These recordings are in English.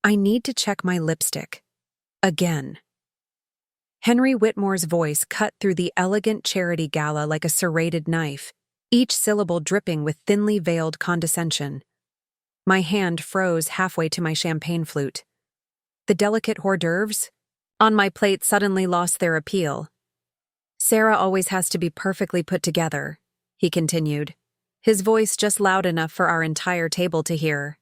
I need to check my lipstick. Again. Henry Whitmore's voice cut through the elegant charity gala like a serrated knife, each syllable dripping with thinly veiled condescension. My hand froze halfway to my champagne flute. The delicate hors d'oeuvres on my plate suddenly lost their appeal. Sarah always has to be perfectly put together, he continued, his voice just loud enough for our entire table to hear.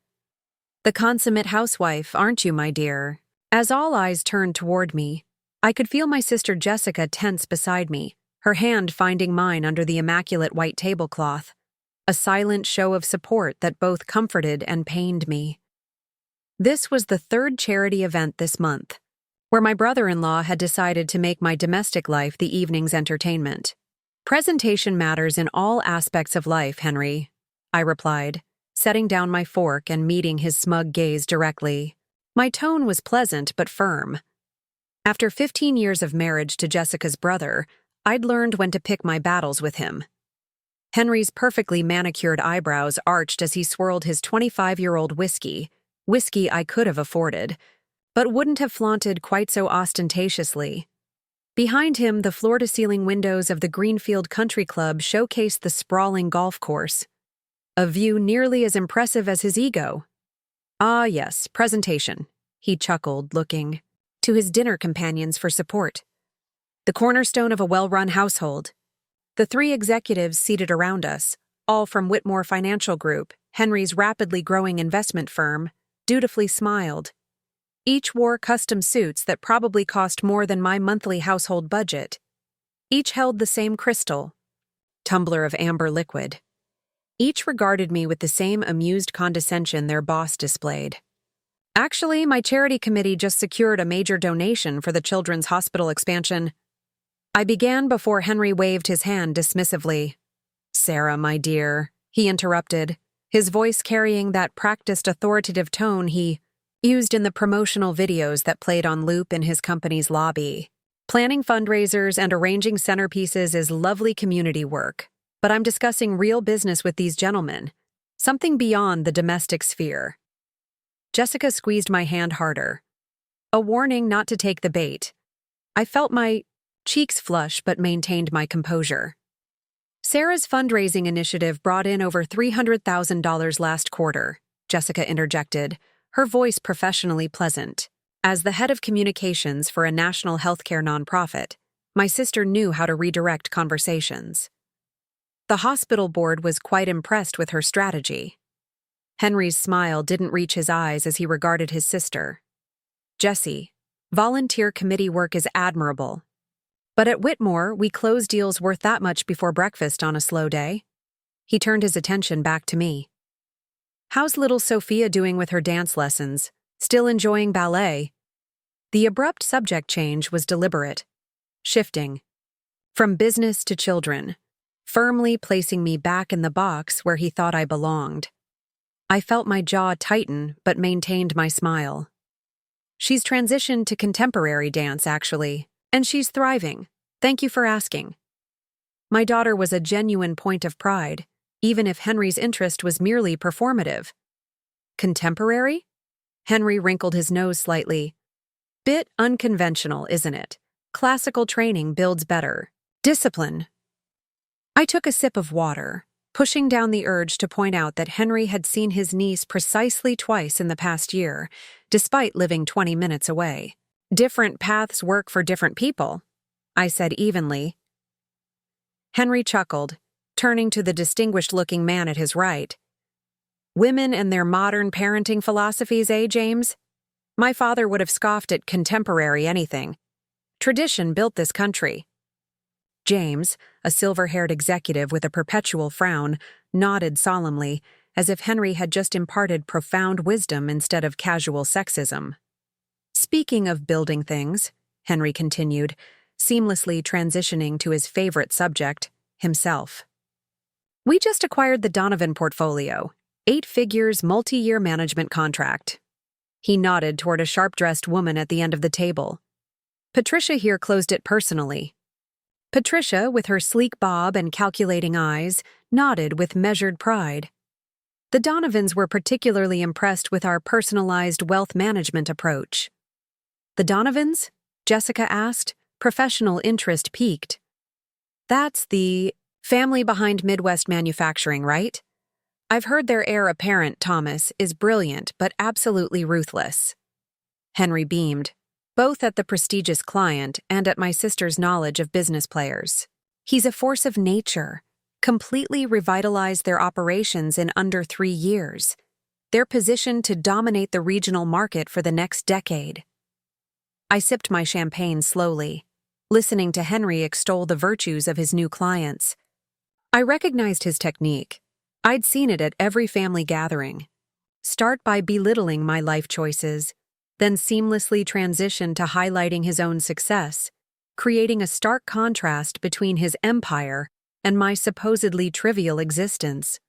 The consummate housewife, aren't you, my dear? As all eyes turned toward me, I could feel my sister Jessica tense beside me, her hand finding mine under the immaculate white tablecloth, a silent show of support that both comforted and pained me. This was the third charity event this month, where my brother-in-law had decided to make my domestic life the evening's entertainment. Presentation matters in all aspects of life, Henry, I replied, setting down my fork and meeting his smug gaze directly. My tone was pleasant but firm. After 15 years of marriage to Jessica's brother, I'd learned when to pick my battles with him. Henry's perfectly manicured eyebrows arched as he swirled his 25-year-old whiskey I could have afforded, but wouldn't have flaunted quite so ostentatiously. Behind him, the floor-to-ceiling windows of the Greenfield Country Club showcased the sprawling golf course, a view nearly as impressive as his ego. Ah, yes, presentation, he chuckled, looking to his dinner companions for support. The cornerstone of a well-run household. The three executives seated around us, all from Whitmore Financial Group, Henry's rapidly growing investment firm, dutifully smiled. Each wore custom suits that probably cost more than my monthly household budget. Each held the same crystal, tumbler of amber liquid. Each regarded me with the same amused condescension their boss displayed. Actually, my charity committee just secured a major donation for the children's hospital expansion. I began before Henry waved his hand dismissively. Sarah, my dear, he interrupted, his voice carrying that practiced authoritative tone he used in the promotional videos that played on loop in his company's lobby. Planning fundraisers and arranging centerpieces is lovely community work, but I'm discussing real business with these gentlemen, something beyond the domestic sphere. Jessica squeezed my hand harder. A warning not to take the bait. I felt my cheeks flush but maintained my composure. Sarah's fundraising initiative brought in over $300,000 last quarter, Jessica interjected, her voice professionally pleasant. As the head of communications for a national healthcare nonprofit, my sister knew how to redirect conversations. The hospital board was quite impressed with her strategy. Henry's smile didn't reach his eyes as he regarded his sister. Jessie, volunteer committee work is admirable. But at Whitmore, we close deals worth that much before breakfast on a slow day. He turned his attention back to me. How's little Sophia doing with her dance lessons? Still enjoying ballet? The abrupt subject change was deliberate, shifting from business to children, firmly placing me back in the box where he thought I belonged. I felt my jaw tighten but maintained my smile. She's transitioned to contemporary dance, actually, and she's thriving. Thank you for asking. My daughter was a genuine point of pride, even if Henry's interest was merely performative. Contemporary? Henry wrinkled his nose slightly. Bit unconventional, isn't it? Classical training builds better. Discipline. I took a sip of water, pushing down the urge to point out that Henry had seen his niece precisely twice in the past year, despite living 20 minutes away. Different paths work for different people, I said evenly. Henry chuckled, turning to the distinguished-looking man at his right. Women and their modern parenting philosophies, eh, James? My father would have scoffed at contemporary anything. Tradition built this country. James, a silver-haired executive with a perpetual frown, nodded solemnly, as if Henry had just imparted profound wisdom instead of casual sexism. Speaking of building things, Henry continued, seamlessly transitioning to his favorite subject, himself. We just acquired the Donovan portfolio, 8 figures multi-year management contract. He nodded toward a sharp-dressed woman at the end of the table. Patricia here closed it personally. Patricia, with her sleek bob and calculating eyes, nodded with measured pride. The Donovans were particularly impressed with our personalized wealth management approach. The Donovans? Jessica asked, professional interest piqued. That's the family behind Midwest Manufacturing, right? I've heard their heir apparent, Thomas, is brilliant but absolutely ruthless. Henry beamed, both at the prestigious client and at my sister's knowledge of business players. He's a force of nature, completely revitalized their operations in under 3 years. They're positioned to dominate the regional market for the next decade. I sipped my champagne slowly, listening to Henry extol the virtues of his new clients. I recognized his technique. I'd seen it at every family gathering. Start by belittling my life choices, then seamlessly transition to highlighting his own success, creating a stark contrast between his empire and my supposedly trivial existence.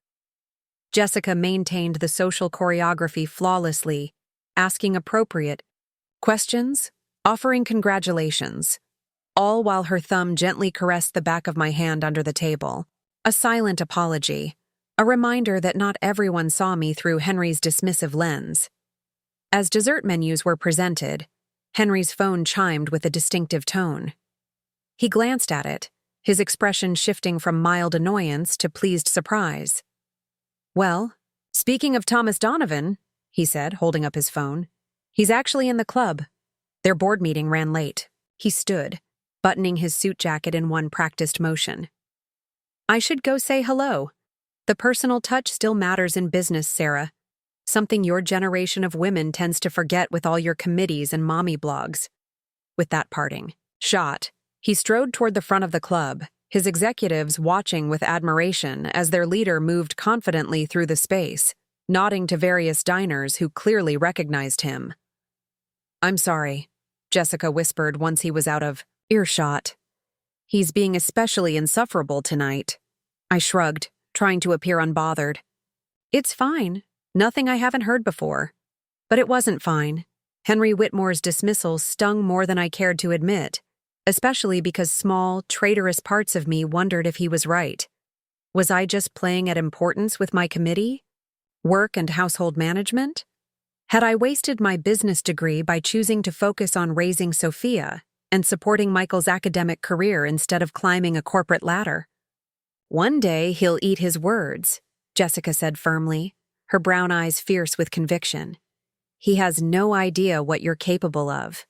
Jessica maintained the social choreography flawlessly, asking appropriate questions, offering congratulations, all while her thumb gently caressed the back of my hand under the table. A silent apology, a reminder that not everyone saw me through Henry's dismissive lens. As dessert menus were presented, Henry's phone chimed with a distinctive tone. He glanced at it, his expression shifting from mild annoyance to pleased surprise. Well, speaking of Thomas Donovan, he said, holding up his phone, he's actually in the club. Their board meeting ran late. He stood, buttoning his suit jacket in one practiced motion. I should go say hello. The personal touch still matters in business, Sarah. Something your generation of women tends to forget with all your committees and mommy blogs. With that parting shot, he strode toward the front of the club, his executives watching with admiration as their leader moved confidently through the space, nodding to various diners who clearly recognized him. I'm sorry, Jessica whispered once he was out of earshot. He's being especially insufferable tonight. I shrugged, trying to appear unbothered. It's fine. Nothing I haven't heard before. But it wasn't fine. Henry Whitmore's dismissal stung more than I cared to admit, especially because small, traitorous parts of me wondered if he was right. Was I just playing at importance with my committee? Work and household management? Had I wasted my business degree by choosing to focus on raising Sophia and supporting Michael's academic career instead of climbing a corporate ladder? One day he'll eat his words, Jessica said firmly, her brown eyes fierce with conviction. He has no idea what you're capable of.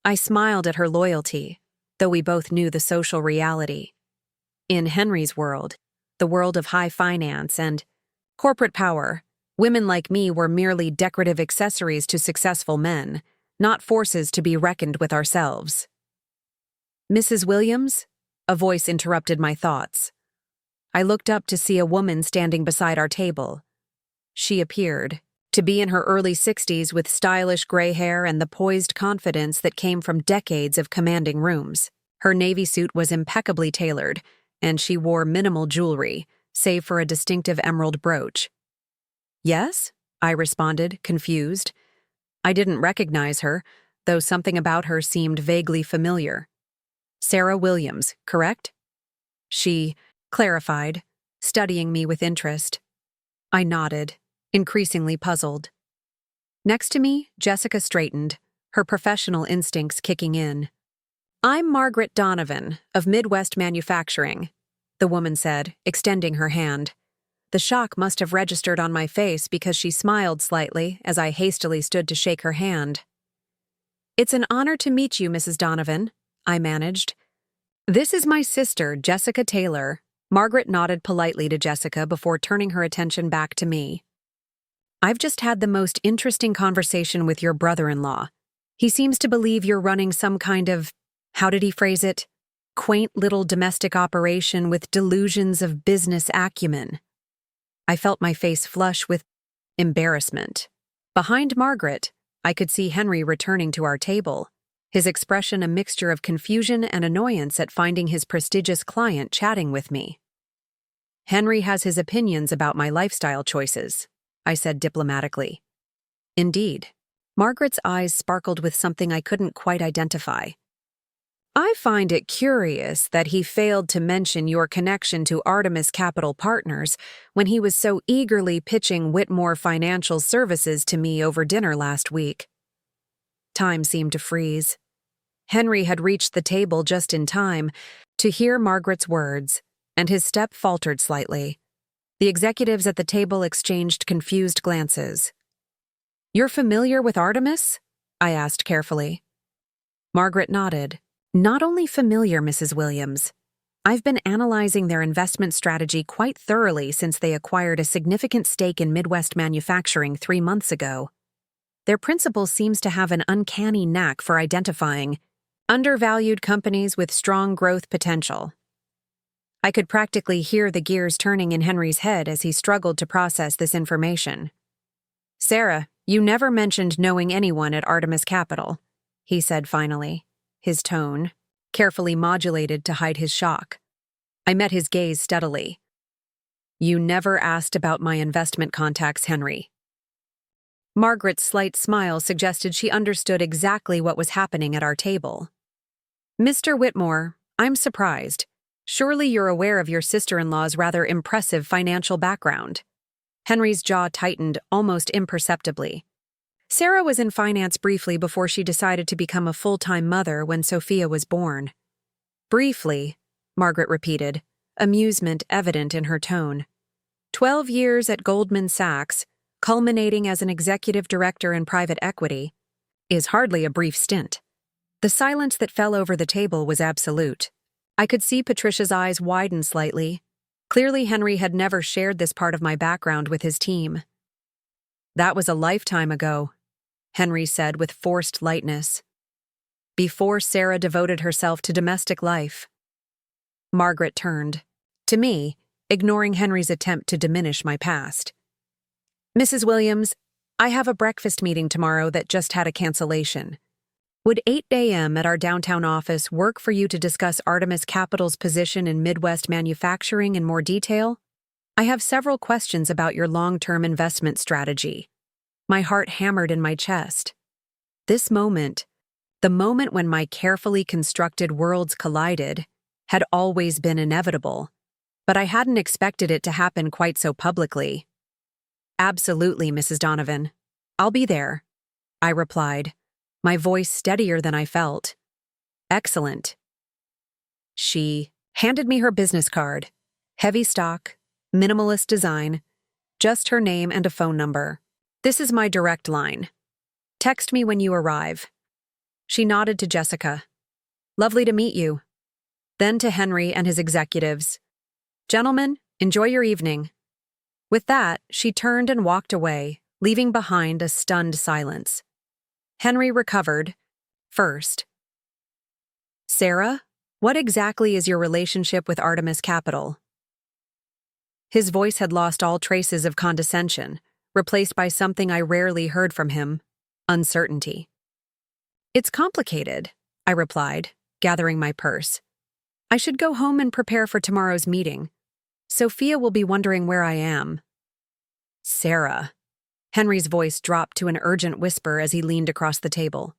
I smiled at her loyalty, though we both knew the social reality. In Henry's world, the world of high finance and corporate power, women like me were merely decorative accessories to successful men, not forces to be reckoned with ourselves. Mrs. Williams? A voice interrupted my thoughts. I looked up to see a woman standing beside our table. She appeared to be in her early 60s with stylish gray hair and the poised confidence that came from decades of commanding rooms. Her navy suit was impeccably tailored, and she wore minimal jewelry, save for a distinctive emerald brooch. Yes? I responded, confused. I didn't recognize her, though something about her seemed vaguely familiar. Sarah Williams, correct? She clarified, studying me with interest. I nodded, increasingly puzzled. Next to me, Jessica straightened, her professional instincts kicking in. I'm Margaret Donovan, of Midwest Manufacturing, the woman said, extending her hand. The shock must have registered on my face because she smiled slightly as I hastily stood to shake her hand. It's an honor to meet you, Mrs. Donovan, I managed. This is my sister, Jessica Taylor. Margaret nodded politely to Jessica before turning her attention back to me. I've just had the most interesting conversation with your brother-in-law. He seems to believe you're running some kind of, how did he phrase it? Quaint little domestic operation with delusions of business acumen. I felt my face flush with embarrassment. Behind Margaret, I could see Henry returning to our table, his expression a mixture of confusion and annoyance at finding his prestigious client chatting with me. Henry has his opinions about my lifestyle choices, I said diplomatically. Indeed. Margaret's eyes sparkled with something I couldn't quite identify. I find it curious that he failed to mention your connection to Artemis Capital Partners when he was so eagerly pitching Whitmore Financial Services to me over dinner last week. Time seemed to freeze. Henry had reached the table just in time to hear Margaret's words, and his step faltered slightly. The executives at the table exchanged confused glances. "You're familiar with Artemis?" I asked carefully. Margaret nodded. "Not only familiar, Mrs. Williams. I've been analyzing their investment strategy quite thoroughly since they acquired a significant stake in Midwest manufacturing 3 months ago. Their principal seems to have an uncanny knack for identifying undervalued companies with strong growth potential." I could practically hear the gears turning in Henry's head as he struggled to process this information. "Sarah, you never mentioned knowing anyone at Artemis Capital," he said finally, his tone carefully modulated to hide his shock. I met his gaze steadily. "You never asked about my investment contacts, Henry." Margaret's slight smile suggested she understood exactly what was happening at our table. "Mr. Whitmore, I'm surprised. Surely you're aware of your sister-in-law's rather impressive financial background." Henry's jaw tightened almost imperceptibly. Sarah was in finance briefly before she decided to become a full-time mother when Sophia was born. "Briefly," Margaret repeated, amusement evident in her tone. 12 years at Goldman Sachs, culminating as an executive director in private equity, is hardly a brief stint. The silence that fell over the table was absolute. I could see Patricia's eyes widen slightly. Clearly, Henry had never shared this part of my background with his team. "That was a lifetime ago," Henry said with forced lightness. "Before Sarah devoted herself to domestic life." Margaret turned to me, ignoring Henry's attempt to diminish my past. "Mrs. Williams, I have a breakfast meeting tomorrow that just had a cancellation. Would 8 a.m. at our downtown office work for you to discuss Artemis Capital's position in Midwest manufacturing in more detail? I have several questions about your long-term investment strategy." My heart hammered in my chest. This moment, the moment when my carefully constructed worlds collided, had always been inevitable, but I hadn't expected it to happen quite so publicly. "Absolutely, Mrs. Donovan. I'll be there," I replied, my voice steadier than I felt. "Excellent." She handed me her business card. Heavy stock, minimalist design, just her name and a phone number. "This is my direct line. Text me when you arrive." She nodded to Jessica. "Lovely to meet you." Then to Henry and his executives. "Gentlemen, enjoy your evening." With that, she turned and walked away, leaving behind a stunned silence. Henry recovered first. "Sarah, what exactly is your relationship with Artemis Capital?" His voice had lost all traces of condescension, replaced by something I rarely heard from him: uncertainty. "It's complicated," I replied, gathering my purse. "I should go home and prepare for tomorrow's meeting. Sophia will be wondering where I am." "Sarah." Henry's voice dropped to an urgent whisper as he leaned across the table.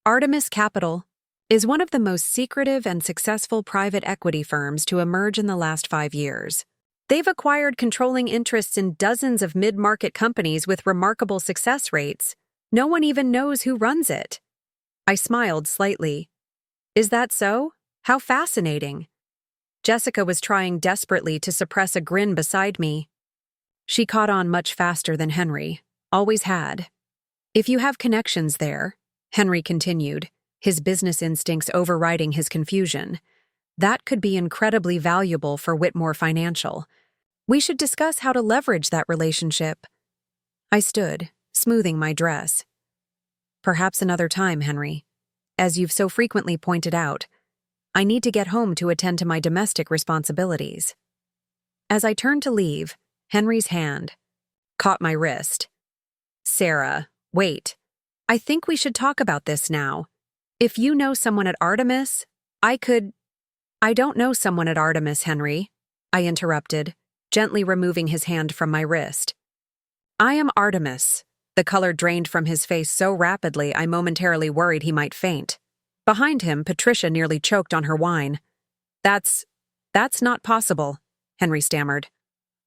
"Artemis Capital is one of the most secretive and successful private equity firms to emerge in the last 5 years. They've acquired controlling interests in dozens of mid-market companies with remarkable success rates. No one even knows who runs it." I smiled slightly. "Is that so? How fascinating." Jessica was trying desperately to suppress a grin beside me. She caught on much faster than Henry, always had. "If you have connections there," Henry continued, his business instincts overriding his confusion, "that could be incredibly valuable for Whitmore Financial. We should discuss how to leverage that relationship." I stood, smoothing my dress. "Perhaps another time, Henry. As you've so frequently pointed out, I need to get home to attend to my domestic responsibilities." As I turned to leave, Henry's hand caught my wrist. "Sarah, wait. I think we should talk about this now. If you know someone at Artemis, I could—" "I don't know someone at Artemis, Henry," I interrupted, gently removing his hand from my wrist. "I am Artemis." The color drained from his face so rapidly I momentarily worried he might faint. Behind him, Patricia nearly choked on her wine. That's not possible, Henry stammered.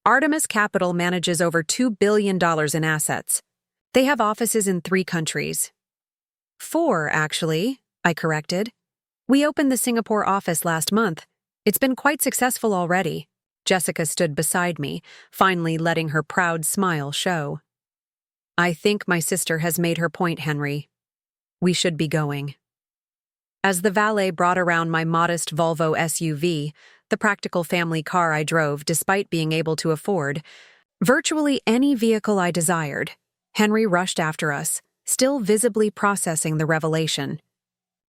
Artemis Capital manages over $2 billion in assets. They have offices in 3 countries. 4, actually, I corrected. We opened the Singapore office last month. It's been quite successful already. Jessica stood beside me, finally letting her proud smile show. I think my sister has made her point, Henry. We should be going. As the valet brought around my modest Volvo SUV, the practical family car I drove despite being able to afford virtually any vehicle I desired, Henry rushed after us, still visibly processing the revelation.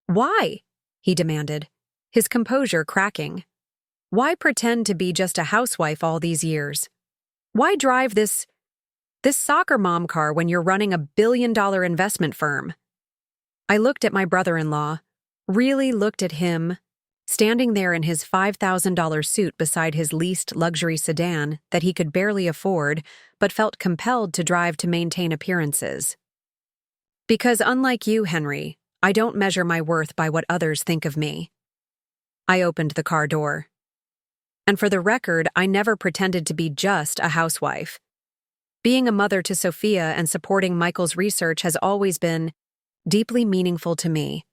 Why? He demanded, his composure cracking. Why pretend to be just a housewife all these years? Why drive this soccer mom car when you're running a billion-dollar investment firm? I looked at my brother-in-law, really looked at him, standing there in his $5,000 suit beside his leased luxury sedan that he could barely afford but felt compelled to drive to maintain appearances. Because unlike you, Henry, I don't measure my worth by what others think of me. I opened the car door. And for the record, I never pretended to be just a housewife. Being a mother to Sophia and supporting Michael's research has always been deeply meaningful to me.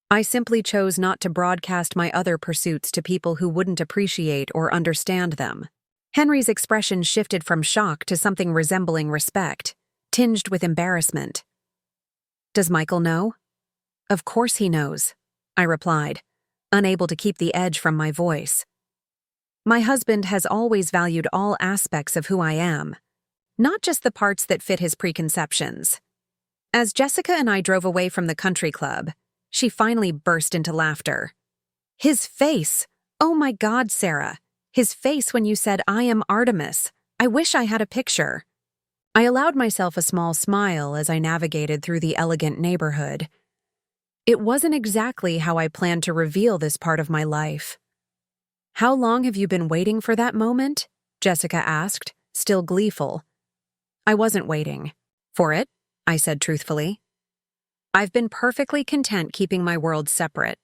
I simply chose not to broadcast my other pursuits to people who wouldn't appreciate or understand them. Henry's expression shifted from shock to something resembling respect, tinged with embarrassment. Does Michael know? Of course he knows, I replied, unable to keep the edge from my voice. My husband has always valued all aspects of who I am, not just the parts that fit his preconceptions. As Jessica and I drove away from the country club, she finally burst into laughter. His face! Oh my God, Sarah! His face when you said, "I am Artemis. I wish I had a picture." I allowed myself a small smile as I navigated through the elegant neighborhood. It wasn't exactly how I planned to reveal this part of my life. How long have you been waiting for that moment? Jessica asked, still gleeful. I wasn't waiting for it, I said truthfully. I've been perfectly content keeping my worlds separate.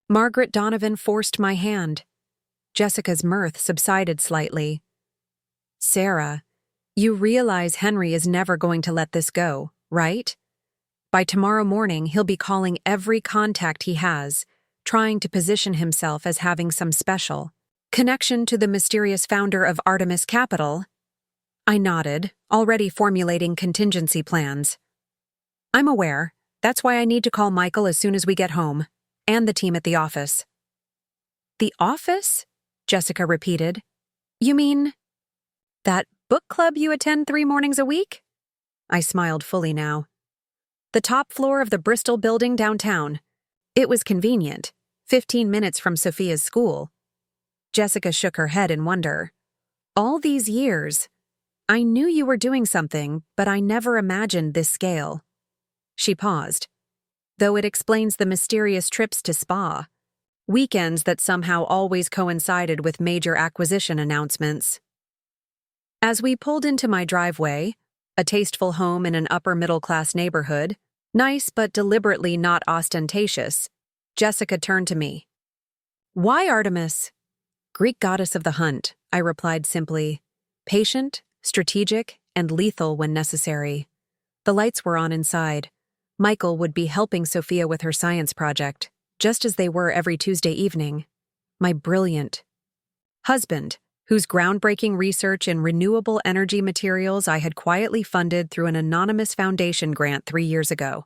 Margaret Donovan forced my hand. Jessica's mirth subsided slightly. Sarah, you realize Henry is never going to let this go, right? By tomorrow morning, he'll be calling every contact he has, trying to position himself as having some special connection to the mysterious founder of Artemis Capital. I nodded, already formulating contingency plans. I'm aware. That's why I need to call Michael as soon as we get home, and the team at the office. The office? Jessica repeated. You mean that book club you attend 3 mornings a week? I smiled fully now. The top floor of the Bristol building downtown. It was convenient, 15 minutes from Sophia's school. Jessica shook her head in wonder. All these years, I knew you were doing something, but I never imagined this scale. She paused. Though it explains the mysterious trips to spa, weekends that somehow always coincided with major acquisition announcements. As we pulled into my driveway, a tasteful home in an upper-middle-class neighborhood, nice but deliberately not ostentatious, Jessica turned to me. Why Artemis? Greek goddess of the hunt, I replied simply. Patient, strategic, and lethal when necessary. The lights were on inside. Michael would be helping Sophia with her science project, just as they were every Tuesday evening. My brilliant husband, whose groundbreaking research in renewable energy materials I had quietly funded through an anonymous foundation grant 3 years ago.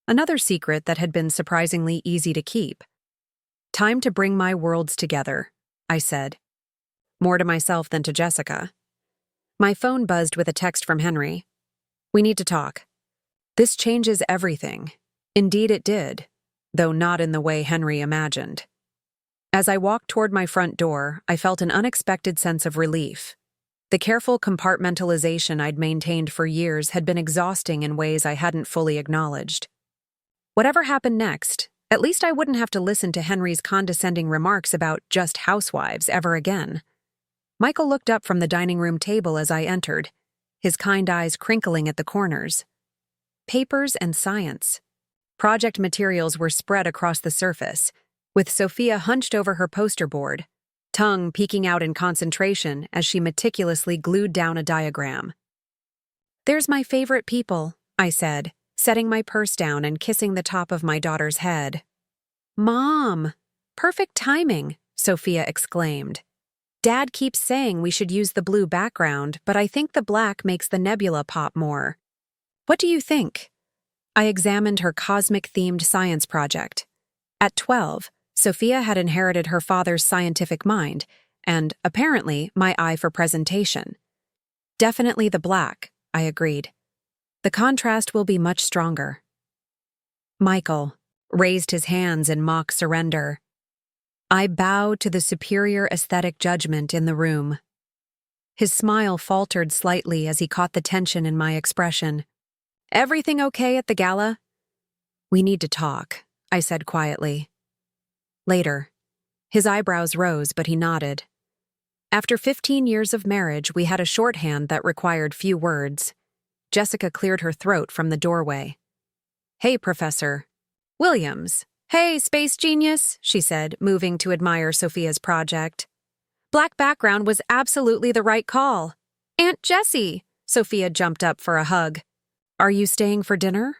Another secret that had been surprisingly easy to keep. Time to bring my worlds together, I said. More to myself than to Jessica. My phone buzzed with a text from Henry. We need to talk. This changes everything. Indeed it did, though not in the way Henry imagined. As I walked toward my front door, I felt an unexpected sense of relief. The careful compartmentalization I'd maintained for years had been exhausting in ways I hadn't fully acknowledged. Whatever happened next, at least I wouldn't have to listen to Henry's condescending remarks about just housewives ever again. Michael looked up from the dining room table as I entered, his kind eyes crinkling at the corners. Papers and science. Project materials were spread across the surface, with Sophia hunched over her poster board, tongue peeking out in concentration as she meticulously glued down a diagram. "There's my favorite people," I said, setting my purse down and kissing the top of my daughter's head. "Mom! Perfect timing," Sophia exclaimed. "Dad keeps saying we should use the blue background, but I think the black makes the nebula pop more. What do you think?" I examined her cosmic-themed science project. At 12, Sophia had inherited her father's scientific mind and, apparently, my eye for presentation. "Definitely the black," I agreed. "The contrast will be much stronger." Michael raised his hands in mock surrender. I bowed to the superior aesthetic judgment in the room. His smile faltered slightly as he caught the tension in my expression. "Everything okay at the gala?" "We need to talk," I said quietly. "Later." His eyebrows rose, but he nodded. After 15 years of marriage, we had a shorthand that required few words. Jessica cleared her throat from the doorway. "Hey, Professor Williams." "Hey, space genius," she said, moving to admire Sophia's project. "Black background was absolutely the right call." "Aunt Jessie!" Sophia jumped up for a hug. "Are you staying for dinner?"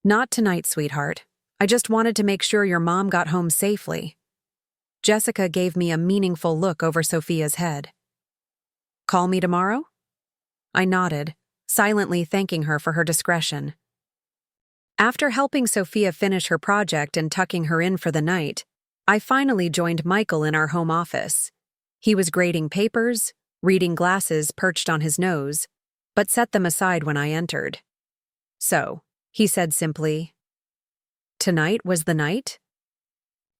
"Not tonight, sweetheart. I just wanted to make sure your mom got home safely." Jessica gave me a meaningful look over Sophia's head. "Call me tomorrow?" I nodded, silently thanking her for her discretion. After helping Sophia finish her project and tucking her in for the night, I finally joined Michael in our home office. He was grading papers, reading glasses perched on his nose, but set them aside when I entered. "So," he said simply, "tonight was the night?"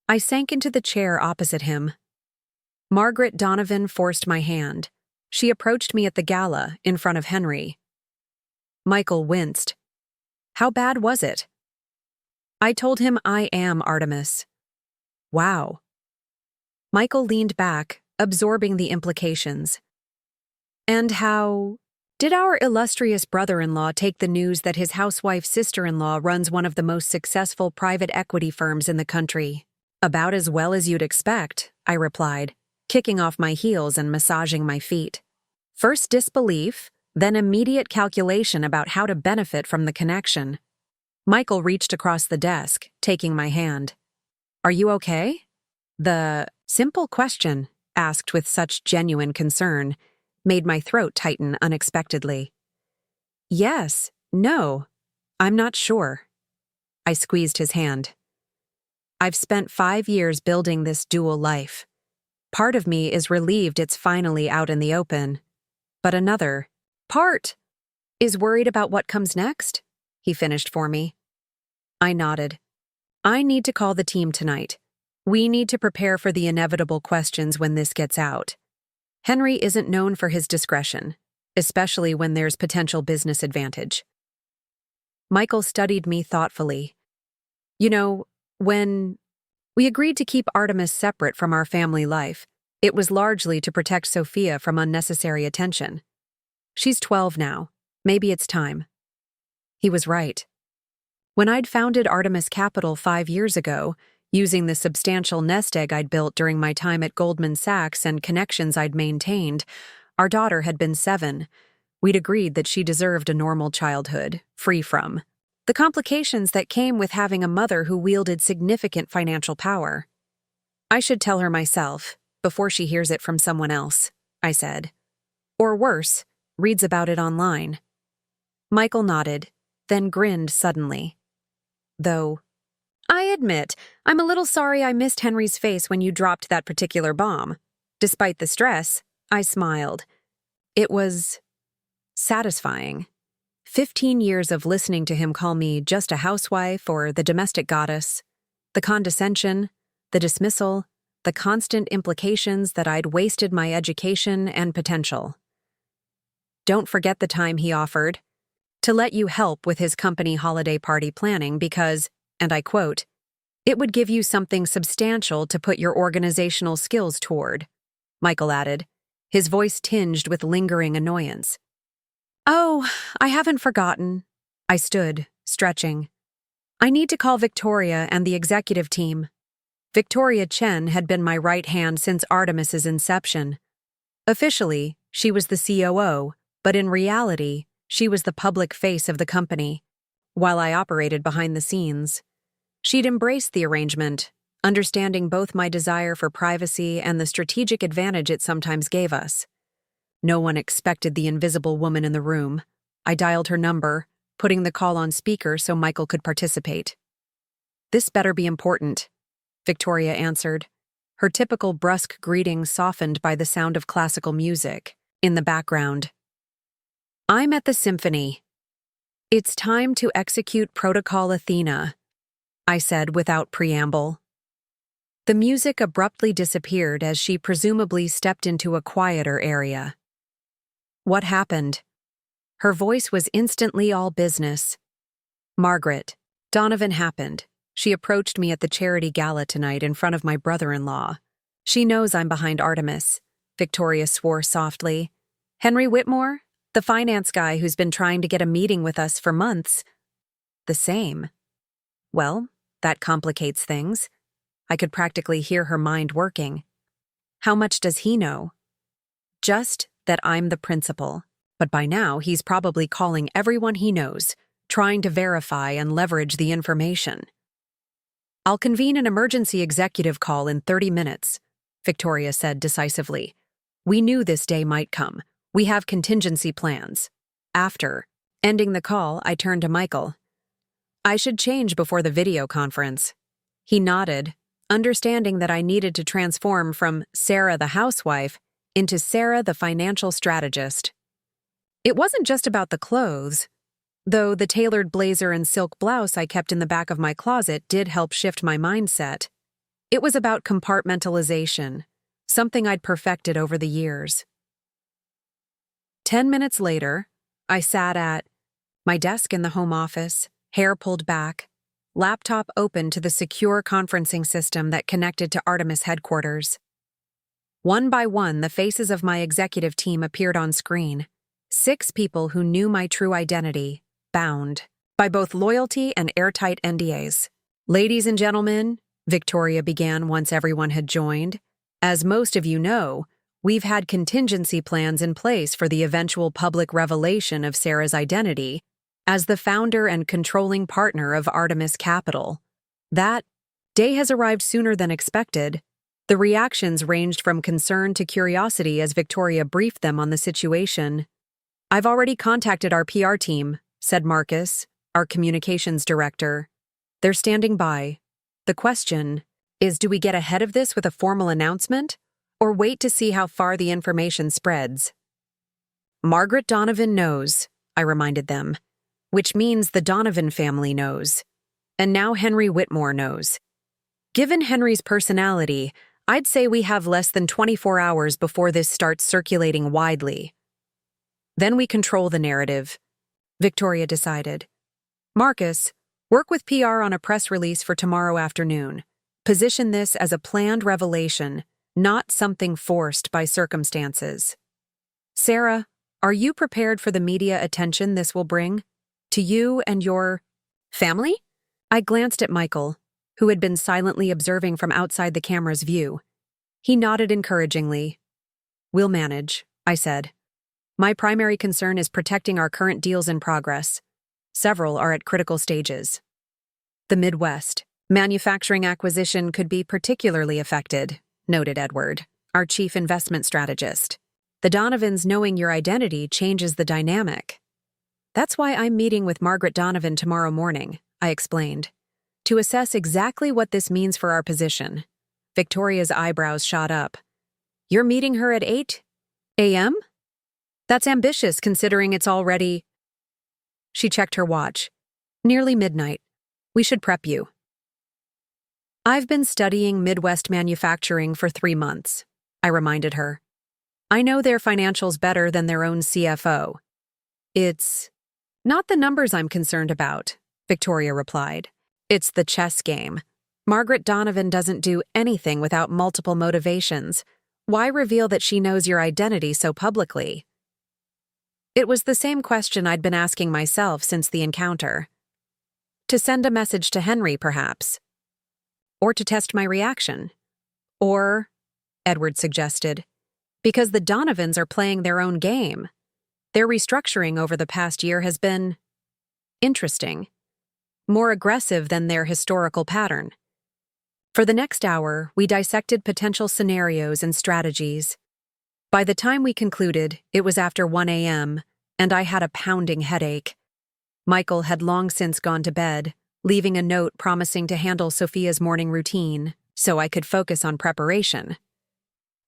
I sank into the chair opposite him. Margaret Donovan forced my hand. She approached me at the gala, in front of Henry. Michael winced. "How bad was it?" I told him I am Artemis. "Wow." Michael leaned back, absorbing the implications. "And how did our illustrious brother-in-law take the news that his housewife sister-in-law runs one of the most successful private equity firms in the country?" "About as well as you'd expect," I replied, kicking off my heels and massaging my feet. First disbelief, then immediate calculation about how to benefit from the connection. Michael reached across the desk, taking my hand. "Are you okay?" The simple question, asked with such genuine concern, made my throat tighten unexpectedly. "Yes, no, I'm not sure." I squeezed his hand. "I've spent 5 years building this dual life. Part of me is relieved it's finally out in the open, but another part is worried about what comes next," he finished for me. I nodded. "I need to call the team tonight. We need to prepare for the inevitable questions when this gets out. Henry isn't known for his discretion, especially when there's potential business advantage." Michael studied me thoughtfully. "You know, when we agreed to keep Artemis separate from our family life, it was largely to protect Sophia from unnecessary attention. She's 12 now. Maybe it's time." He was right. When I'd founded Artemis Capital 5 years ago, using the substantial nest egg I'd built during my time at Goldman Sachs and connections I'd maintained, our daughter had been 7. We'd agreed that she deserved a normal childhood, free from the complications that came with having a mother who wielded significant financial power. "I should tell her myself, before she hears it from someone else," I said. "Or worse, reads about it online." Michael nodded, then grinned suddenly. "Though, I admit, I'm a little sorry I missed Henry's face when you dropped that particular bomb." Despite the stress, I smiled. It was satisfying. 15 years of listening to him call me just a housewife or the domestic goddess, the condescension, the dismissal, the constant implications that I'd wasted my education and potential. "Don't forget the time he offered to let you help with his company holiday party planning because," and I quote, "it would give you something substantial to put your organizational skills toward," Michael added, his voice tinged with lingering annoyance. "Oh, I haven't forgotten." I stood, stretching. I need to call Victoria and the executive team. Victoria Chen had been my right hand since Artemis's inception. Officially, she was the COO, but in reality, she was the public face of the company, while I operated behind the scenes. She'd embraced the arrangement, understanding both my desire for privacy and the strategic advantage it sometimes gave us. No one expected the invisible woman in the room. I dialed her number, putting the call on speaker so Michael could participate. "This better be important," Victoria answered, her typical brusque greeting softened by the sound of classical music in the background. "I'm at the symphony. It's time to execute Protocol Athena," I said without preamble. The music abruptly disappeared as she presumably stepped into a quieter area. "What happened?" Her voice was instantly all business. "Margaret, Donovan happened. She approached me at the charity gala tonight in front of my brother-in-law. She knows I'm behind Artemis," Victoria swore softly. "Henry Whitmore, the finance guy who's been trying to get a meeting with us for months." "The same. Well, that complicates things." I could practically hear her mind working. "How much does he know?" "Just that I'm the principal. But by now, he's probably calling everyone he knows, trying to verify and leverage the information." "I'll convene an emergency executive call in 30 minutes, Victoria said decisively. "We knew this day might come. We have contingency plans." After ending the call, I turned to Michael. "I should change before the video conference." He nodded, understanding that I needed to transform from Sarah the housewife into Sarah the financial strategist. It wasn't just about the clothes, though the tailored blazer and silk blouse I kept in the back of my closet did help shift my mindset. It was about compartmentalization, something I'd perfected over the years. 10 minutes later, I sat at my desk in the home office, hair pulled back, laptop open to the secure conferencing system that connected to Artemis headquarters. One by one, the faces of my executive team appeared on screen. 6 people who knew my true identity, bound by both loyalty and airtight NDAs. "Ladies and gentlemen," Victoria began once everyone had joined, "as most of you know, we've had contingency plans in place for the eventual public revelation of Sarah's identity as the founder and controlling partner of Artemis Capital. That day has arrived sooner than expected." The reactions ranged from concern to curiosity as Victoria briefed them on the situation. "I've already contacted our PR team," said Marcus, our communications director. "They're standing by. The question is, do we get ahead of this with a formal announcement, or wait to see how far the information spreads?" "Margaret Donovan knows," I reminded them, "which means the Donovan family knows. And now Henry Whitmore knows. Given Henry's personality, I'd say we have less than 24 hours before this starts circulating widely. Then we control the narrative," Victoria decided. "Marcus, work with PR on a press release for tomorrow afternoon. Position this as a planned revelation, not something forced by circumstances. Sarah, are you prepared for the media attention this will bring? To you and your family?" I glanced at Michael, who had been silently observing from outside the camera's view. He nodded encouragingly. "We'll manage," I said. "My primary concern is protecting our current deals in progress. Several are at critical stages. The Midwest manufacturing acquisition could be particularly affected," noted Edward, our chief investment strategist. "The Donovans knowing your identity changes the dynamic." "That's why I'm meeting with Margaret Donovan tomorrow morning," I explained, "to assess exactly what this means for our position." Victoria's eyebrows shot up. "You're meeting her at 8 a.m.? That's ambitious considering it's already—" She checked her watch. "Nearly midnight. We should prep you." "I've been studying Midwest manufacturing for 3 months," I reminded her. "I know their financials better than their own CFO. It's not the numbers I'm concerned about," Victoria replied. "It's the chess game. Margaret Donovan doesn't do anything without multiple motivations. Why reveal that she knows your identity so publicly?" It was the same question I'd been asking myself since the encounter. To send a message to Henry, perhaps. Or to test my reaction. Or, Edward suggested, because the Donovans are playing their own game. Their restructuring over the past year has been interesting, more aggressive than their historical pattern. For the next hour, we dissected potential scenarios and strategies. By the time we concluded, it was after 1 a.m., and I had a pounding headache. Michael had long since gone to bed, leaving a note promising to handle Sophia's morning routine, so I could focus on preparation.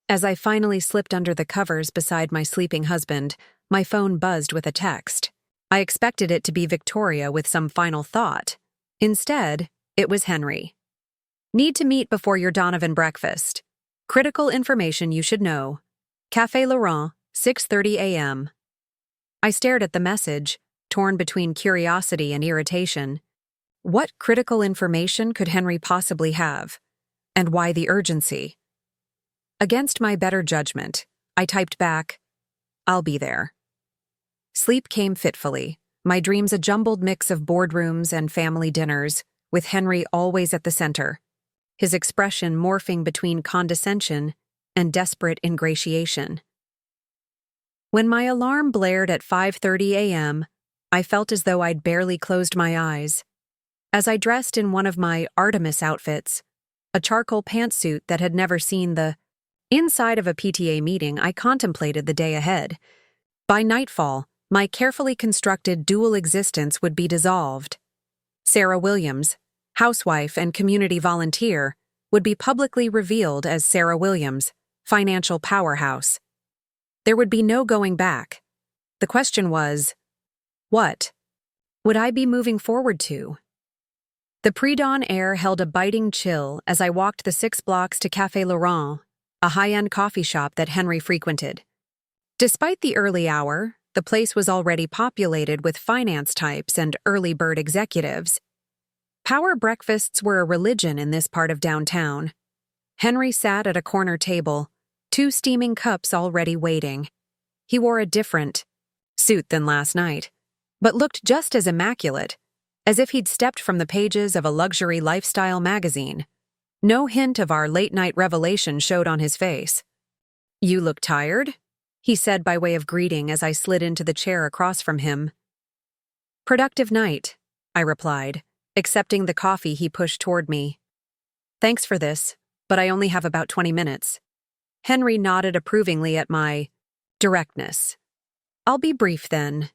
As I finally slipped under the covers beside my sleeping husband, my phone buzzed with a text. I expected it to be Victoria with some final thought. Instead, it was Henry. Need to meet before your Donovan breakfast. Critical information you should know. Café Laurent, 6:30 a.m. I stared at the message, torn between curiosity and irritation. What critical information could Henry possibly have? And why the urgency? Against my better judgment, I typed back, "I'll be there." Sleep came fitfully, my dreams a jumbled mix of boardrooms and family dinners, with Henry always at the center, his expression morphing between condescension and desperate ingratiation. When my alarm blared at 5:30 a.m., I felt as though I'd barely closed my eyes. As I dressed in one of my Artemis outfits, a charcoal pantsuit that had never seen the inside of a PTA meeting, I contemplated the day ahead. By nightfall, my carefully constructed dual existence would be dissolved. Sarah Williams, housewife and community volunteer, would be publicly revealed as Sarah Williams, financial powerhouse. There would be no going back. The question was, what would I be moving forward to? The pre-dawn air held a biting chill as I walked the 6 blocks to Café Laurent, a high-end coffee shop that Henry frequented. Despite the early hour, the place was already populated with finance types and early bird executives. Power breakfasts were a religion in this part of downtown. Henry sat at a corner table, 2 steaming cups already waiting. He wore a different suit than last night, but looked just as immaculate, as if he'd stepped from the pages of a luxury lifestyle magazine. No hint of our late-night revelation showed on his face. "You look tired?" he said by way of greeting as I slid into the chair across from him. "Productive night," I replied, accepting the coffee he pushed toward me. "Thanks for this, but I only have about 20 minutes. Henry nodded approvingly at my directness. "I'll be brief then.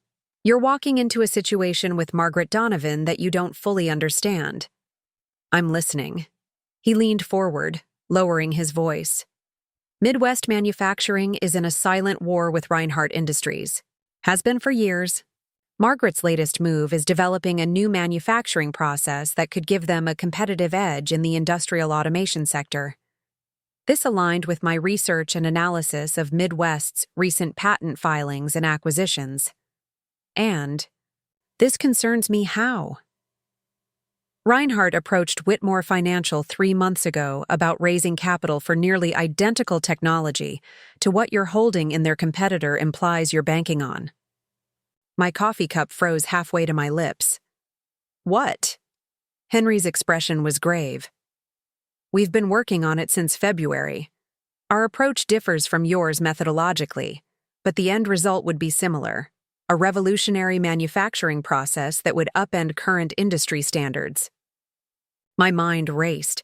You're walking into a situation with Margaret Donovan that you don't fully understand." "I'm listening." He leaned forward, lowering his voice. "Midwest manufacturing is in a silent war with Reinhardt Industries. Has been for years. Margaret's latest move is developing a new manufacturing process that could give them a competitive edge in the industrial automation sector. This aligned with my research and analysis of Midwest's recent patent filings and acquisitions. And this concerns me how? Reinhardt approached Whitmore Financial 3 months ago about raising capital for nearly identical technology to what your holding in their competitor implies you're banking on. My coffee cup froze halfway to my lips. "What?" Henry's expression was grave. "We've been working on it since February. Our approach differs from yours methodologically, but the end result would be similar. A revolutionary manufacturing process that would upend current industry standards." My mind raced.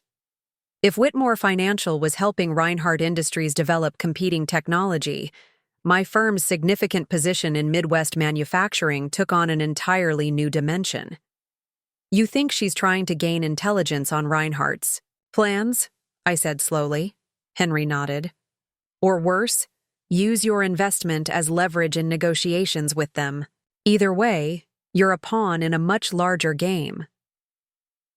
If Whitmore Financial was helping Reinhardt Industries develop competing technology, my firm's significant position in Midwest manufacturing took on an entirely new dimension. "You think she's trying to gain intelligence on Reinhardt's plans?" I said slowly. Henry nodded. "Or worse, use your investment as leverage in negotiations with them. Either way, you're a pawn in a much larger game."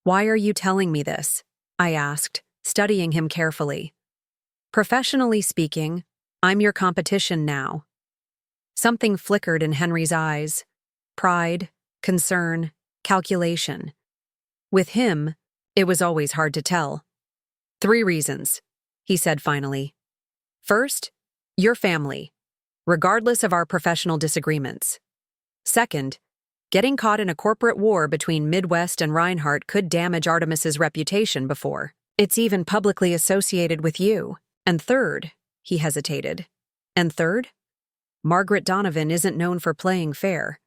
"Why are you telling me this?" I asked, studying him carefully. "Professionally speaking, I'm your competition now." Something flickered in Henry's eyes. Pride, concern, calculation. With him, it was always hard to tell. 3 reasons, he said finally. "First, your family, regardless of our professional disagreements. Second, Getting caught in a corporate war between Midwest and Reinhardt could damage Artemis's reputation before. It's even publicly associated with you. And third, he hesitated. And third, Margaret Donovan isn't known for playing fair.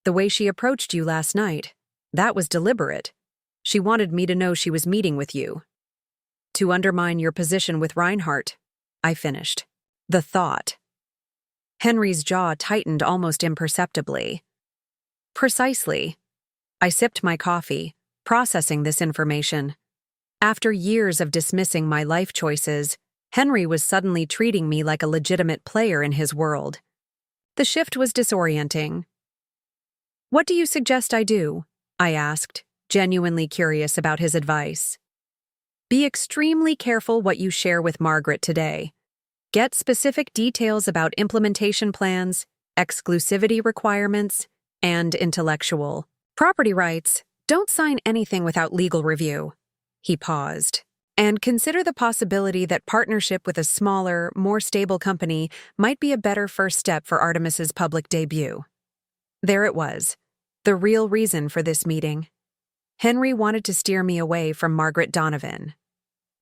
The way she approached you last night, that was deliberate. She wanted me to know she was meeting with you. To undermine your position with Reinhardt, I finished. The thought. Henry's jaw tightened almost imperceptibly. Precisely. I sipped my coffee, processing this information. After years of dismissing my life choices, Henry was suddenly treating me like a legitimate player in his world. The shift was disorienting. "What do you suggest I do?" I asked, genuinely curious about his advice. "Be extremely careful what you share with Margaret today. Get specific details about implementation plans, exclusivity requirements, and intellectual property rights. Don't sign anything without legal review." He paused. "And consider the possibility that partnership with a smaller, more stable company might be a better first step for Artemis's public debut." There it was, the real reason for this meeting. Henry wanted to steer me away from Margaret Donovan.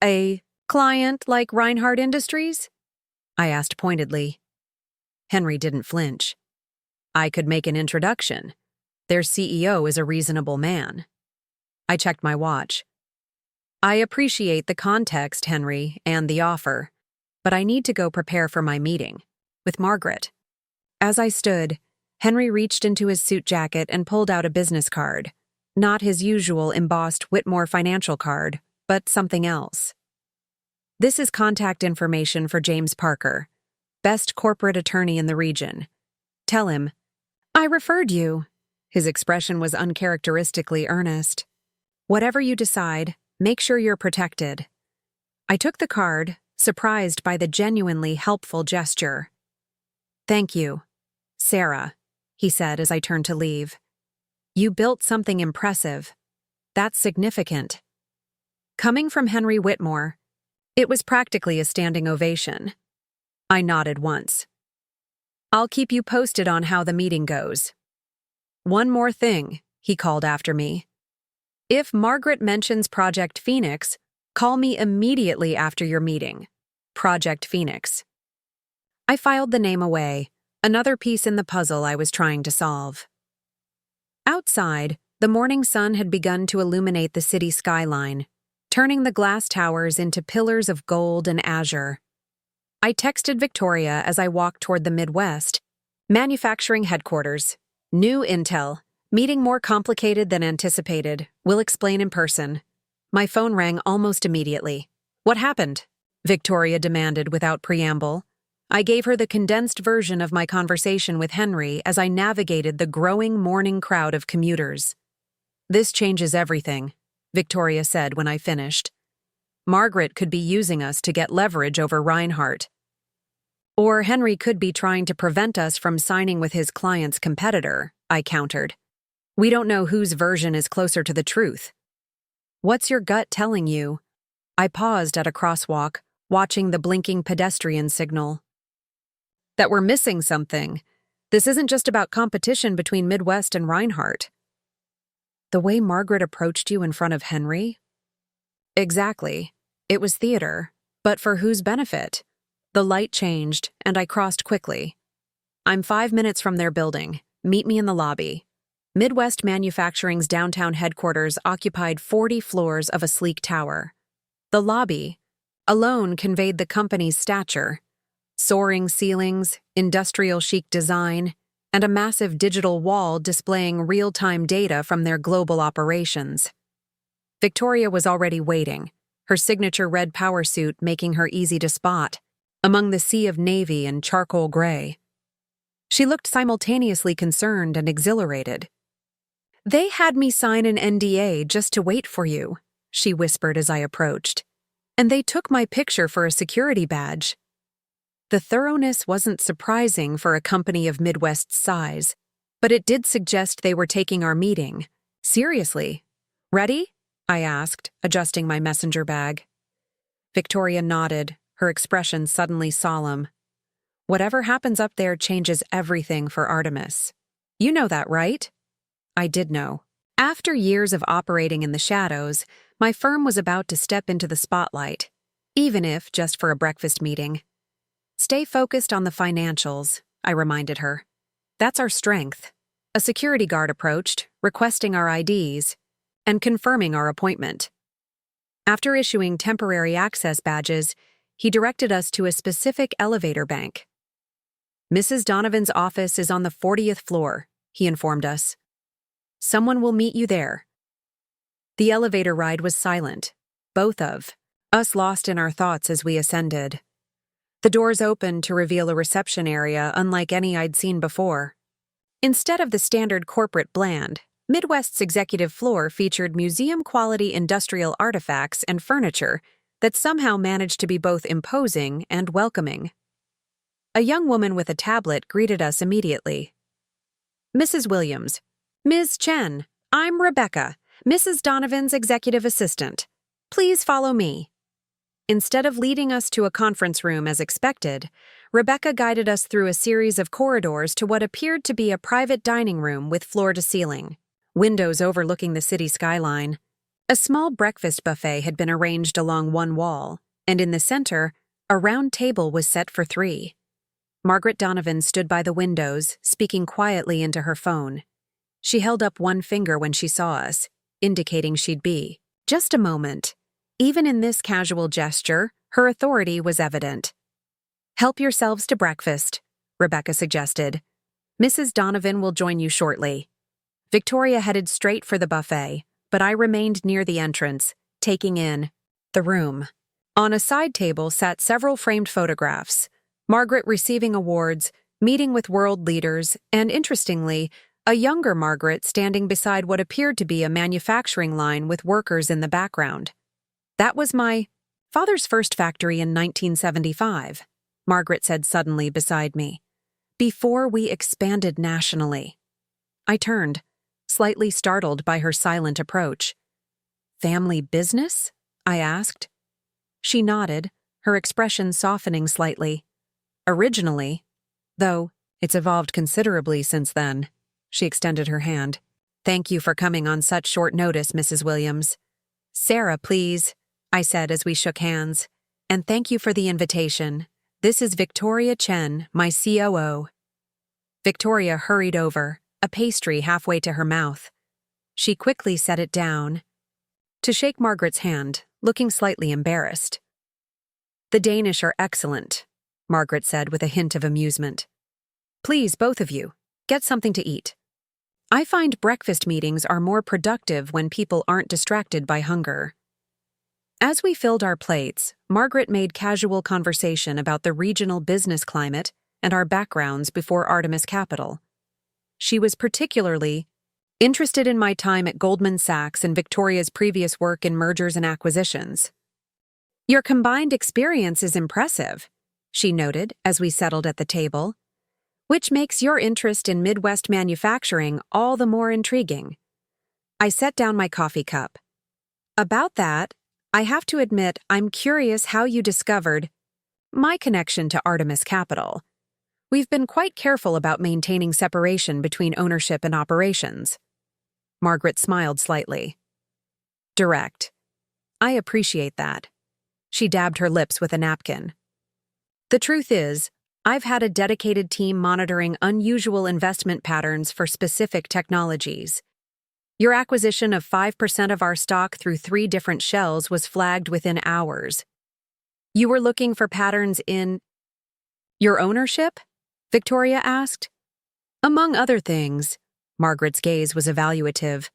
"A client like Reinhardt Industries?" I asked pointedly. Henry didn't flinch. "I could make an introduction. Their CEO is a reasonable man." I checked my watch. "I appreciate the context, Henry, and the offer, but I need to go prepare for my meeting with Margaret." As I stood, Henry reached into his suit jacket and pulled out a business card. Not his usual embossed Whitmore financial card, but something else. "This is contact information for James Parker, best corporate attorney in the region. Tell him, I referred you." His expression was uncharacteristically earnest. "Whatever you decide, make sure you're protected." I took the card, surprised by the genuinely helpful gesture. "Thank you, Sarah," he said as I turned to leave. "You built something impressive. That's significant." Coming from Henry Whitmore, it was practically a standing ovation. I nodded once. "I'll keep you posted on how the meeting goes." "One more thing," he called after me. "If Margaret mentions Project Phoenix, call me immediately after your meeting." Project Phoenix. I filed the name away, another piece in the puzzle I was trying to solve. Outside, the morning sun had begun to illuminate the city skyline, turning the glass towers into pillars of gold and azure. I texted Victoria as I walked toward the Midwest. "Manufacturing headquarters. New intel. Meeting more complicated than anticipated. We'll explain in person." My phone rang almost immediately. "What happened?" Victoria demanded without preamble. I gave her the condensed version of my conversation with Henry as I navigated the growing morning crowd of commuters. "This changes everything," Victoria said when I finished. "Margaret could be using us to get leverage over Reinhardt. Or Henry could be trying to prevent us from signing with his client's competitor," I countered. "We don't know whose version is closer to the truth." "What's your gut telling you?" I paused at a crosswalk, watching the blinking pedestrian signal. "That we're missing something. This isn't just about competition between Midwest and Reinhardt." "The way Margaret approached you in front of Henry?" "Exactly. It was theater. But for whose benefit?" The light changed, and I crossed quickly. "I'm 5 minutes from their building. Meet me in the lobby." Midwest Manufacturing's downtown headquarters occupied 40 floors of a sleek tower. The lobby alone conveyed the company's stature. Soaring ceilings, industrial chic design, and a massive digital wall displaying real-time data from their global operations. Victoria was already waiting, her signature red power suit making her easy to spot, among the sea of navy and charcoal gray. She looked simultaneously concerned and exhilarated. "They had me sign an NDA just to wait for you," she whispered as I approached. "And they took my picture for a security badge." The thoroughness wasn't surprising for a company of Midwest's size, but it did suggest they were taking our meeting seriously. "Ready?" I asked, adjusting my messenger bag. Victoria nodded, her expression suddenly solemn. "Whatever happens up there changes everything for Artemis. You know that, right?" I did know. After years of operating in the shadows, my firm was about to step into the spotlight, even if just for a breakfast meeting. Stay focused on the financials, I reminded her. That's our strength. A security guard approached, requesting our IDs, and confirming our appointment. After issuing temporary access badges, he directed us to a specific elevator bank. Mrs. Donovan's office is on the 40th floor, he informed us. Someone will meet you there. The elevator ride was silent, both of us lost in our thoughts as we ascended. The doors opened to reveal a reception area unlike any I'd seen before. Instead of the standard corporate bland, Midwest's executive floor featured museum-quality industrial artifacts and furniture that somehow managed to be both imposing and welcoming. A young woman with a tablet greeted us immediately. Mrs. Williams. Ms. Chen, I'm Rebecca, Mrs. Donovan's executive assistant. Please follow me. Instead of leading us to a conference room as expected, Rebecca guided us through a series of corridors to what appeared to be a private dining room with floor-to-ceiling, windows overlooking the city skyline. A small breakfast buffet had been arranged along one wall, and in the center, a round table was set for 3. Margaret Donovan stood by the windows, speaking quietly into her phone. She held up one finger when she saw us, indicating she'd be. Just a moment. Even in this casual gesture, her authority was evident. Help yourselves to breakfast, Rebecca suggested. Mrs. Donovan will join you shortly. Victoria headed straight for the buffet, but I remained near the entrance, taking in the room. On a side table sat several framed photographs, Margaret receiving awards, meeting with world leaders, and interestingly, a younger Margaret standing beside what appeared to be a manufacturing line with workers in the background. That was my father's first factory in 1975, Margaret said suddenly beside me, before we expanded nationally. I turned, slightly startled by her silent approach. Family business? I asked. She nodded, her expression softening slightly. Originally, though it's evolved considerably since then. She extended her hand. Thank you for coming on such short notice, Mrs. Williams. Sarah, please, I said as we shook hands. And thank you for the invitation. This is Victoria Chen, my COO. Victoria hurried over, a pastry halfway to her mouth. She quickly set it down to shake Margaret's hand, looking slightly embarrassed. The Danish are excellent, Margaret said with a hint of amusement. Please, both of you, get something to eat. I find breakfast meetings are more productive when people aren't distracted by hunger. As we filled our plates, Margaret made casual conversation about the regional business climate and our backgrounds before Artemis Capital. She was particularly interested in my time at Goldman Sachs and Victoria's previous work in mergers and acquisitions. Your combined experience is impressive, she noted as we settled at the table, which makes your interest in Midwest manufacturing all the more intriguing. I set down my coffee cup. About that, I have to admit I'm curious how you discovered my connection to Artemis Capital. We've been quite careful about maintaining separation between ownership and operations. Margaret smiled slightly. Direct. I appreciate that. She dabbed her lips with a napkin. The truth is, I've had a dedicated team monitoring unusual investment patterns for specific technologies. Your acquisition of 5% of our stock through 3 different shells was flagged within hours. You were looking for patterns in your ownership? Victoria asked. Among other things, Margaret's gaze was evaluative.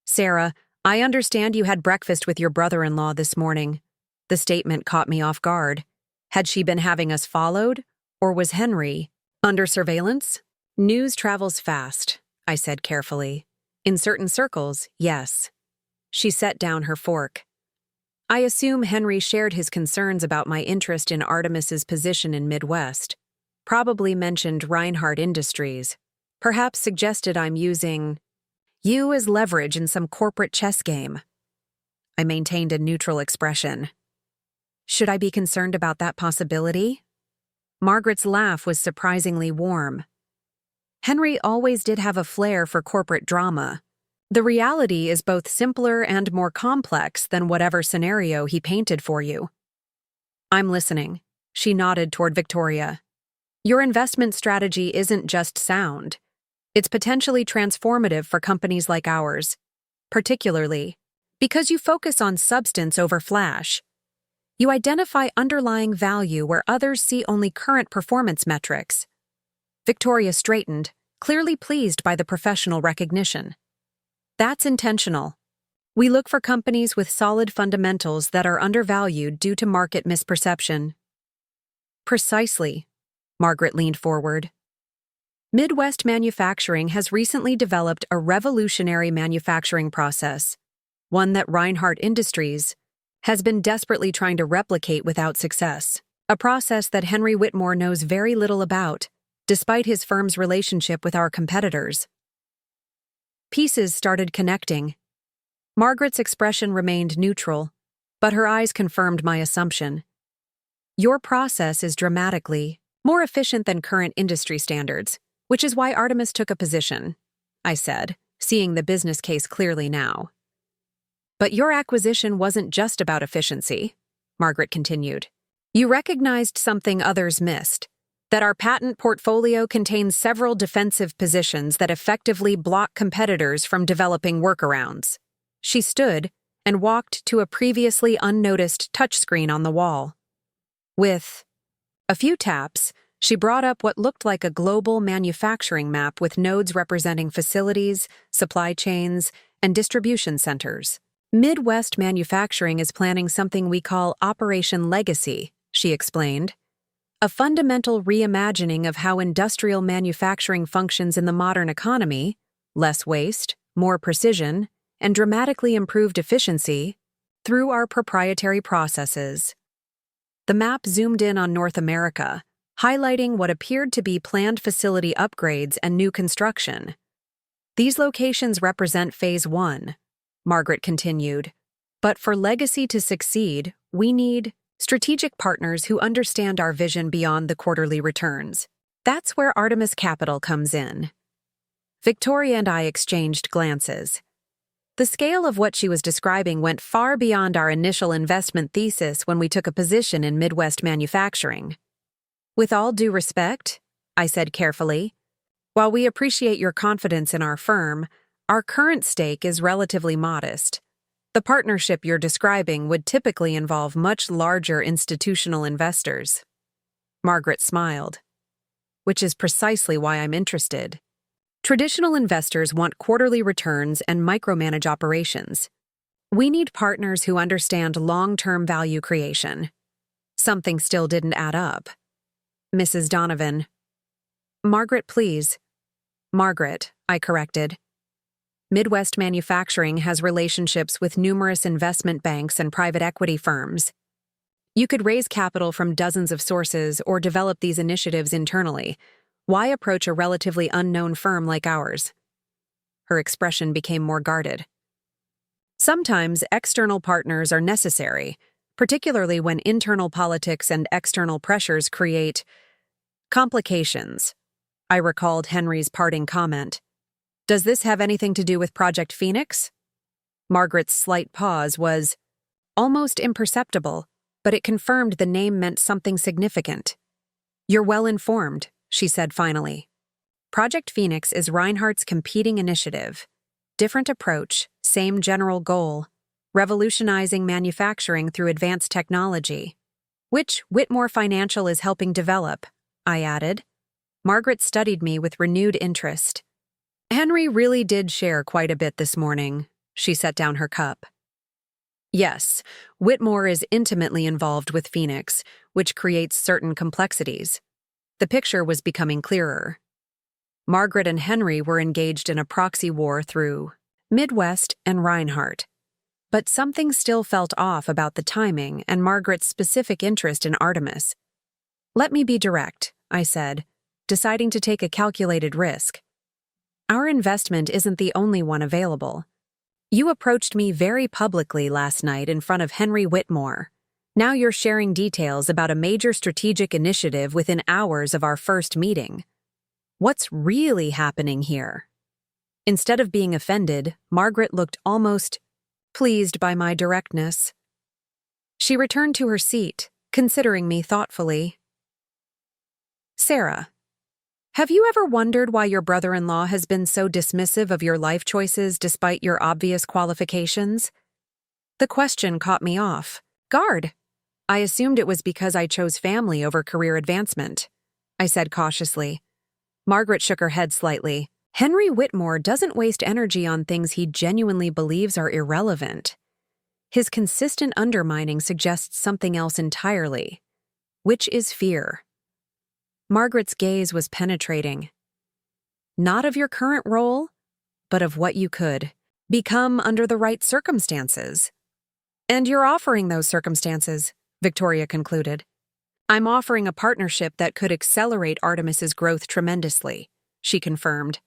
Sarah, I understand you had breakfast with your brother-in-law this morning. The statement caught me off guard. Had she been having us followed? Or was Henry under surveillance? News travels fast, I said carefully. In certain circles, yes. She set down her fork. I assume Henry shared his concerns about my interest in Artemis's position in Midwest. Probably mentioned Reinhardt Industries. Perhaps suggested I'm using you as leverage in some corporate chess game. I maintained a neutral expression. Should I be concerned about that possibility? Margaret's laugh was surprisingly warm. Henry always did have a flair for corporate drama. The reality is both simpler and more complex than whatever scenario he painted for you. I'm listening. She nodded toward Victoria. Your investment strategy isn't just sound. It's potentially transformative for companies like ours, particularly because you focus on substance over flash. You identify underlying value where others see only current performance metrics. Victoria straightened, clearly pleased by the professional recognition. That's intentional. We look for companies with solid fundamentals that are undervalued due to market misperception. Precisely. Margaret leaned forward. Midwest Manufacturing has recently developed a revolutionary manufacturing process, one that Reinhardt Industries has been desperately trying to replicate without success, a process that Henry Whitmore knows very little about, despite his firm's relationship with our competitors. Pieces started connecting. Margaret's expression remained neutral, but her eyes confirmed my assumption. Your process is dramatically more efficient than current industry standards, which is why Artemis took a position, I said, seeing the business case clearly now. But your acquisition wasn't just about efficiency, Margaret continued. You recognized something others missed, that our patent portfolio contains several defensive positions that effectively block competitors from developing workarounds. She stood and walked to a previously unnoticed touchscreen on the wall. With a few taps, she brought up what looked like a global manufacturing map with nodes representing facilities, supply chains, and distribution centers. Midwest Manufacturing is planning something we call Operation Legacy, she explained. A fundamental reimagining of how industrial manufacturing functions in the modern economy, less waste, more precision, and dramatically improved efficiency through our proprietary processes. The map zoomed in on North America, highlighting what appeared to be planned facility upgrades and new construction. These locations represent Phase 1, Margaret continued. But for Legacy to succeed, we need strategic partners who understand our vision beyond the quarterly returns. That's where Artemis Capital comes in. Victoria and I exchanged glances. The scale of what she was describing went far beyond our initial investment thesis when we took a position in Midwest Manufacturing. With all due respect, I said carefully, while we appreciate your confidence in our firm, our current stake is relatively modest. The partnership you're describing would typically involve much larger institutional investors. Margaret smiled. Which is precisely why I'm interested. Traditional investors want quarterly returns and micromanage operations. We need partners who understand long-term value creation. Something still didn't add up. Mrs. Donovan. Margaret, please. Margaret, I corrected. Midwest Manufacturing has relationships with numerous investment banks and private equity firms. You could raise capital from dozens of sources or develop these initiatives internally. Why approach a relatively unknown firm like ours? Her expression became more guarded. Sometimes external partners are necessary, particularly when internal politics and external pressures create complications. I recalled Henry's parting comment. Does this have anything to do with Project Phoenix? Margaret's slight pause was almost imperceptible, but it confirmed the name meant something significant. You're well informed, she said finally. Project Phoenix is Reinhardt's competing initiative. Different approach, same general goal, revolutionizing manufacturing through advanced technology, which Whitmore Financial is helping develop, I added. Margaret studied me with renewed interest. Henry really did share quite a bit this morning. She set down her cup. Yes, Whitmore is intimately involved with Phoenix, which creates certain complexities. The picture was becoming clearer. Margaret and Henry were engaged in a proxy war through Midwest and Reinhardt. But something still felt off about the timing and Margaret's specific interest in Artemis. Let me be direct, I said, deciding to take a calculated risk. Our investment isn't the only one available. You approached me very publicly last night in front of Henry Whitmore. Now you're sharing details about a major strategic initiative within hours of our first meeting. What's really happening here? Instead of being offended, Margaret looked almost pleased by my directness. She returned to her seat, considering me thoughtfully. Sarah, have you ever wondered why your brother-in-law has been so dismissive of your life choices despite your obvious qualifications? The question caught me off guard. I assumed it was because I chose family over career advancement, I said cautiously. Margaret shook her head slightly. Henry Whitmore doesn't waste energy on things he genuinely believes are irrelevant. His consistent undermining suggests something else entirely, which is fear. Margaret's gaze was penetrating. Not of your current role, but of what you could become under the right circumstances. And you're offering those circumstances, Victoria concluded. I'm offering a partnership that could accelerate Artemis's growth tremendously, she confirmed.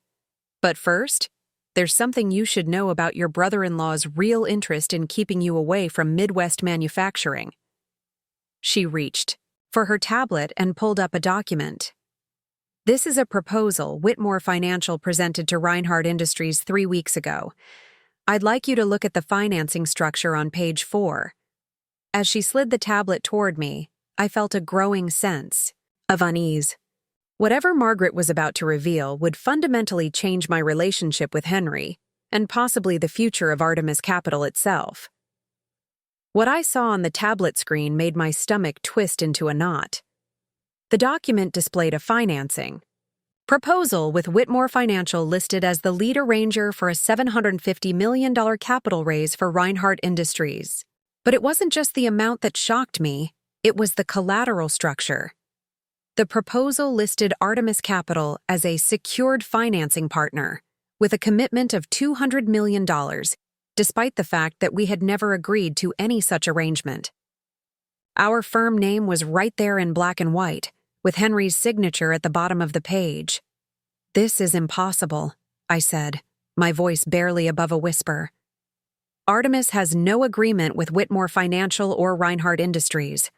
But first, there's something you should know about your brother-in-law's real interest in keeping you away from Midwest manufacturing. She reached for her tablet and pulled up a document. This is a proposal Whitmore Financial presented to Reinhardt Industries 3 weeks ago. I'd like you to look at the financing structure on page 4. As she slid the tablet toward me, I felt a growing sense of unease. Whatever Margaret was about to reveal would fundamentally change my relationship with Henry, and possibly the future of Artemis Capital itself. What I saw on the tablet screen made my stomach twist into a knot. The document displayed a financing proposal with Whitmore Financial listed as the lead arranger for a $750 million capital raise for Reinhardt Industries. But it wasn't just the amount that shocked me, it was the collateral structure. The proposal listed Artemis Capital as a secured financing partner, with a commitment of $200 million, despite the fact that we had never agreed to any such arrangement. Our firm name was right there in black and white, with Henry's signature at the bottom of the page. This is impossible, I said, my voice barely above a whisper. Artemis has no agreement with Whitmore Financial or Reinhardt Industries.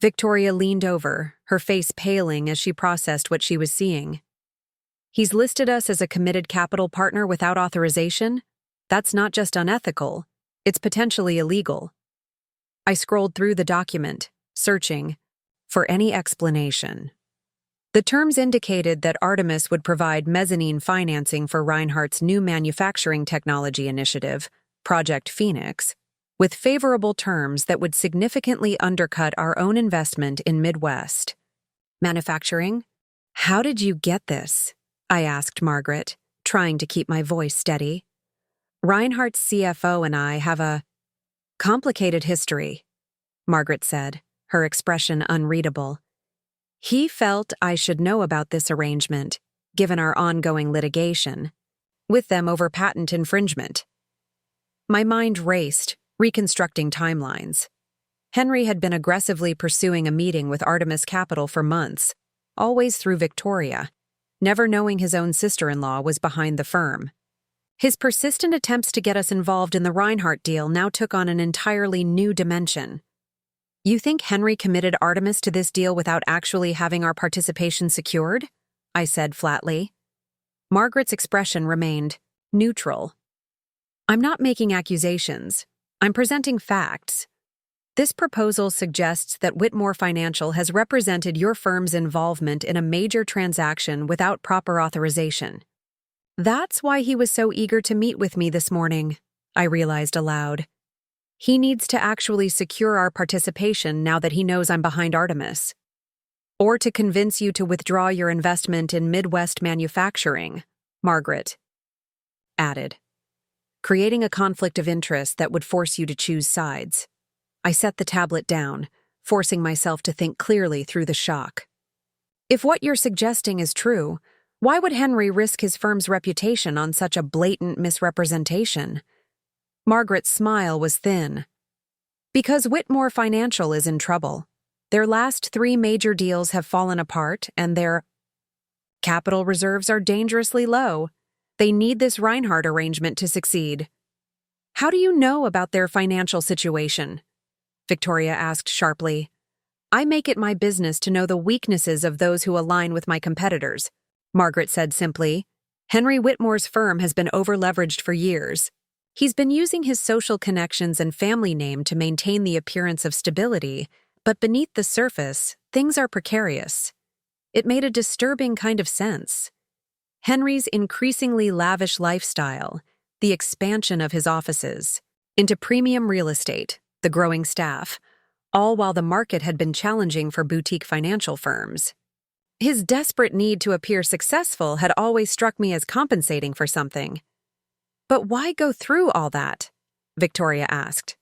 Victoria leaned over, her face paling as she processed what she was seeing. He's listed us as a committed capital partner without authorization? That's not just unethical, it's potentially illegal. I scrolled through the document, searching for any explanation. The terms indicated that Artemis would provide mezzanine financing for Reinhardt's new manufacturing technology initiative, Project Phoenix, with favorable terms that would significantly undercut our own investment in Midwest manufacturing. How did you get this? I asked Margaret, trying to keep my voice steady. Reinhardt's CFO and I have a complicated history, Margaret said, her expression unreadable. He felt I should know about this arrangement, given our ongoing litigation with them over patent infringement. My mind raced, reconstructing timelines. Henry had been aggressively pursuing a meeting with Artemis Capital for months, always through Victoria, never knowing his own sister-in-law was behind the firm. His persistent attempts to get us involved in the Reinhardt deal now took on an entirely new dimension. You think Henry committed Artemis to this deal without actually having our participation secured? I said flatly. Margaret's expression remained neutral. I'm not making accusations. I'm presenting facts. This proposal suggests that Whitmore Financial has represented your firm's involvement in a major transaction without proper authorization. That's why he was so eager to meet with me this morning, I realized aloud. He needs to actually secure our participation now that he knows I'm behind Artemis. Or to convince you to withdraw your investment in Midwest manufacturing, Margaret added, creating a conflict of interest that would force you to choose sides. I set the tablet down, forcing myself to think clearly through the shock. If what you're suggesting is true, why would Henry risk his firm's reputation on such a blatant misrepresentation? Margaret's smile was thin. Because Whitmore Financial is in trouble. Their last 3 major deals have fallen apart, and their capital reserves are dangerously low. They need this Reinhardt arrangement to succeed. How do you know about their financial situation? Victoria asked sharply. I make it my business to know the weaknesses of those who align with my competitors. Margaret said simply. Henry Whitmore's firm has been over-leveraged for years. He's been using his social connections and family name to maintain the appearance of stability, but beneath the surface, things are precarious. It made a disturbing kind of sense. Henry's increasingly lavish lifestyle, the expansion of his offices, into premium real estate, the growing staff, all while the market had been challenging for boutique financial firms. His desperate need to appear successful had always struck me as compensating for something. But why go through all that? Victoria asked.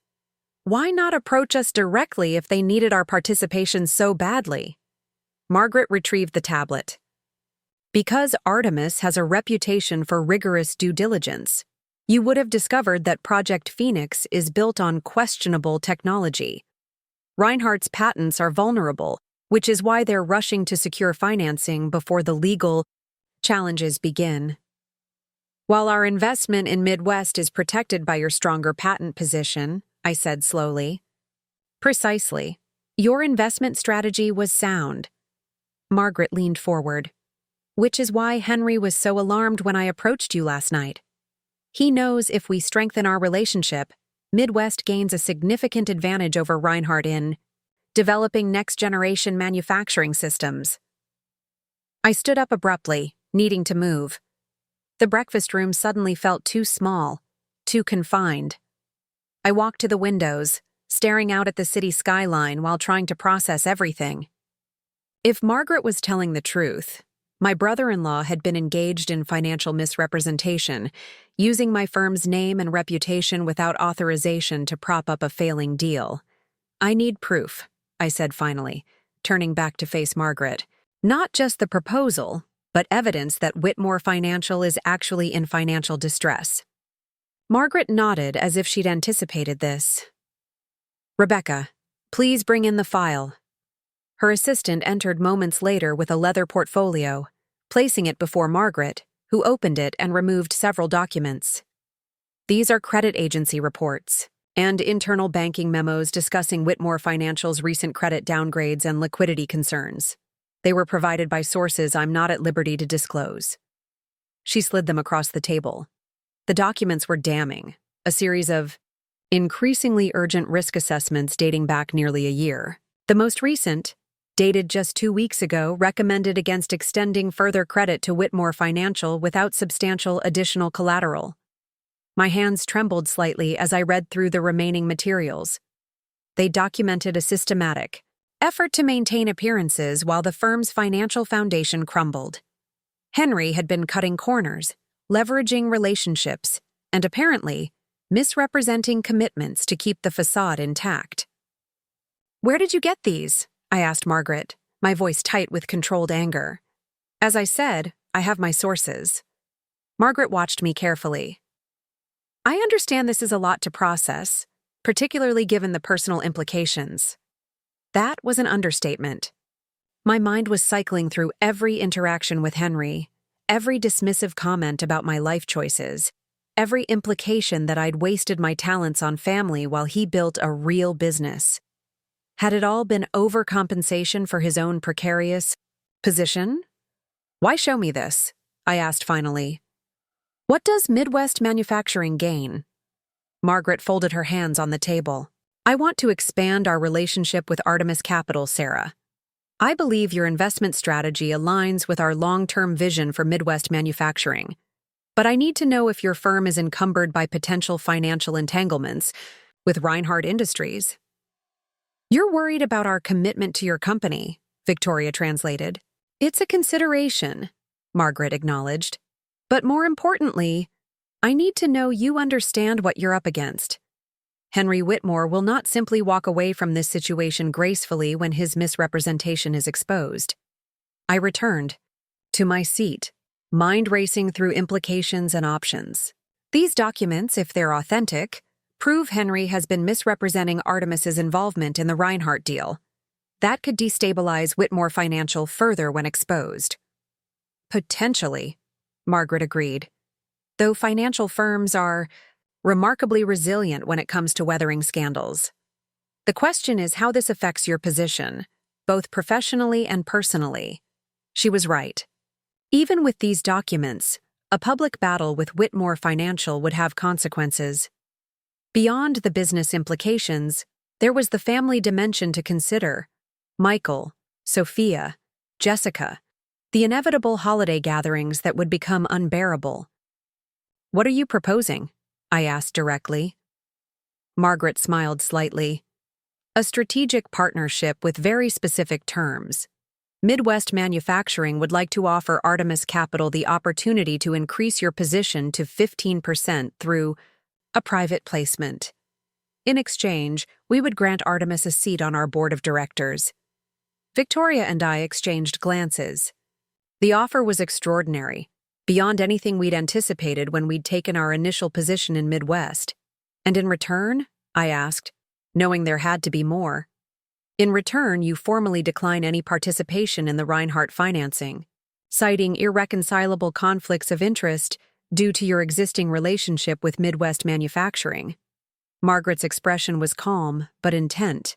Why not approach us directly if they needed our participation so badly? Margaret retrieved the tablet. Because Artemis has a reputation for rigorous due diligence, you would have discovered that Project Phoenix is built on questionable technology. Reinhardt's patents are vulnerable, which is why they're rushing to secure financing before the legal challenges begin. While our investment in Midwest is protected by your stronger patent position, I said slowly. Precisely. Your investment strategy was sound. Margaret leaned forward. Which is why Henry was so alarmed when I approached you last night. He knows if we strengthen our relationship, Midwest gains a significant advantage over Reinhardt in developing next-generation manufacturing systems. I stood up abruptly, needing to move. The breakfast room suddenly felt too small, too confined. I walked to the windows, staring out at the city skyline while trying to process everything. If Margaret was telling the truth, my brother-in-law had been engaged in financial misrepresentation, using my firm's name and reputation without authorization to prop up a failing deal. I need proof, I said finally, turning back to face Margaret. Not just the proposal, but evidence that Whitmore Financial is actually in financial distress. Margaret nodded as if she'd anticipated this. Rebecca, please bring in the file. Her assistant entered moments later with a leather portfolio, placing it before Margaret, who opened it and removed several documents. These are credit agency reports and internal banking memos discussing Whitmore Financial's recent credit downgrades and liquidity concerns. They were provided by sources I'm not at liberty to disclose. She slid them across the table. The documents were damning, a series of increasingly urgent risk assessments dating back nearly a year. The most recent, dated just 2 weeks ago, recommended against extending further credit to Whitmore Financial without substantial additional collateral. My hands trembled slightly as I read through the remaining materials. They documented a systematic effort to maintain appearances while the firm's financial foundation crumbled. Henry had been cutting corners, leveraging relationships, and apparently misrepresenting commitments to keep the facade intact. Where did you get these? I asked Margaret, my voice tight with controlled anger. As I said, I have my sources. Margaret watched me carefully. I understand this is a lot to process, particularly given the personal implications. That was an understatement. My mind was cycling through every interaction with Henry, every dismissive comment about my life choices, every implication that I'd wasted my talents on family while he built a real business. Had it all been overcompensation for his own precarious position? Why show me this? I asked finally. What does Midwest Manufacturing gain? Margaret folded her hands on the table. I want to expand our relationship with Artemis Capital, Sarah. I believe your investment strategy aligns with our long-term vision for Midwest Manufacturing. But I need to know if your firm is encumbered by potential financial entanglements with Reinhardt Industries. You're worried about our commitment to your company, Victoria translated. It's a consideration, Margaret acknowledged. But more importantly, I need to know you understand what you're up against. Henry Whitmore will not simply walk away from this situation gracefully when his misrepresentation is exposed. I returned to my seat, mind racing through implications and options. These documents, if they're authentic, prove Henry has been misrepresenting Artemis's involvement in the Reinhardt deal. That could destabilize Whitmore Financial further when exposed. Potentially, Margaret agreed. Though financial firms are remarkably resilient when it comes to weathering scandals. The question is how this affects your position, both professionally and personally. She was right. Even with these documents, a public battle with Whitmore Financial would have consequences. Beyond the business implications, there was the family dimension to consider. Michael, Sophia, Jessica, the inevitable holiday gatherings that would become unbearable. "What are you proposing?" I asked directly. Margaret smiled slightly. "A strategic partnership with very specific terms. Midwest Manufacturing would like to offer Artemis Capital the opportunity to increase your position to 15% through a private placement. In exchange, we would grant Artemis a seat on our board of directors." Victoria and I exchanged glances. The offer was extraordinary, beyond anything we'd anticipated when we'd taken our initial position in Midwest. "And in return?" I asked, knowing there had to be more. "In return, you formally decline any participation in the Reinhardt financing, citing irreconcilable conflicts of interest due to your existing relationship with Midwest Manufacturing." Margaret's expression was calm, but intent.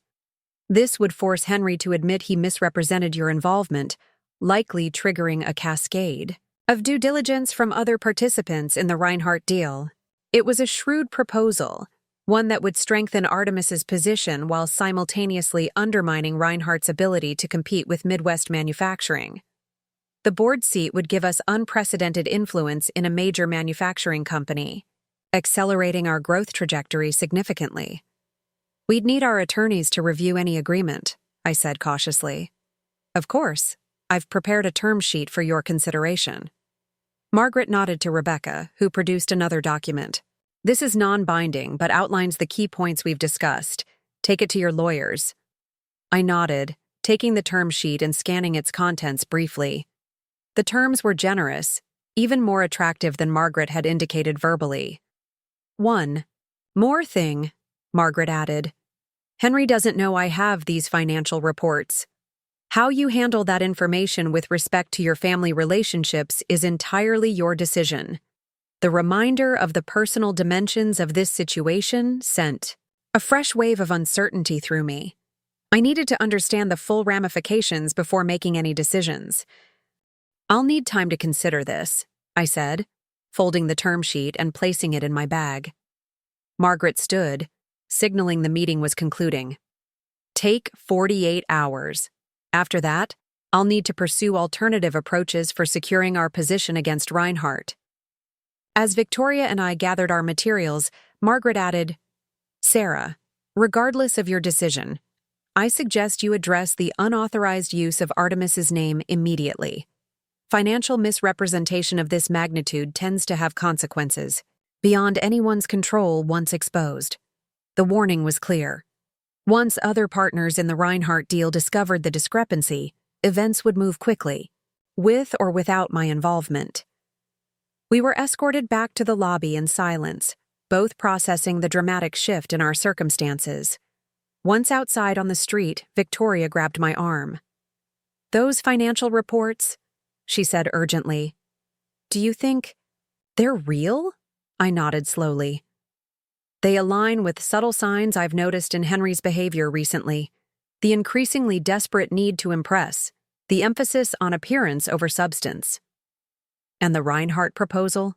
"This would force Henry to admit he misrepresented your involvement, likely triggering a cascade of due diligence from other participants in the Reinhardt deal. It was a shrewd proposal, one that would strengthen Artemis's position while simultaneously undermining Reinhardt's ability to compete with Midwest Manufacturing. The board seat would give us unprecedented influence in a major manufacturing company, accelerating our growth trajectory significantly. We'd need our attorneys to review any agreement," I said cautiously. "Of course. I've prepared a term sheet for your consideration." Margaret nodded to Rebecca, who produced another document. "This is non-binding, but outlines the key points we've discussed. Take it to your lawyers." I nodded, taking the term sheet and scanning its contents briefly. The terms were generous, even more attractive than Margaret had indicated verbally. "One more thing," Margaret added. "Henry doesn't know I have these financial reports. How you handle that information with respect to your family relationships is entirely your decision. The reminder of the personal dimensions of this situation sent a fresh wave of uncertainty through me. I needed to understand the full ramifications before making any decisions. "I'll need time to consider this," I said, folding the term sheet and placing it in my bag. Margaret stood, signaling the meeting was concluding. "Take 48 hours. After that, I'll need to pursue alternative approaches for securing our position against Reinhardt." As Victoria and I gathered our materials, Margaret added, "Sarah, regardless of your decision, I suggest you address the unauthorized use of Artemis's name immediately. Financial misrepresentation of this magnitude tends to have consequences beyond anyone's control once exposed." The warning was clear. Once other partners in the Reinhardt deal discovered the discrepancy, events would move quickly, with or without my involvement. We were escorted back to the lobby in silence, both processing the dramatic shift in our circumstances. Once outside on the street, Victoria grabbed my arm. "Those financial reports," she said urgently. "Do you think they're real?" I nodded slowly. "They align with subtle signs I've noticed in Henry's behavior recently. The increasingly desperate need to impress, the emphasis on appearance over substance." "And the Reinhardt proposal?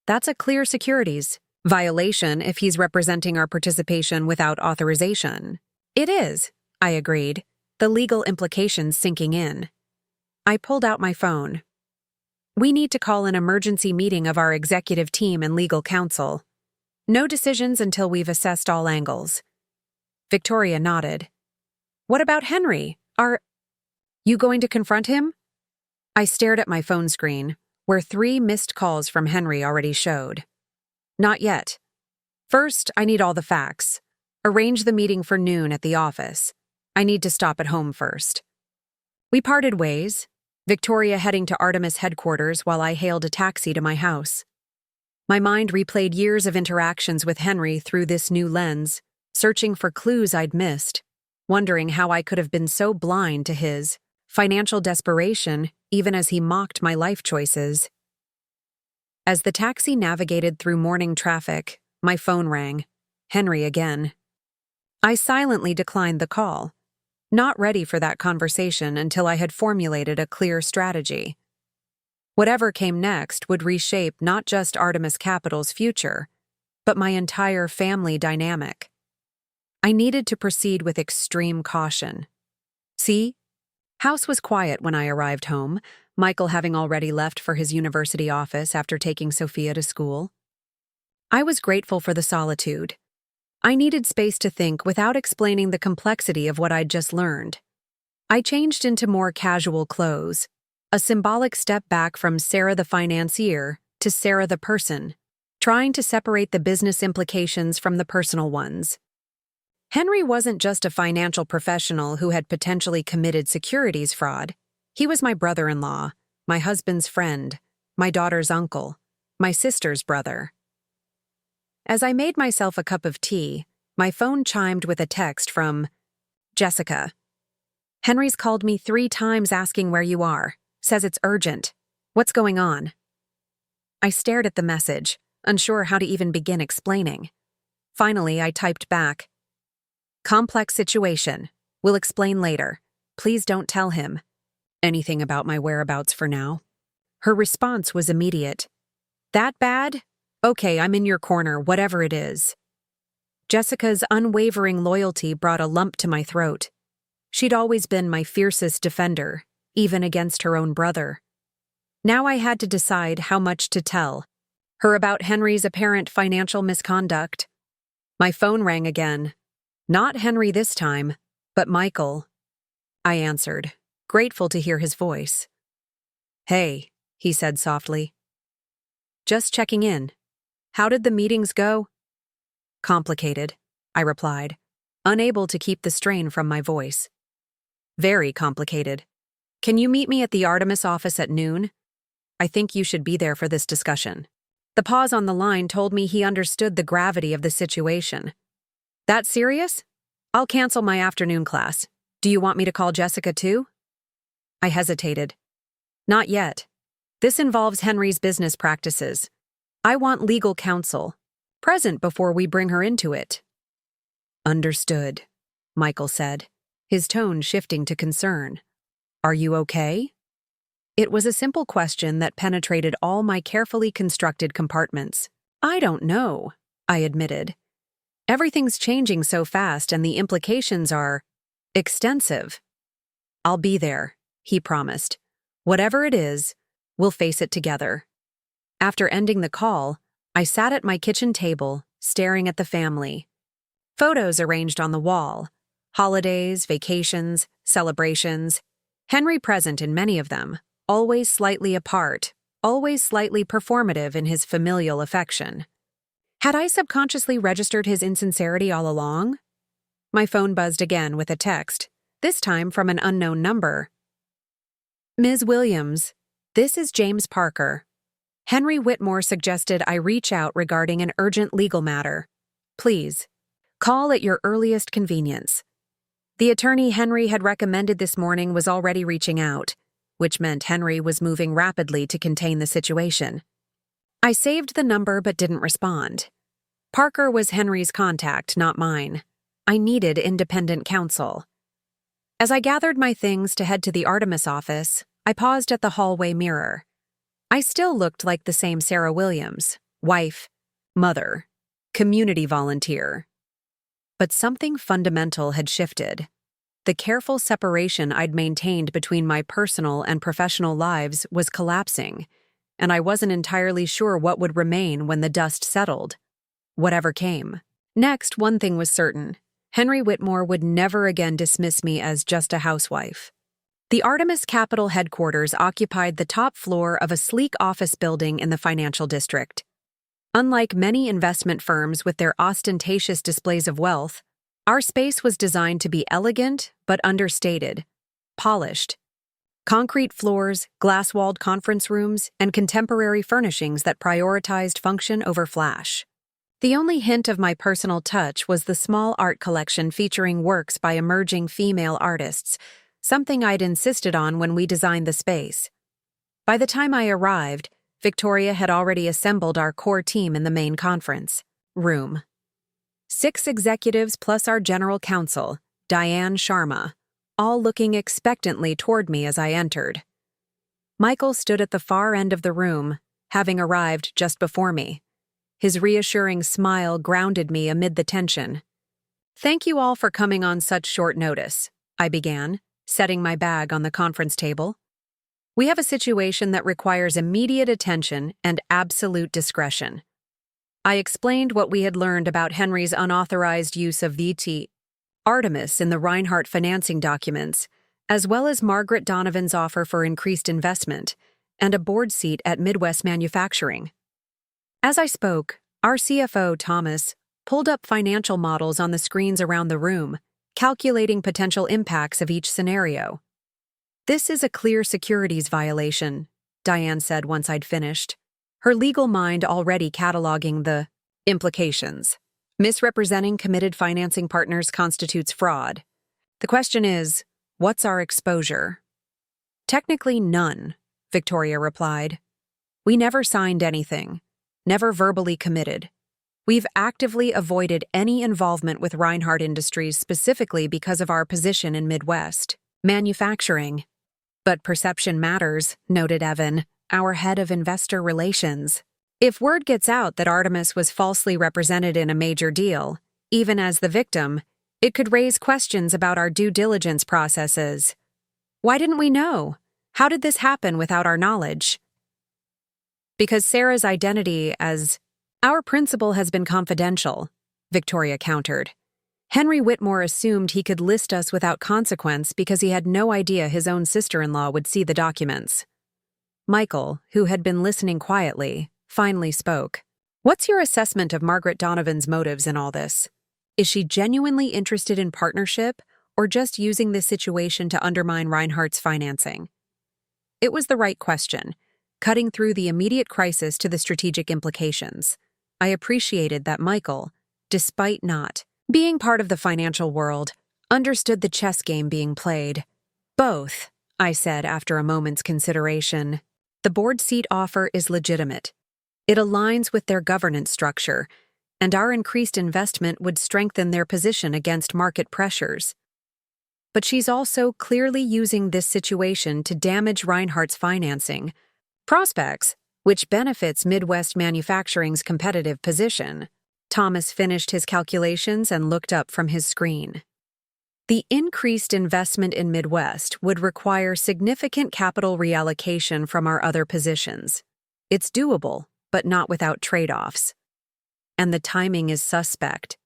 That's a clear securities violation if he's representing our participation without authorization." "It is," I agreed, the legal implications sinking in. I pulled out my phone. "We need to call an emergency meeting of our executive team and legal counsel. No decisions until we've assessed all angles." Victoria nodded. "What about Henry? Are you going to confront him?" I stared at my phone screen, where 3 missed calls from Henry already showed. "Not yet. First, I need all the facts. Arrange the meeting for noon at the office. I need to stop at home first." We parted ways, Victoria heading to Artemis headquarters while I hailed a taxi to my house. My mind replayed years of interactions with Henry through this new lens, searching for clues I'd missed, wondering how I could have been so blind to his financial desperation even as he mocked my life choices. As the taxi navigated through morning traffic, my phone rang. Henry again. I silently declined the call, not ready for that conversation until I had formulated a clear strategy. Whatever came next would reshape not just Artemis Capital's future, but my entire family dynamic. I needed to proceed with extreme caution. See? House was quiet when I arrived home, Michael having already left for his university office after taking Sophia to school. I was grateful for the solitude. I needed space to think without explaining the complexity of what I'd just learned. I changed into more casual clothes, a symbolic step back from Sarah the financier to Sarah the person, trying to separate the business implications from the personal ones. Henry wasn't just a financial professional who had potentially committed securities fraud. He was my brother-in-law, my husband's friend, my daughter's uncle, my sister's brother. As I made myself a cup of tea, my phone chimed with a text from Jessica. Henry's called me 3 times asking where you are. Says it's urgent. What's going on? I stared at the message, unsure how to even begin explaining. Finally, I typed back, complex situation. We'll explain later. Please don't tell him anything about my whereabouts for now. Her response was immediate. That bad? Okay, I'm in your corner, whatever it is. Jessica's unwavering loyalty brought a lump to my throat. She'd always been my fiercest defender, even against her own brother. Now I had to decide how much to tell her about Henry's apparent financial misconduct. My phone rang again. Not Henry this time, but Michael. I answered, grateful to hear his voice. Hey, he said softly. Just checking in. How did the meetings go? Complicated, I replied, unable to keep the strain from my voice. Very complicated. Can you meet me at the Artemis office at noon? I think you should be there for this discussion. The pause on the line told me he understood the gravity of the situation. That serious? I'll cancel my afternoon class. Do you want me to call Jessica too? I hesitated. Not yet. This involves Henry's business practices. I want legal counsel, present before we bring her into it. Understood, Michael said, his tone shifting to concern. Are you okay? It was a simple question that penetrated all my carefully constructed compartments. I don't know, I admitted. Everything's changing so fast and the implications are extensive. I'll be there, he promised. Whatever it is, we'll face it together. After ending the call, I sat at my kitchen table, staring at the family. Photos arranged on the wall. Holidays, vacations, celebrations. Henry present in many of them, always slightly apart, always slightly performative in his familial affection. Had I subconsciously registered his insincerity all along? My phone buzzed again with a text, this time from an unknown number. Ms. Williams, this is James Parker. Henry Whitmore suggested I reach out regarding an urgent legal matter. Please, call at your earliest convenience. The attorney Henry had recommended this morning was already reaching out, which meant Henry was moving rapidly to contain the situation. I saved the number but didn't respond. Parker was Henry's contact, not mine. I needed independent counsel. As I gathered my things to head to the Artemis office, I paused at the hallway mirror. I still looked like the same Sarah Williams, wife, mother, community volunteer. But something fundamental had shifted. The careful separation I'd maintained between my personal and professional lives was collapsing, and I wasn't entirely sure what would remain when the dust settled. Whatever came. Next, one thing was certain. Henry Whitmore would never again dismiss me as just a housewife. The Artemis Capital headquarters occupied the top floor of a sleek office building in the financial district. Unlike many investment firms with their ostentatious displays of wealth, our space was designed to be elegant but understated, polished. Concrete floors, glass-walled conference rooms, and contemporary furnishings that prioritized function over flash. The only hint of my personal touch was the small art collection featuring works by emerging female artists, something I'd insisted on when we designed the space. By the time I arrived, Victoria had already assembled our core team in the main conference room. 6 executives plus our general counsel, Diane Sharma, all looking expectantly toward me as I entered. Michael stood at the far end of the room, having arrived just before me. His reassuring smile grounded me amid the tension. "Thank you all for coming on such short notice," I began, setting my bag on the conference table. "We have a situation that requires immediate attention and absolute discretion." I explained what we had learned about Henry's unauthorized use of the Artemis in the Reinhardt financing documents, as well as Margaret Donovan's offer for increased investment and a board seat at Midwest Manufacturing. As I spoke, our CFO, Thomas, pulled up financial models on the screens around the room, calculating potential impacts of each scenario. "This is a clear securities violation," Diane said once I'd finished, her legal mind already cataloging the implications. "Misrepresenting committed financing partners constitutes fraud. The question is, what's our exposure?" "Technically none," Victoria replied. "We never signed anything, never verbally committed. We've actively avoided any involvement with Reinhardt Industries specifically because of our position in Midwest manufacturing. But perception matters," noted Evan, our head of investor relations. "If word gets out that Artemis was falsely represented in a major deal, even as the victim, it could raise questions about our due diligence processes. Why didn't we know? How did this happen without our knowledge?" "Because Sarah's identity as our principal has been confidential," Victoria countered. "Henry Whitmore assumed he could list us without consequence because he had no idea his own sister-in-law would see the documents." Michael, who had been listening quietly, finally spoke. "What's your assessment of Margaret Donovan's motives in all this? Is she genuinely interested in partnership or just using this situation to undermine Reinhardt's financing?" It was the right question, cutting through the immediate crisis to the strategic implications. I appreciated that Michael, despite not being part of the financial world, understood the chess game being played. "Both," I said after a moment's consideration. "The board seat offer is legitimate. It aligns with their governance structure, and our increased investment would strengthen their position against market pressures. But she's also clearly using this situation to damage Reinhardt's financing prospects, which benefits Midwest Manufacturing's competitive position." Thomas finished his calculations and looked up from his screen. "The increased investment in Midwest would require significant capital reallocation from our other positions. It's doable, but not without trade-offs. And the timing is suspect,"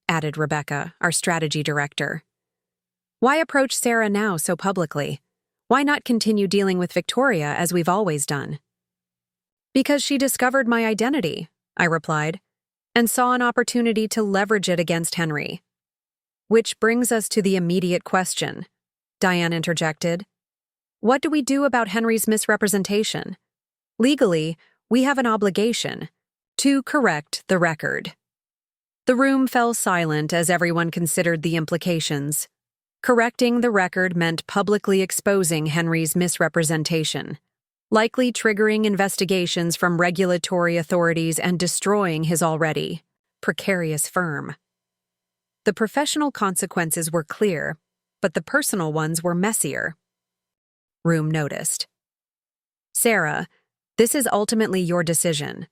added Rebecca, our strategy director. "Why approach Sarah now so publicly? Why not continue dealing with Victoria as we've always done?" "Because she discovered my identity," I replied, "and saw an opportunity to leverage it against Henry." "Which brings us to the immediate question," Diane interjected. "What do we do about Henry's misrepresentation? Legally, we have an obligation to correct the record." The room fell silent as everyone considered the implications. Correcting the record meant publicly exposing Henry's misrepresentation, likely triggering investigations from regulatory authorities and destroying his already precarious firm. The professional consequences were clear, but the personal ones were messier. Room noticed. "Sarah, this is ultimately your decision.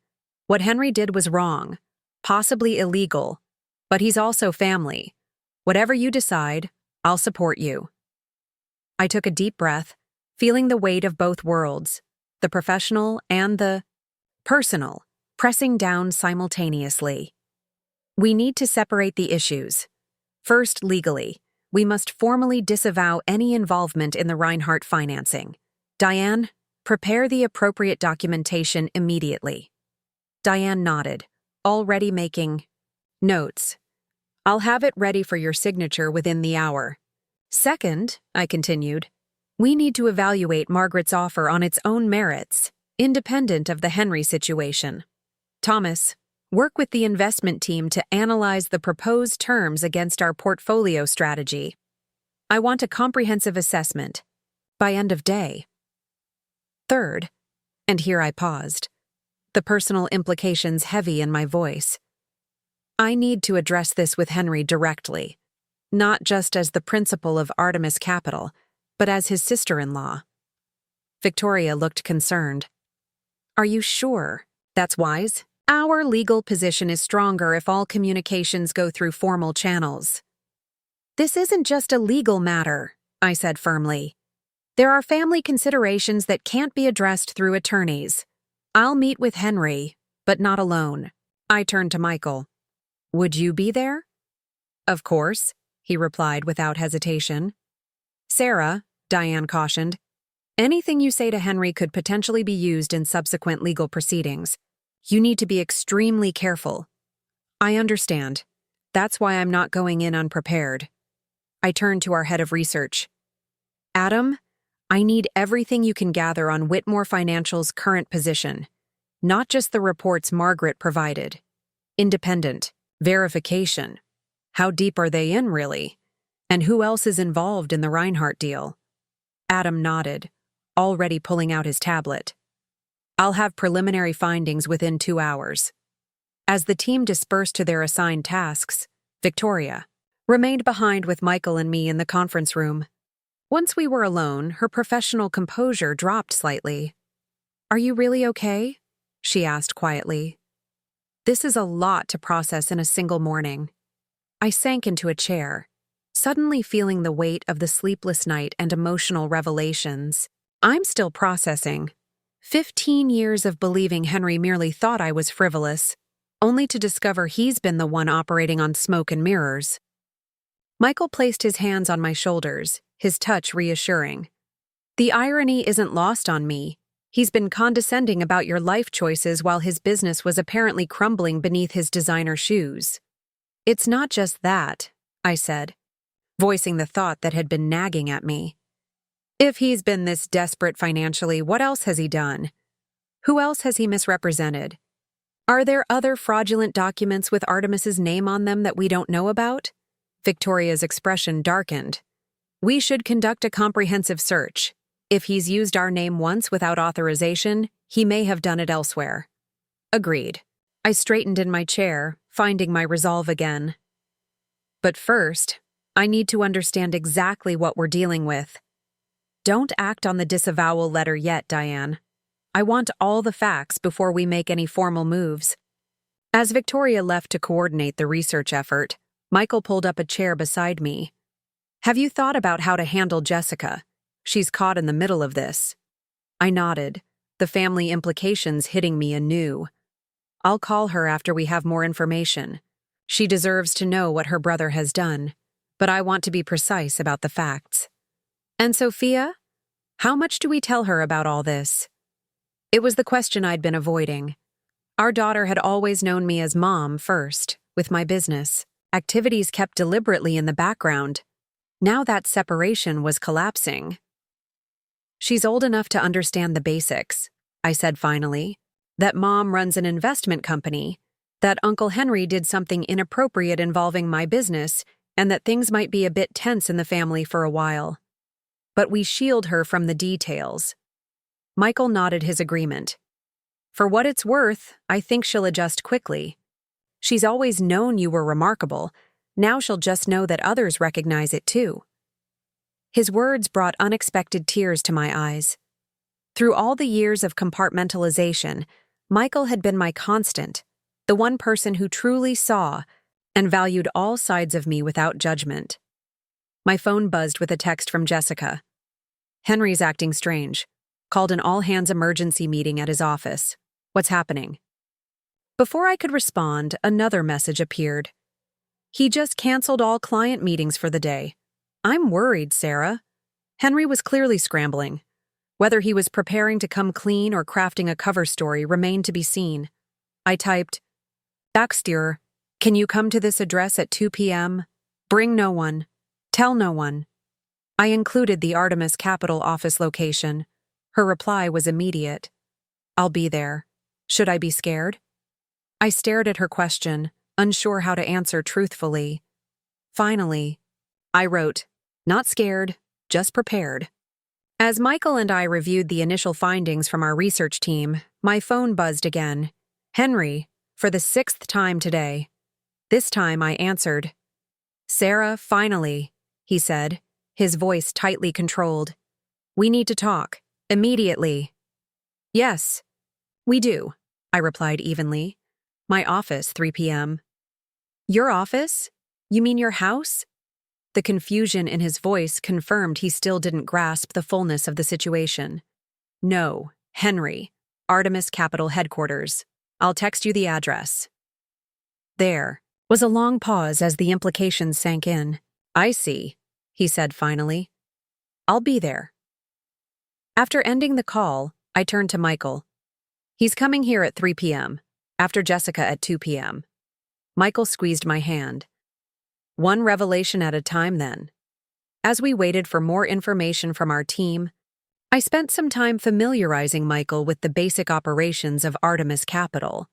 What Henry did was wrong, possibly illegal, but he's also family. Whatever you decide, I'll support you." I took a deep breath, feeling the weight of both worlds, the professional and the personal, pressing down simultaneously. We need to separate the issues. First, legally, we must formally disavow any involvement in the Reinhardt financing. Diane, prepare the appropriate documentation immediately. Diane nodded, already making notes. "I'll have it ready for your signature within the hour." "Second," I continued, "we need to evaluate Margaret's offer on its own merits, independent of the Henry situation. Thomas, work with the investment team to analyze the proposed terms against our portfolio strategy. I want a comprehensive assessment by end of day. Third," and here I paused, the personal implications heavy in my voice, "I need to address this with Henry directly, not just as the principal of Artemis Capital, but as his sister-in-law." Victoria looked concerned. Are you sure? That's wise. Our legal position is stronger if all communications go through formal channels. This isn't just a legal matter, I said firmly. There are family considerations that can't be addressed through attorneys. I'll meet with Henry, but not alone. I turned to Michael. Would you be there? Of course, he replied without hesitation. Sarah, Diane cautioned, anything you say to Henry could potentially be used in subsequent legal proceedings. You need to be extremely careful. I understand. That's why I'm not going in unprepared. I turned to our head of research. Adam, I need everything you can gather on Whitmore Financial's current position, not just the reports Margaret provided. Independent, verification. How deep are they in, really? And who else is involved in the Reinhardt deal? Adam nodded, already pulling out his tablet. I'll have preliminary findings within 2 hours. As the team dispersed to their assigned tasks, Victoria remained behind with Michael and me in the conference room. Once we were alone, her professional composure dropped slightly. Are you really okay? She asked quietly. This is a lot to process in a single morning. I sank into a chair, suddenly feeling the weight of the sleepless night and emotional revelations. I'm still processing. 15 years of believing Henry merely thought I was frivolous, only to discover he's been the one operating on smoke and mirrors. Michael placed his hands on my shoulders, his touch reassuring. The irony isn't lost on me. He's been condescending about your life choices while his business was apparently crumbling beneath his designer shoes. It's not just that, I said, voicing the thought that had been nagging at me. If he's been this desperate financially, what else has he done? Who else has he misrepresented? Are there other fraudulent documents with Artemis's name on them that we don't know about? Victoria's expression darkened. We should conduct a comprehensive search. If he's used our name once without authorization, he may have done it elsewhere. Agreed. I straightened in my chair, finding my resolve again. But first, I need to understand exactly what we're dealing with. Don't act on the disavowal letter yet, Diane. I want all the facts before we make any formal moves. As Victoria left to coordinate the research effort, Michael pulled up a chair beside me. Have you thought about how to handle Jessica? She's caught in the middle of this. I nodded, the family implications hitting me anew. I'll call her after we have more information. She deserves to know what her brother has done, but I want to be precise about the facts. And Sophia? How much do we tell her about all this? It was the question I'd been avoiding. Our daughter had always known me as Mom first, with my business, activities kept deliberately in the background. Now that separation was collapsing. She's old enough to understand the basics, I said finally, that Mom runs an investment company, that Uncle Henry did something inappropriate involving my business, and that things might be a bit tense in the family for a while. But we shield her from the details. Michael nodded his agreement. For what it's worth, I think she'll adjust quickly. She's always known you were remarkable. Now she'll just know that others recognize it too. His words brought unexpected tears to my eyes. Through all the years of compartmentalization, Michael had been my constant, the one person who truly saw and valued all sides of me without judgment. My phone buzzed with a text from Jessica. Henry's acting strange. Called an all-hands emergency meeting at his office. What's happening? Before I could respond, another message appeared. He just canceled all client meetings for the day. I'm worried, Sarah. Henry was clearly scrambling. Whether he was preparing to come clean or crafting a cover story remained to be seen. I typed, Backsteer, can you come to this address at 2 p.m.? Bring no one. Tell no one. I included the Artemis Capital office location. Her reply was immediate. I'll be there. Should I be scared? I stared at her question, unsure how to answer truthfully. Finally, I wrote, not scared, just prepared. As Michael and I reviewed the initial findings from our research team, my phone buzzed again. Henry, for the 6th time today. This time I answered. Sarah, finally, he said, his voice tightly controlled. We need to talk. Immediately. Yes, we do, I replied evenly. My office, 3 p.m. Your office? You mean your house? The confusion in his voice confirmed he still didn't grasp the fullness of the situation. No, Henry, Artemis Capital Headquarters. I'll text you the address. There was a long pause as the implications sank in. I see, he said finally. I'll be there. After ending the call, I turned to Michael. He's coming here at 3 p.m., after Jessica at 2 p.m. Michael squeezed my hand. One revelation at a time, then. As we waited for more information from our team, I spent some time familiarizing Michael with the basic operations of Artemis Capital.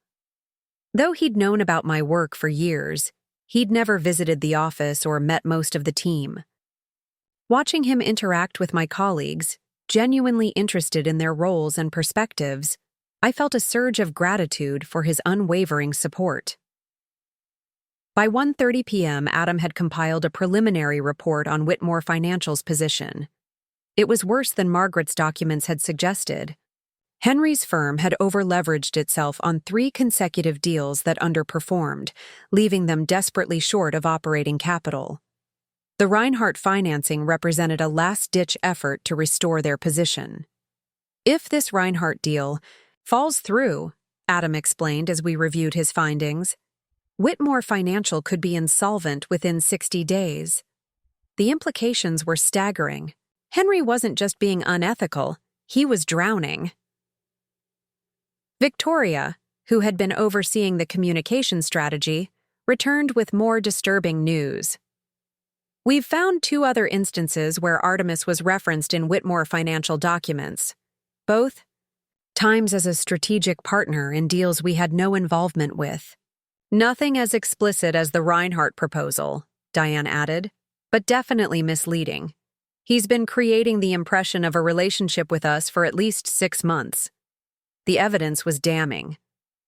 Though he'd known about my work for years, he'd never visited the office or met most of the team. Watching him interact with my colleagues, genuinely interested in their roles and perspectives, I felt a surge of gratitude for his unwavering support. By 1:30 p.m., Adam had compiled a preliminary report on Whitmore Financial's position. It was worse than Margaret's documents had suggested. Henry's firm had overleveraged itself on 3 consecutive deals that underperformed, leaving them desperately short of operating capital. The Reinhardt financing represented a last-ditch effort to restore their position. If this Reinhardt deal falls through, Adam explained as we reviewed his findings, Whitmore Financial could be insolvent within 60 days. The implications were staggering. Henry wasn't just being unethical, he was drowning. Victoria, who had been overseeing the communication strategy, returned with more disturbing news. We've found 2 other instances where Artemis was referenced in Whitmore Financial documents. Both times as a strategic partner in deals we had no involvement with. Nothing as explicit as the Reinhardt proposal, Diane added, but definitely misleading. He's been creating the impression of a relationship with us for at least 6 months. The evidence was damning.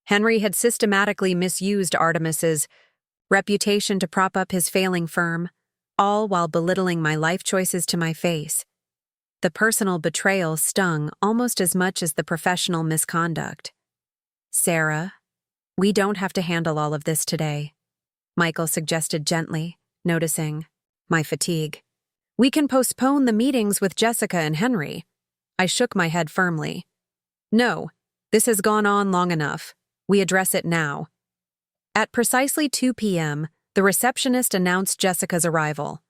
Henry had systematically misused Artemis's reputation to prop up his failing firm, all while belittling my life choices to my face. The personal betrayal stung almost as much as the professional misconduct. Sarah, we don't have to handle all of this today, Michael suggested gently, noticing my fatigue. We can postpone the meetings with Jessica and Henry. I shook my head firmly. No, this has gone on long enough. We address it now. At precisely 2 p.m., the receptionist announced Jessica's arrival.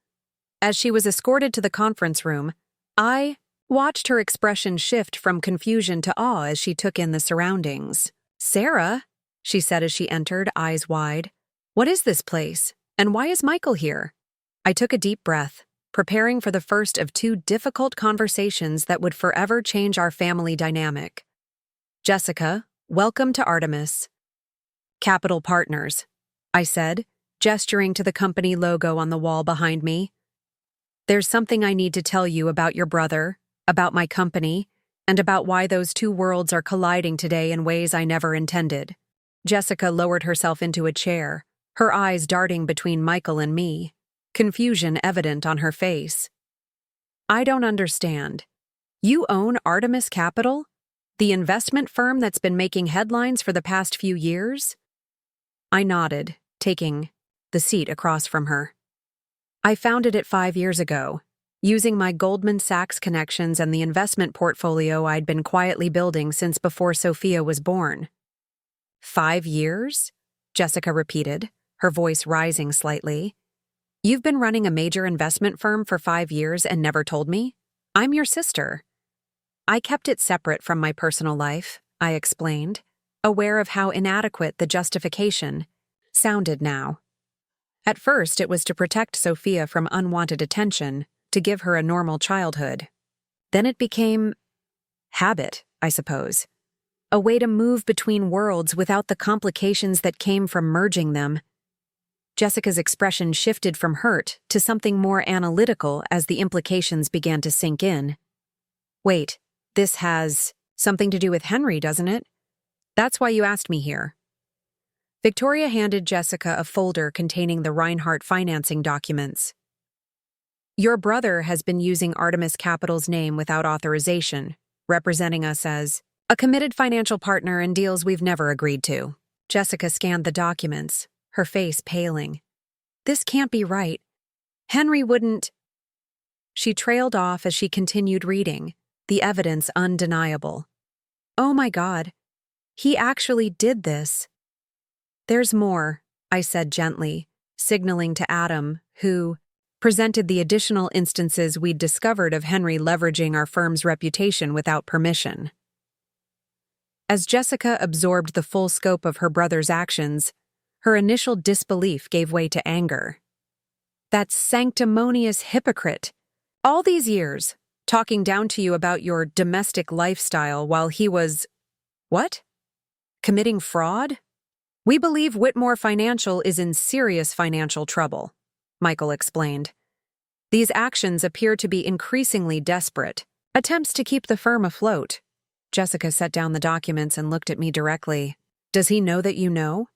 As she was escorted to the conference room, I watched her expression shift from confusion to awe as she took in the surroundings. Sarah, she said as she entered, eyes wide. What is this place? And why is Michael here? I took a deep breath, preparing for the first of 2 difficult conversations that would forever change our family dynamic. Jessica, welcome to Artemis Capital Partners, I said, gesturing to the company logo on the wall behind me. There's something I need to tell you about your brother, about my company, and about why those 2 worlds are colliding today in ways I never intended. Jessica lowered herself into a chair, her eyes darting between Michael and me, confusion evident on her face. I don't understand. You own Artemis Capital? The investment firm that's been making headlines for the past few years? I nodded, taking the seat across from her. I founded it 5 years ago, using my Goldman Sachs connections and the investment portfolio I'd been quietly building since before Sophia was born. 5 years? Jessica repeated, her voice rising slightly. You've been running a major investment firm for 5 years and never told me? I'm your sister. I kept it separate from my personal life, I explained, aware of how inadequate the justification sounded now. At first, it was to protect Sophia from unwanted attention, to give her a normal childhood. Then it became habit, I suppose. A way to move between worlds without the complications that came from merging them. Jessica's expression shifted from hurt to something more analytical as the implications began to sink in. Wait, this has something to do with Henry, doesn't it? That's why you asked me here. Victoria handed Jessica a folder containing the Reinhardt financing documents. Your brother has been using Artemis Capital's name without authorization, representing us as a committed financial partner in deals we've never agreed to. Jessica scanned the documents, her face paling. This can't be right. Henry wouldn't. She trailed off as she continued reading, the evidence undeniable. Oh my God. He actually did this. There's more, I said gently, signaling to Adam, who presented the additional instances we'd discovered of Henry leveraging our firm's reputation without permission. As Jessica absorbed the full scope of her brother's actions, her initial disbelief gave way to anger. That sanctimonious hypocrite! All these years, talking down to you about your domestic lifestyle while he was… what? Committing fraud? We believe Whitmore Financial is in serious financial trouble, Michael explained. These actions appear to be increasingly desperate, attempts to keep the firm afloat. Jessica set down the documents and looked at me directly. Does he know that you know?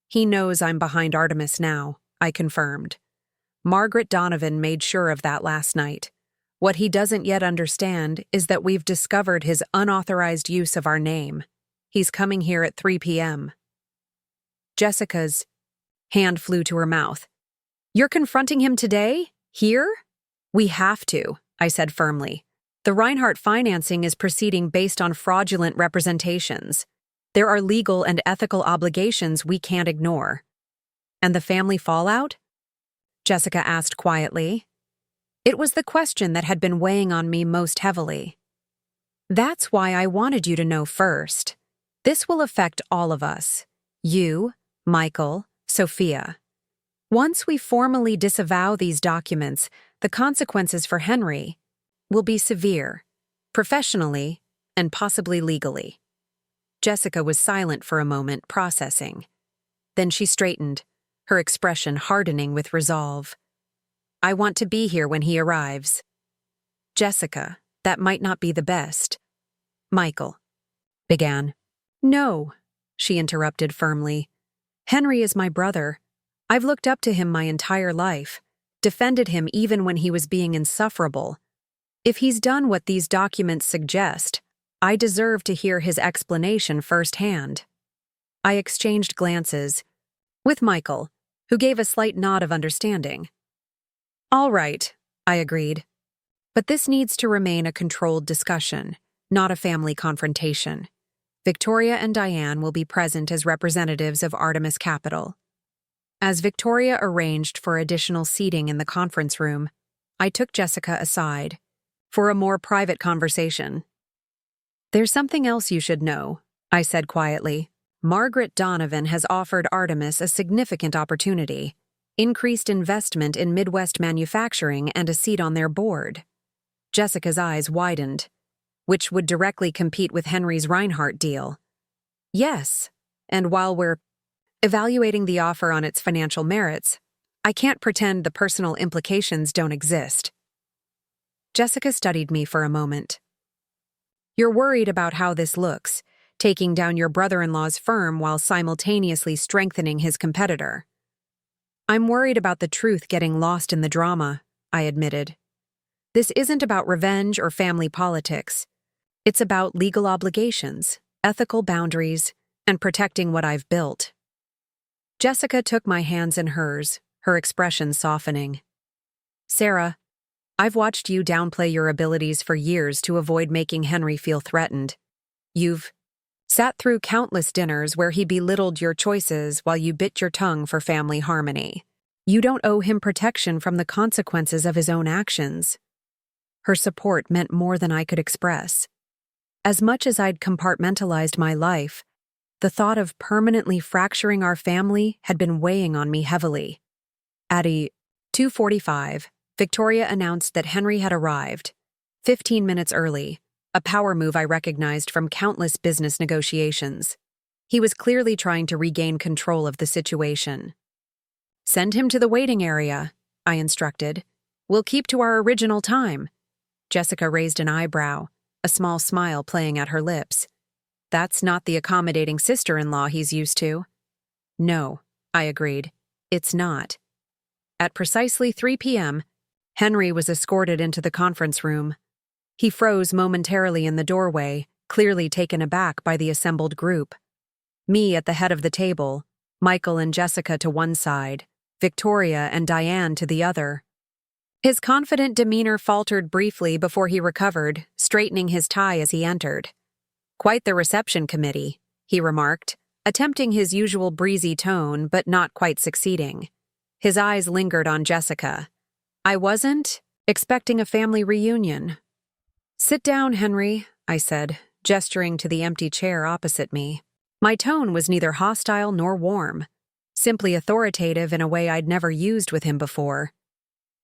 He knows I'm behind Artemis now, I confirmed. Margaret Donovan made sure of that last night. What he doesn't yet understand is that we've discovered his unauthorized use of our name. He's coming here at 3 p.m. Jessica's hand flew to her mouth. You're confronting him today? Here? We have to, I said firmly. The Reinhardt financing is proceeding based on fraudulent representations. There are legal and ethical obligations we can't ignore. And the family fallout? Jessica asked quietly. It was the question that had been weighing on me most heavily. That's why I wanted you to know first. This will affect all of us. You, Michael, Sophia. Once we formally disavow these documents, the consequences for Henry will be severe, professionally and possibly legally. Jessica was silent for a moment, processing. Then she straightened, her expression hardening with resolve. I want to be here when he arrives. Jessica, that might not be the best. Michael began. No, she interrupted firmly. Henry is my brother. I've looked up to him my entire life, defended him even when he was being insufferable. If he's done what these documents suggest, I deserve to hear his explanation firsthand. I exchanged glances with Michael, who gave a slight nod of understanding. All right, I agreed. But this needs to remain a controlled discussion, not a family confrontation. Victoria and Diane will be present as representatives of Artemis Capital. As Victoria arranged for additional seating in the conference room, I took Jessica aside for a more private conversation. There's something else you should know, I said quietly. Margaret Donovan has offered Artemis a significant opportunity, increased investment in Midwest manufacturing and a seat on their board. Jessica's eyes widened, which would directly compete with Henry's Reinhardt deal. Yes, and while we're evaluating the offer on its financial merits, I can't pretend the personal implications don't exist. Jessica studied me for a moment. You're worried about how this looks, taking down your brother-in-law's firm while simultaneously strengthening his competitor. I'm worried about the truth getting lost in the drama, I admitted. This isn't about revenge or family politics. It's about legal obligations, ethical boundaries, and protecting what I've built. Jessica took my hands in hers, her expression softening. Sarah, I've watched you downplay your abilities for years to avoid making Henry feel threatened. You've sat through countless dinners where he belittled your choices while you bit your tongue for family harmony. You don't owe him protection from the consequences of his own actions. Her support meant more than I could express. As much as I'd compartmentalized my life, the thought of permanently fracturing our family had been weighing on me heavily. At 2:45, Victoria announced that Henry had arrived, 15 minutes early, a power move I recognized from countless business negotiations. He was clearly trying to regain control of the situation. Send him to the waiting area, I instructed. We'll keep to our original time. Jessica raised an eyebrow, a small smile playing at her lips. That's not the accommodating sister-in-law he's used to. No, I agreed. It's not. At precisely 3 p.m., Henry was escorted into the conference room. He froze momentarily in the doorway, clearly taken aback by the assembled group. Me at the head of the table, Michael and Jessica to one side, Victoria and Diane to the other. His confident demeanor faltered briefly before he recovered, straightening his tie as he entered. "Quite the reception committee," he remarked, attempting his usual breezy tone but not quite succeeding. His eyes lingered on Jessica. "I wasn't expecting a family reunion." "Sit down, Henry," I said, gesturing to the empty chair opposite me. My tone was neither hostile nor warm, simply authoritative in a way I'd never used with him before.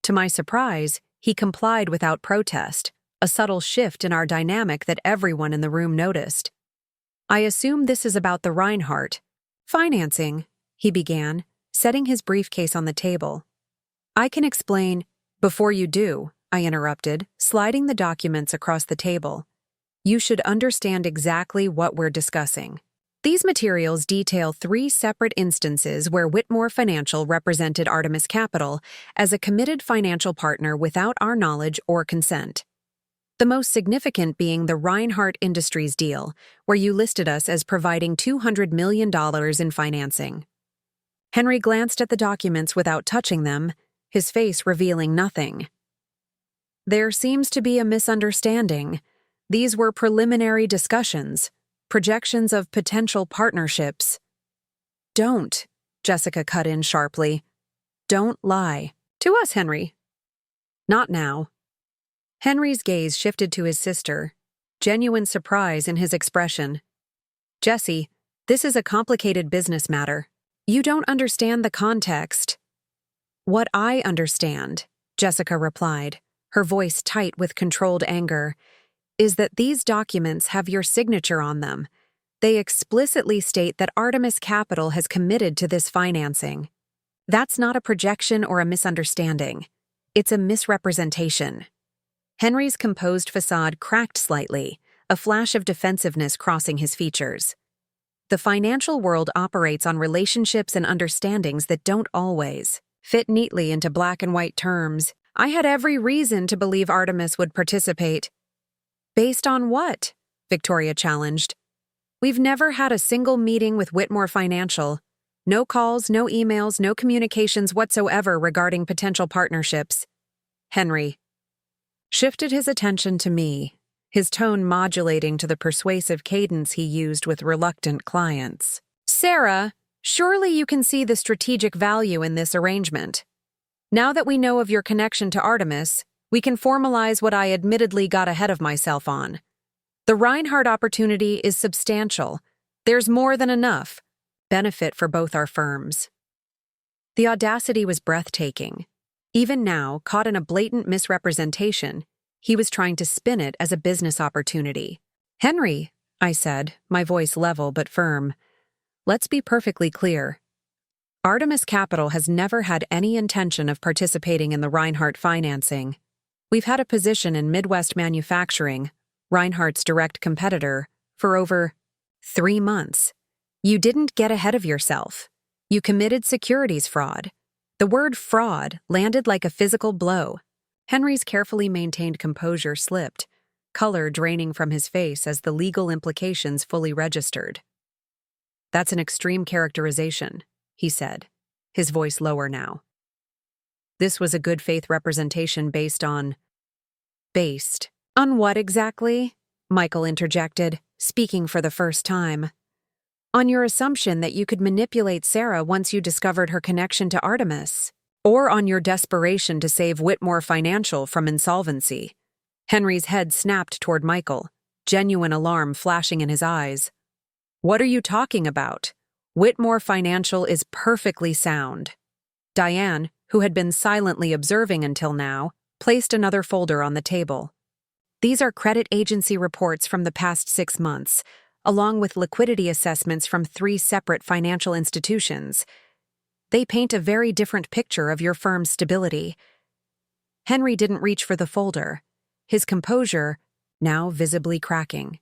To my surprise, he complied without protest, a subtle shift in our dynamic that everyone in the room noticed. "I assume this is about the Reinhardt financing," he began, setting his briefcase on the table. "I can explain." "Before you do," I interrupted, sliding the documents across the table, "you should understand exactly what we're discussing. These materials detail 3 separate instances where Whitmore Financial represented Artemis Capital as a committed financial partner without our knowledge or consent. The most significant being the Reinhardt Industries deal, where you listed us as providing $200 million in financing." Henry glanced at the documents without touching them, his face revealing nothing. "There seems to be a misunderstanding. These were preliminary discussions, projections of potential partnerships." "Don't," Jessica cut in sharply. "Don't lie. To us, Henry." "Not now." Henry's gaze shifted to his sister, genuine surprise in his expression. "Jessie, this is a complicated business matter. You don't understand the context." "What I understand," Jessica replied, her voice tight with controlled anger, "is that these documents have your signature on them. They explicitly state that Artemis Capital has committed to this financing. That's not a projection or a misunderstanding. It's a misrepresentation." Henry's composed facade cracked slightly, a flash of defensiveness crossing his features. The financial world operates on relationships and understandings that don't always fit neatly into black and white terms. I had every reason to believe Artemis would participate. "Based on what?" Victoria challenged. "We've never had a single meeting with Whitmore Financial. No calls, no emails, no communications whatsoever regarding potential partnerships." Henry shifted his attention to me, his tone modulating to the persuasive cadence he used with reluctant clients. "Sarah, surely you can see the strategic value in this arrangement. Now that we know of your connection to Artemis, we can formalize what I admittedly got ahead of myself on. The Reinhardt opportunity is substantial. There's more than enough benefit for both our firms." The audacity was breathtaking. Even now, caught in a blatant misrepresentation, he was trying to spin it as a business opportunity. "Henry," I said, my voice level but firm, "let's be perfectly clear. Artemis Capital has never had any intention of participating in the Reinhardt financing. We've had a position in Midwest Manufacturing, Reinhardt's direct competitor, for over 3 months. You didn't get ahead of yourself. You committed securities fraud." The word fraud landed like a physical blow. Henry's carefully maintained composure slipped, color draining from his face as the legal implications fully registered. "That's an extreme characterization," he said, his voice lower now. "This was a good faith representation based on what exactly?" Michael interjected, speaking for the first time. "On your assumption that you could manipulate Sarah once you discovered her connection to Artemis, or on your desperation to save Whitmore Financial from insolvency." Henry's head snapped toward Michael, genuine alarm flashing in his eyes. "What are you talking about? Whitmore Financial is perfectly sound." Diane, who had been silently observing until now, placed another folder on the table. "These are credit agency reports from the past 6 months, along with liquidity assessments from 3 separate financial institutions. They paint a very different picture of your firm's stability." Henry didn't reach for the folder, his composure now visibly cracking.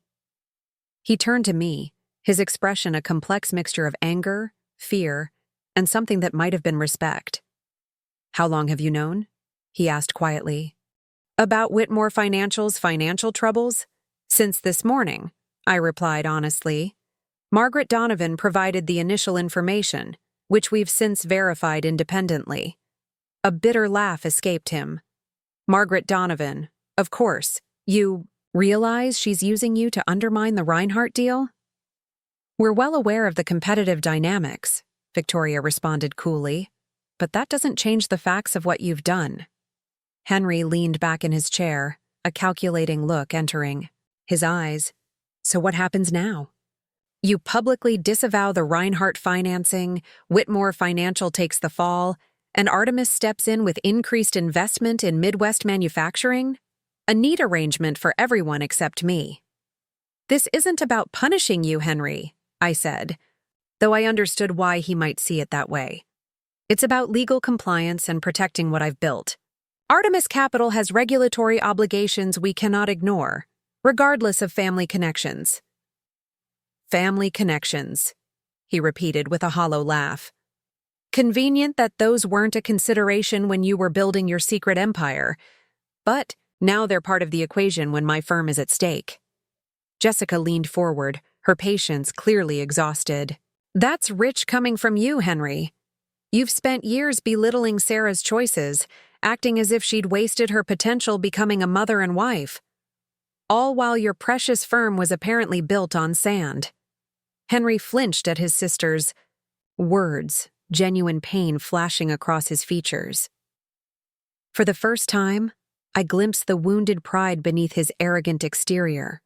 He turned to me, his expression a complex mixture of anger, fear, and something that might have been respect. "How long have you known?" he asked quietly. About Whitmore Financial's financial troubles? Since this morning, I replied honestly. Margaret Donovan provided the initial information, which we've since verified independently. A bitter laugh escaped him. Margaret Donovan, of course. You realize she's using you to undermine the Reinhardt deal? We're well aware of the competitive dynamics, Victoria responded coolly, but that doesn't change the facts of what you've done. Henry leaned back in his chair, a calculating look entering his eyes. So what happens now? You publicly disavow the Reinhardt financing, Whitmore Financial takes the fall, and Artemis steps in with increased investment in Midwest manufacturing? A neat arrangement for everyone except me. This isn't about punishing you, Henry, I said, though I understood why he might see it that way. It's about legal compliance and protecting what I've built. Artemis Capital has regulatory obligations we cannot ignore, regardless of family connections. Family connections, he repeated with a hollow laugh. Convenient that those weren't a consideration when you were building your secret empire, but now they're part of the equation when my firm is at stake. Jessica leaned forward, her patience clearly exhausted. That's rich coming from you, Henry. You've spent years belittling Sarah's choices, acting as if she'd wasted her potential becoming a mother and wife. All while your precious firm was apparently built on sand. Henry flinched at his sister's words, genuine pain flashing across his features. For the first time, I glimpsed the wounded pride beneath his arrogant exterior,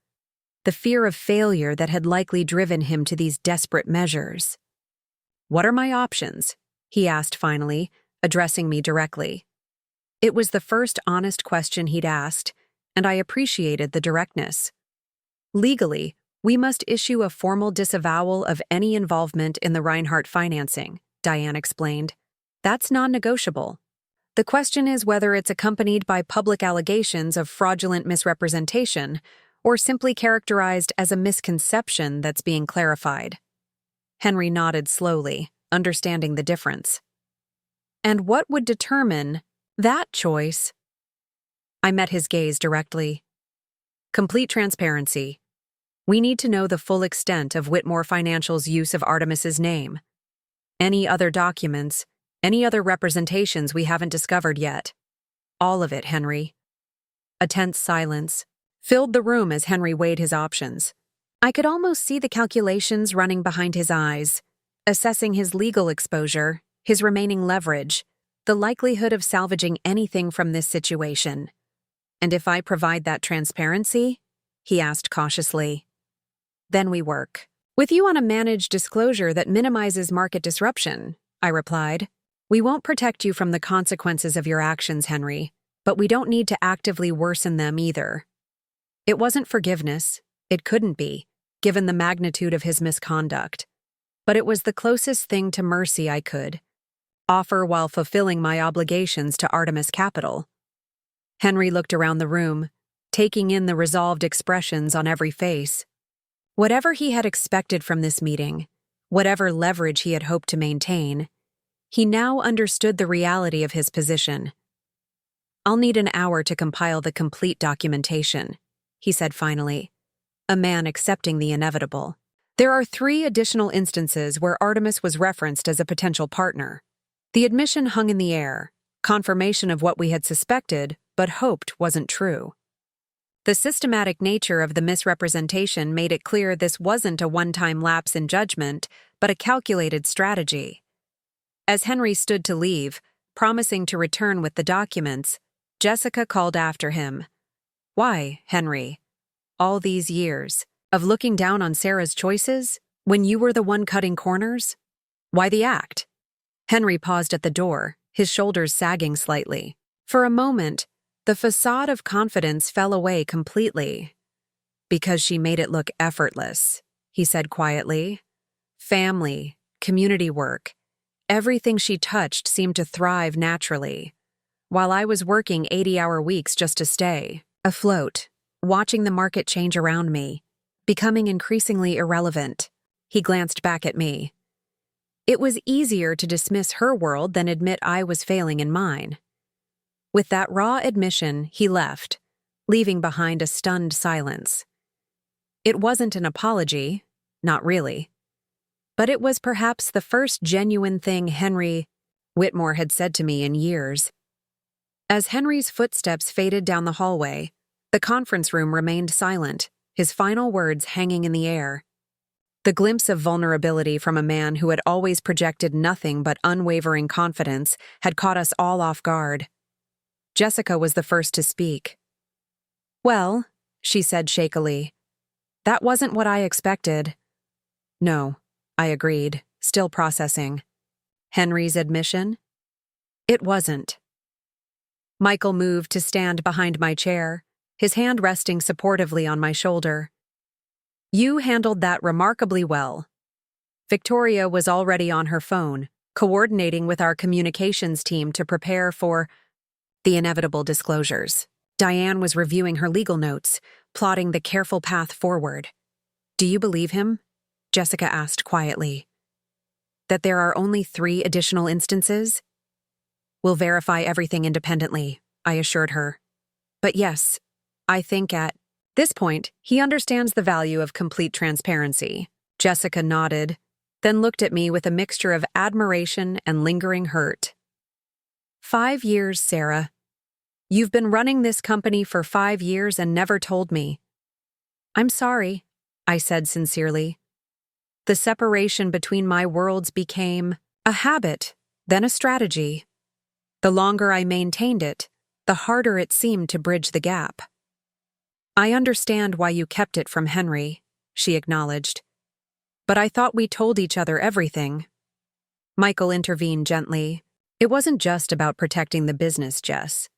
the fear of failure that had likely driven him to these desperate measures. What are my options? He asked finally, addressing me directly. It was the first honest question he'd asked, and I appreciated the directness. Legally, we must issue a formal disavowal of any involvement in the Reinhardt financing, Diane explained. That's non-negotiable. The question is whether it's accompanied by public allegations of fraudulent misrepresentation or simply characterized as a misconception that's being clarified. Henry nodded slowly, understanding the difference. And what would determine that choice? I met his gaze directly. Complete transparency. We need to know the full extent of Whitmore Financial's use of Artemis's name. Any other documents, any other representations we haven't discovered yet. All of it, Henry. A tense silence filled the room as Henry weighed his options. I could almost see the calculations running behind his eyes, assessing his legal exposure, his remaining leverage, the likelihood of salvaging anything from this situation. And if I provide that transparency? He asked cautiously. Then we work. With you on a managed disclosure that minimizes market disruption, I replied. We won't protect you from the consequences of your actions, Henry, but we don't need to actively worsen them either. It wasn't forgiveness. It couldn't be, given the magnitude of his misconduct. But it was the closest thing to mercy I could offer while fulfilling my obligations to Artemis Capital. Henry looked around the room, taking in the resolved expressions on every face. Whatever he had expected from this meeting, whatever leverage he had hoped to maintain, he now understood the reality of his position. I'll need an hour to compile the complete documentation, he said finally, a man accepting the inevitable. There are 3 additional instances where Artemis was referenced as a potential partner. The admission hung in the air, confirmation of what we had suspected but hoped wasn't true. The systematic nature of the misrepresentation made it clear this wasn't a one-time lapse in judgment, but a calculated strategy. As Henry stood to leave, promising to return with the documents, Jessica called after him. Why, Henry? All these years of looking down on Sarah's choices when you were the one cutting corners? Why the act? Henry paused at the door, his shoulders sagging slightly. For a moment, the facade of confidence fell away completely. Because she made it look effortless, he said quietly. Family, community work, everything she touched seemed to thrive naturally, while I was working 80-hour weeks just to stay afloat, watching the market change around me, becoming increasingly irrelevant. He glanced back at me. It was easier to dismiss her world than admit I was failing in mine. With that raw admission, he left, leaving behind a stunned silence. It wasn't an apology, not really. But it was perhaps the first genuine thing Henry Whitmore had said to me in years. As Henry's footsteps faded down the hallway, the conference room remained silent, his final words hanging in the air. The glimpse of vulnerability from a man who had always projected nothing but unwavering confidence had caught us all off guard. Jessica was the first to speak. "Well," she said shakily, "that wasn't what I expected." "No," I agreed, still processing. "Henry's admission?" "It wasn't." Michael moved to stand behind my chair, his hand resting supportively on my shoulder. "You handled that remarkably well." Victoria was already on her phone, coordinating with our communications team to prepare for the inevitable disclosures. Diane was reviewing her legal notes, plotting the careful path forward. "Do you believe him?" Jessica asked quietly. "That there are only 3 additional instances?" "We'll verify everything independently," I assured her. "But yes, I think at this point, he understands the value of complete transparency." Jessica nodded, then looked at me with a mixture of admiration and lingering hurt. 5 years, Sarah. You've been running this company for 5 years and never told me." "I'm sorry," I said sincerely. The separation between my worlds became a habit, then a strategy. The longer I maintained it, the harder it seemed to bridge the gap. "I understand why you kept it from Henry," she acknowledged. "But I thought we told each other everything." Michael intervened gently. "It wasn't just about protecting the business, Jess.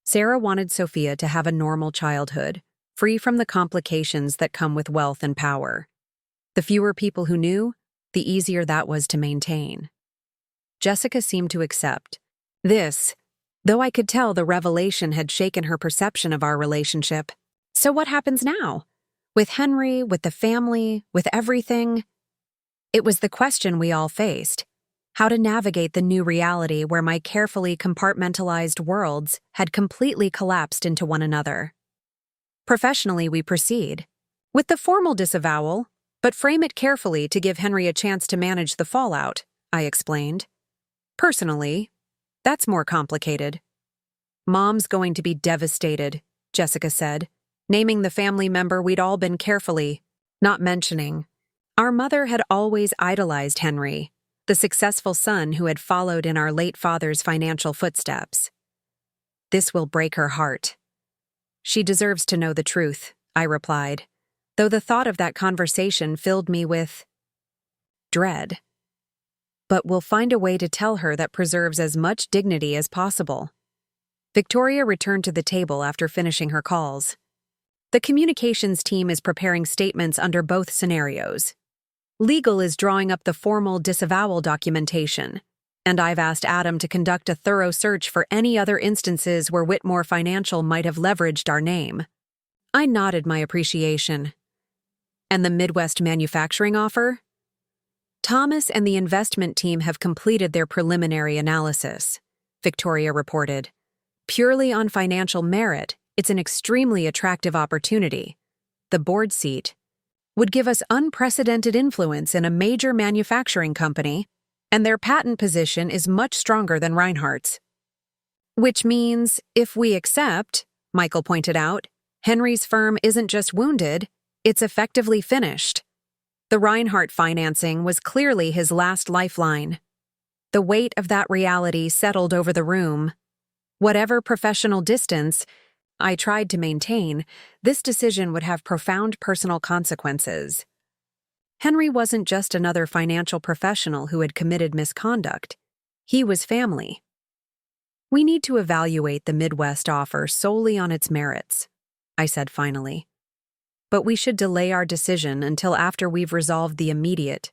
Sarah wanted Sophia to have a normal childhood, free from the complications that come with wealth and power. The fewer people who knew, the easier that was to maintain." Jessica seemed to accept this, though I could tell the revelation had shaken her perception of our relationship. "So what happens now? With Henry, with the family, with everything?" It was the question we all faced. How to navigate the new reality where my carefully compartmentalized worlds had completely collapsed into one another. Professionally, we proceed with the formal disavowal, but frame it carefully to give Henry a chance to manage the fallout, I explained. Personally, that's more complicated. "Mom's going to be devastated," Jessica said, naming the family member we'd all been carefully not mentioning. Our mother had always idolized Henry, the successful son who had followed in our late father's financial footsteps. "This will break her heart." "She deserves to know the truth," I replied, though the thought of that conversation filled me with dread. "But we'll find a way to tell her that preserves as much dignity as possible." Victoria returned to the table after finishing her calls. "The communications team is preparing statements under both scenarios. Legal is drawing up the formal disavowal documentation, and I've asked Adam to conduct a thorough search for any other instances where Whitmore Financial might have leveraged our name." I nodded my appreciation. "And the Midwest manufacturing offer?" "Thomas and the investment team have completed their preliminary analysis," Victoria reported. "Purely on financial merit, it's an extremely attractive opportunity. The board seat would give us unprecedented influence in a major manufacturing company, and their patent position is much stronger than Reinhardt's." "Which means, if we accept," Michael pointed out, "Henry's firm isn't just wounded, it's effectively finished." The Reinhardt financing was clearly his last lifeline. The weight of that reality settled over the room. Whatever professional distance I tried to maintain, this decision would have profound personal consequences. Henry wasn't just another financial professional who had committed misconduct. He was family. "We need to evaluate the Midwest offer solely on its merits," I said finally. "But we should delay our decision until after we've resolved the immediate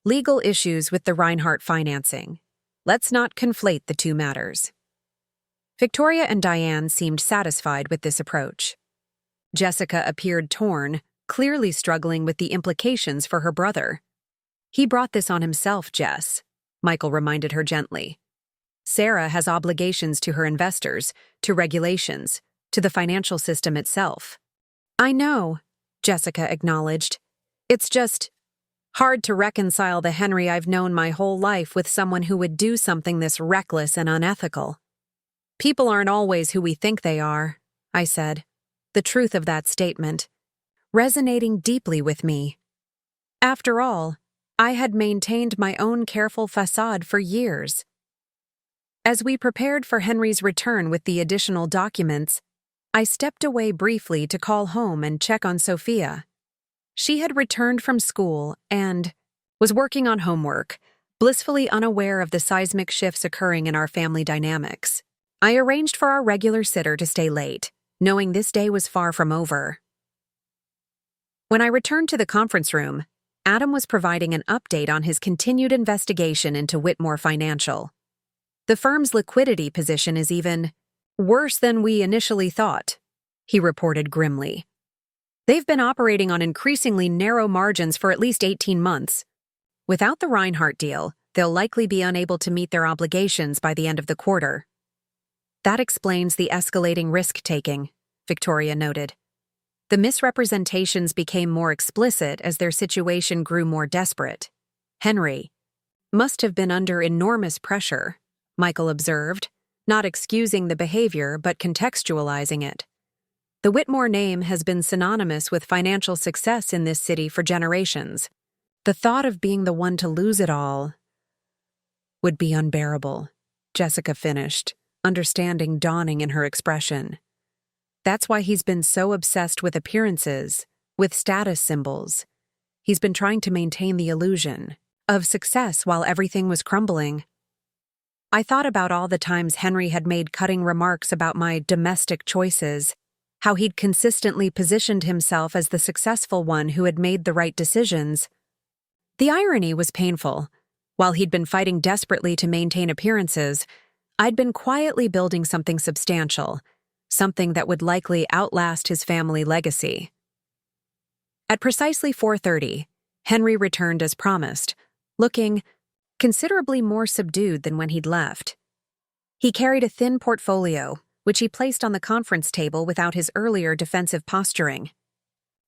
legal issues with the Reinhardt financing. Let's not conflate the two matters." Victoria and Diane seemed satisfied with this approach. Jessica appeared torn, clearly struggling with the implications for her brother. "He brought this on himself, Jess," Michael reminded her gently. Sarah has obligations to her investors, to regulations, to the financial system itself. I know, Jessica acknowledged. It's just hard to reconcile the Henry I've known my whole life with someone who would do something this reckless and unethical. People aren't always who we think they are, I said, the truth of that statement resonating deeply with me. After all, I had maintained my own careful facade for years. As we prepared for Henry's return with the additional documents, I stepped away briefly to call home and check on Sophia. She had returned from school and was working on homework, blissfully unaware of the seismic shifts occurring in our family dynamics. I arranged for our regular sitter to stay late, knowing this day was far from over. When I returned to the conference room, Adam was providing an update on his continued investigation into Whitmore Financial. The firm's liquidity position is even worse than we initially thought, he reported grimly. They've been operating on increasingly narrow margins for at least 18 months. Without the Reinhardt deal, they'll likely be unable to meet their obligations by the end of the quarter. That explains the escalating risk-taking, Victoria noted. The misrepresentations became more explicit as their situation grew more desperate. Henry must have been under enormous pressure, Michael observed, not excusing the behavior but contextualizing it. The Whitmore name has been synonymous with financial success in this city for generations. The thought of being the one to lose it all would be unbearable, Jessica finished, understanding dawning in her expression. That's why he's been so obsessed with appearances, with status symbols. He's been trying to maintain the illusion of success while everything was crumbling. I thought about all the times Henry had made cutting remarks about my domestic choices, how he'd consistently positioned himself as the successful one who had made the right decisions. The irony was painful. While he'd been fighting desperately to maintain appearances, I'd been quietly building something substantial, something that would likely outlast his family legacy. At precisely 4:30, Henry returned as promised, looking considerably more subdued than when he'd left. He carried a thin portfolio, which he placed on the conference table without his earlier defensive posturing.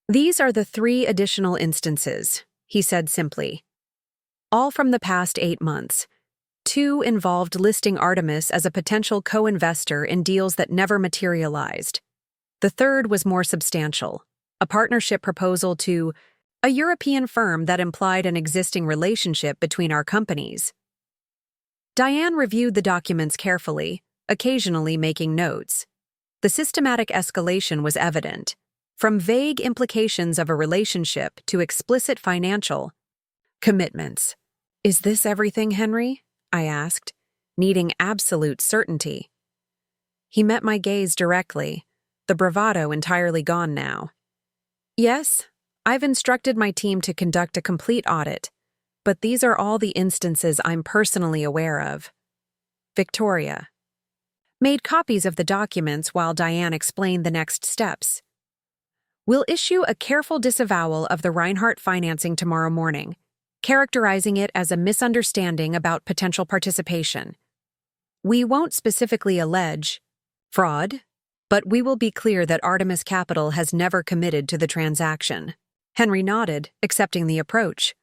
These are the 3 additional instances, he said simply. All from the past 8 months. 2 involved listing Artemis as a potential co-investor in deals that never materialized. The 3rd was more substantial, a partnership proposal to a European firm that implied an existing relationship between our companies. Diane reviewed the documents carefully, occasionally making notes. The systematic escalation was evident, from vague implications of a relationship to explicit financial commitments. Is this everything, Henry? I asked, needing absolute certainty. He met my gaze directly, the bravado entirely gone now. Yes, I've instructed my team to conduct a complete audit, but these are all the instances I'm personally aware of. Victoria made copies of the documents while Diane explained the next steps. We'll issue a careful disavowal of the Reinhardt financing tomorrow morning, characterizing it as a misunderstanding about potential participation. We won't specifically allege fraud, but we will be clear that Artemis Capital has never committed to the transaction. Henry nodded, accepting the approach.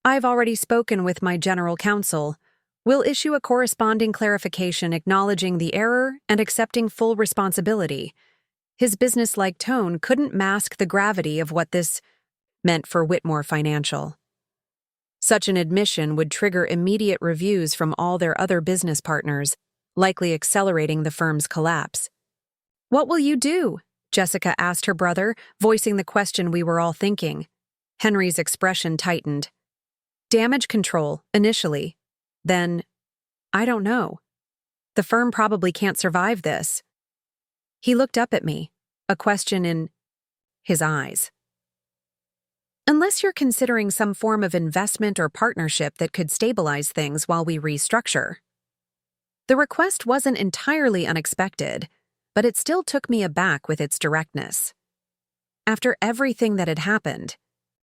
I've already spoken with my general counsel. We'll issue a corresponding clarification acknowledging the error and accepting full responsibility. His business-like tone couldn't mask the gravity of what this meant for Whitmore Financial. Such an admission would trigger immediate reviews from all their other business partners, likely accelerating the firm's collapse. What will you do? Jessica asked her brother, voicing the question we were all thinking. Henry's expression tightened. Damage control, initially. Then, I don't know. The firm probably can't survive this. He looked up at me, a question in his eyes. Unless you're considering some form of investment or partnership that could stabilize things while we restructure. The request wasn't entirely unexpected, but it still took me aback with its directness. After everything that had happened,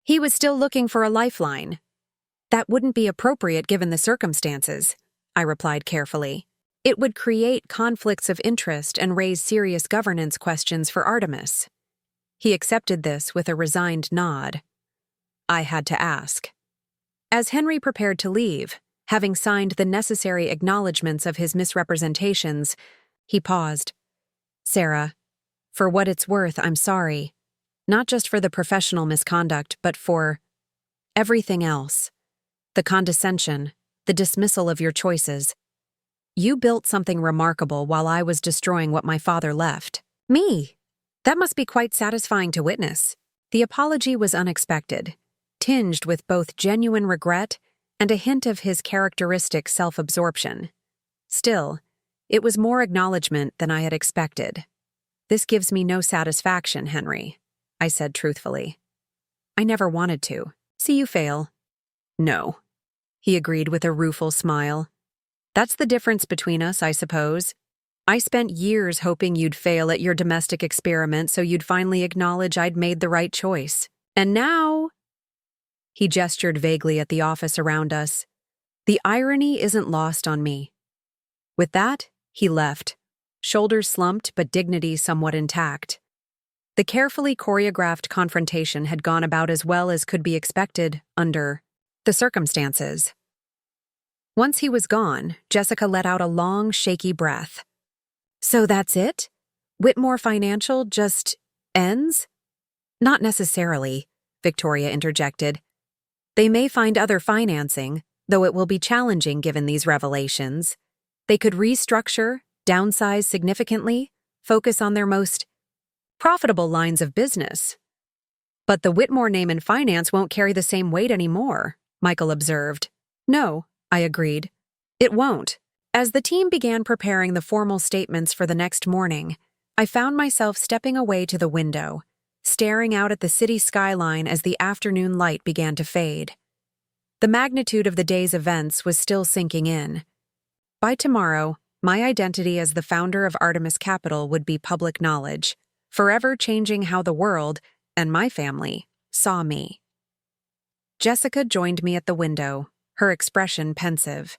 he was still looking for a lifeline. That wouldn't be appropriate given the circumstances, I replied carefully. It would create conflicts of interest and raise serious governance questions for Artemis. He accepted this with a resigned nod. I had to ask. As Henry prepared to leave, having signed the necessary acknowledgments of his misrepresentations, he paused. Sarah, for what it's worth, I'm sorry. Not just for the professional misconduct, but for everything else. The condescension, the dismissal of your choices. You built something remarkable while I was destroying what my father left. Me! That must be quite satisfying to witness. The apology was unexpected, tinged with both genuine regret and a hint of his characteristic self-absorption. Still, it was more acknowledgement than I had expected. This gives me no satisfaction, Henry, I said truthfully. I never wanted to. See you fail. No, he agreed with a rueful smile. That's the difference between us, I suppose. I spent years hoping you'd fail at your domestic experiment so you'd finally acknowledge I'd made the right choice. And now... He gestured vaguely at the office around us. The irony isn't lost on me. With that, he left, shoulders slumped but dignity somewhat intact. The carefully choreographed confrontation had gone about as well as could be expected under the circumstances. Once he was gone, Jessica let out a long, shaky breath. So that's it? Whitmore Financial just ends? Not necessarily, Victoria interjected. They may find other financing, though it will be challenging given these revelations. They could restructure, downsize significantly, focus on their most profitable lines of business. But the Whitmore name in finance won't carry the same weight anymore, Michael observed. No, I agreed. It won't. As the team began preparing the formal statements for the next morning, I found myself stepping away to the window, staring out at the city skyline as the afternoon light began to fade. The magnitude of the day's events was still sinking in. By tomorrow, my identity as the founder of Artemis Capital would be public knowledge, forever changing how the world, and my family, saw me. Jessica joined me at the window, her expression pensive.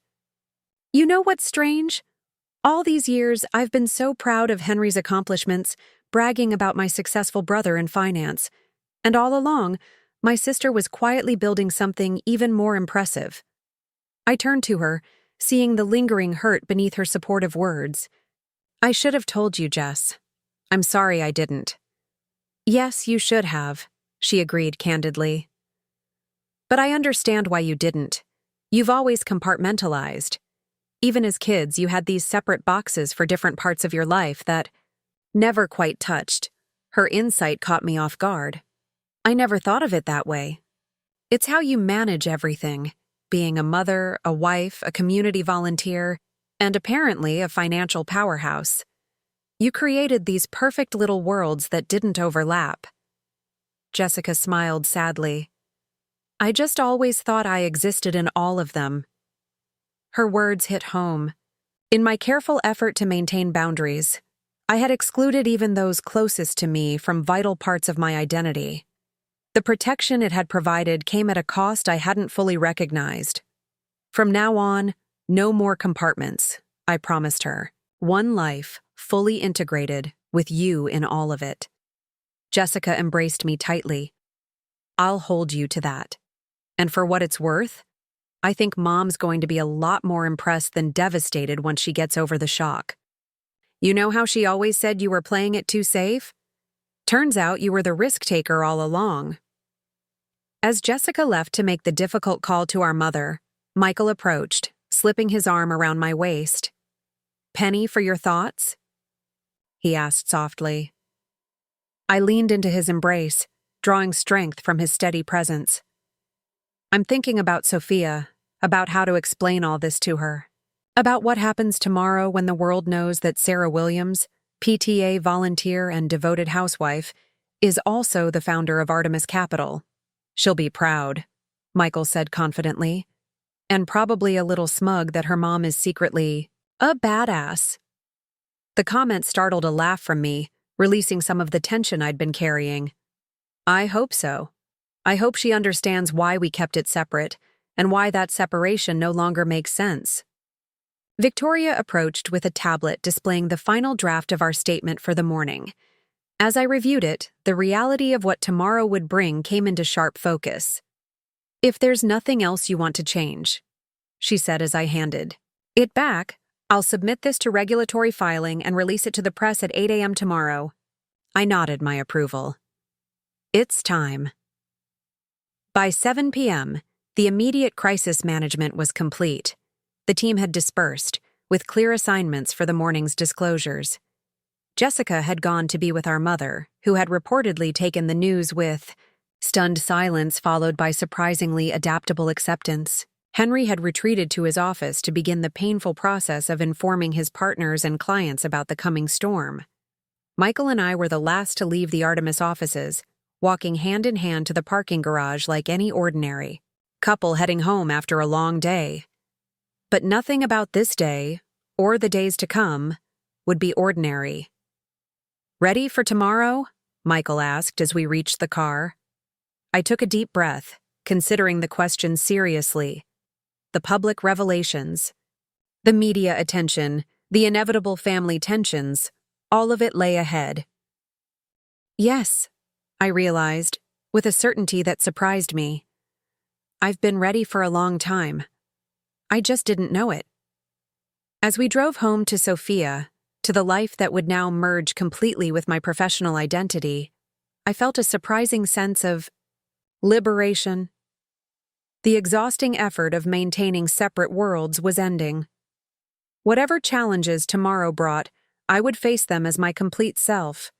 You know what's strange? All these years, I've been so proud of Henry's accomplishments, bragging about my successful brother in finance. And all along, my sister was quietly building something even more impressive. I turned to her, seeing the lingering hurt beneath her supportive words. I should have told you, Jess. I'm sorry I didn't. Yes, you should have, she agreed candidly. But I understand why you didn't. You've always compartmentalized. Even as kids, you had these separate boxes for different parts of your life that never quite touched. Her insight caught me off guard. I never thought of it that way. It's how you manage everything, being a mother, a wife, a community volunteer, and apparently a financial powerhouse. You created these perfect little worlds that didn't overlap. Jessica smiled sadly. I just always thought I existed in all of them. Her words hit home. In my careful effort to maintain boundaries, I had excluded even those closest to me from vital parts of my identity. The protection it had provided came at a cost I hadn't fully recognized. From now on, no more compartments, I promised her. One life, fully integrated, with you in all of it. Jessica embraced me tightly. I'll hold you to that. And for what it's worth, I think Mom's going to be a lot more impressed than devastated once she gets over the shock. You know how she always said you were playing it too safe? Turns out you were the risk taker all along. As Jessica left to make the difficult call to our mother, Michael approached, slipping his arm around my waist. Penny for your thoughts? He asked softly. I leaned into his embrace, drawing strength from his steady presence. I'm thinking about Sophia, about how to explain all this to her, about what happens tomorrow when the world knows that Sarah Williams, PTA volunteer and devoted housewife, is also the founder of Artemis Capital. She'll be proud, Michael said confidently, and probably a little smug that her mom is secretly a badass. The comment startled a laugh from me, releasing some of the tension I'd been carrying. I hope so. I hope she understands why we kept it separate, and why that separation no longer makes sense. Victoria approached with a tablet displaying the final draft of our statement for the morning. As I reviewed it, the reality of what tomorrow would bring came into sharp focus. "If there's nothing else you want to change," she said as I handed it back, "I'll submit this to regulatory filing and release it to the press at 8 a.m. tomorrow." I nodded my approval. It's time. By 7 p.m., the immediate crisis management was complete. The team had dispersed, with clear assignments for the morning's disclosures. Jessica had gone to be with our mother, who had reportedly taken the news with stunned silence followed by surprisingly adaptable acceptance. Henry had retreated to his office to begin the painful process of informing his partners and clients about the coming storm. Michael and I were the last to leave the Artemis offices, walking hand in hand to the parking garage like any ordinary couple heading home after a long day. But nothing about this day, or the days to come, would be ordinary. "Ready for tomorrow?" Michael asked as we reached the car. I took a deep breath, considering the question seriously. The public revelations, the media attention, the inevitable family tensions, all of it lay ahead. "Yes," I realized, with a certainty that surprised me. "I've been ready for a long time. I just didn't know it." As we drove home to Sofia, to the life that would now merge completely with my professional identity, I felt a surprising sense of liberation. The exhausting effort of maintaining separate worlds was ending. Whatever challenges tomorrow brought, I would face them as my complete self.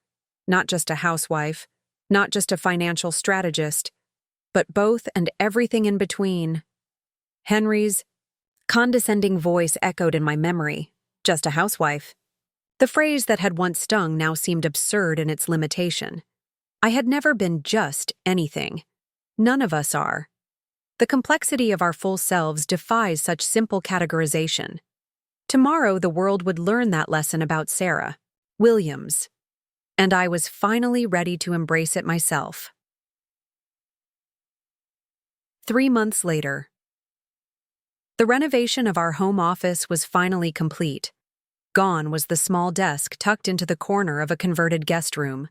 Not just a housewife, not just a financial strategist, but both and everything in between. Henry's condescending voice echoed in my memory. Just a housewife. The phrase that had once stung now seemed absurd in its limitation. I had never been just anything. None of us are. The complexity of our full selves defies such simple categorization. Tomorrow the world would learn that lesson about Sarah Williams, and I was finally ready to embrace it myself. 3 months later. The renovation of our home office was finally complete. Gone was the small desk tucked into the corner of a converted guest room.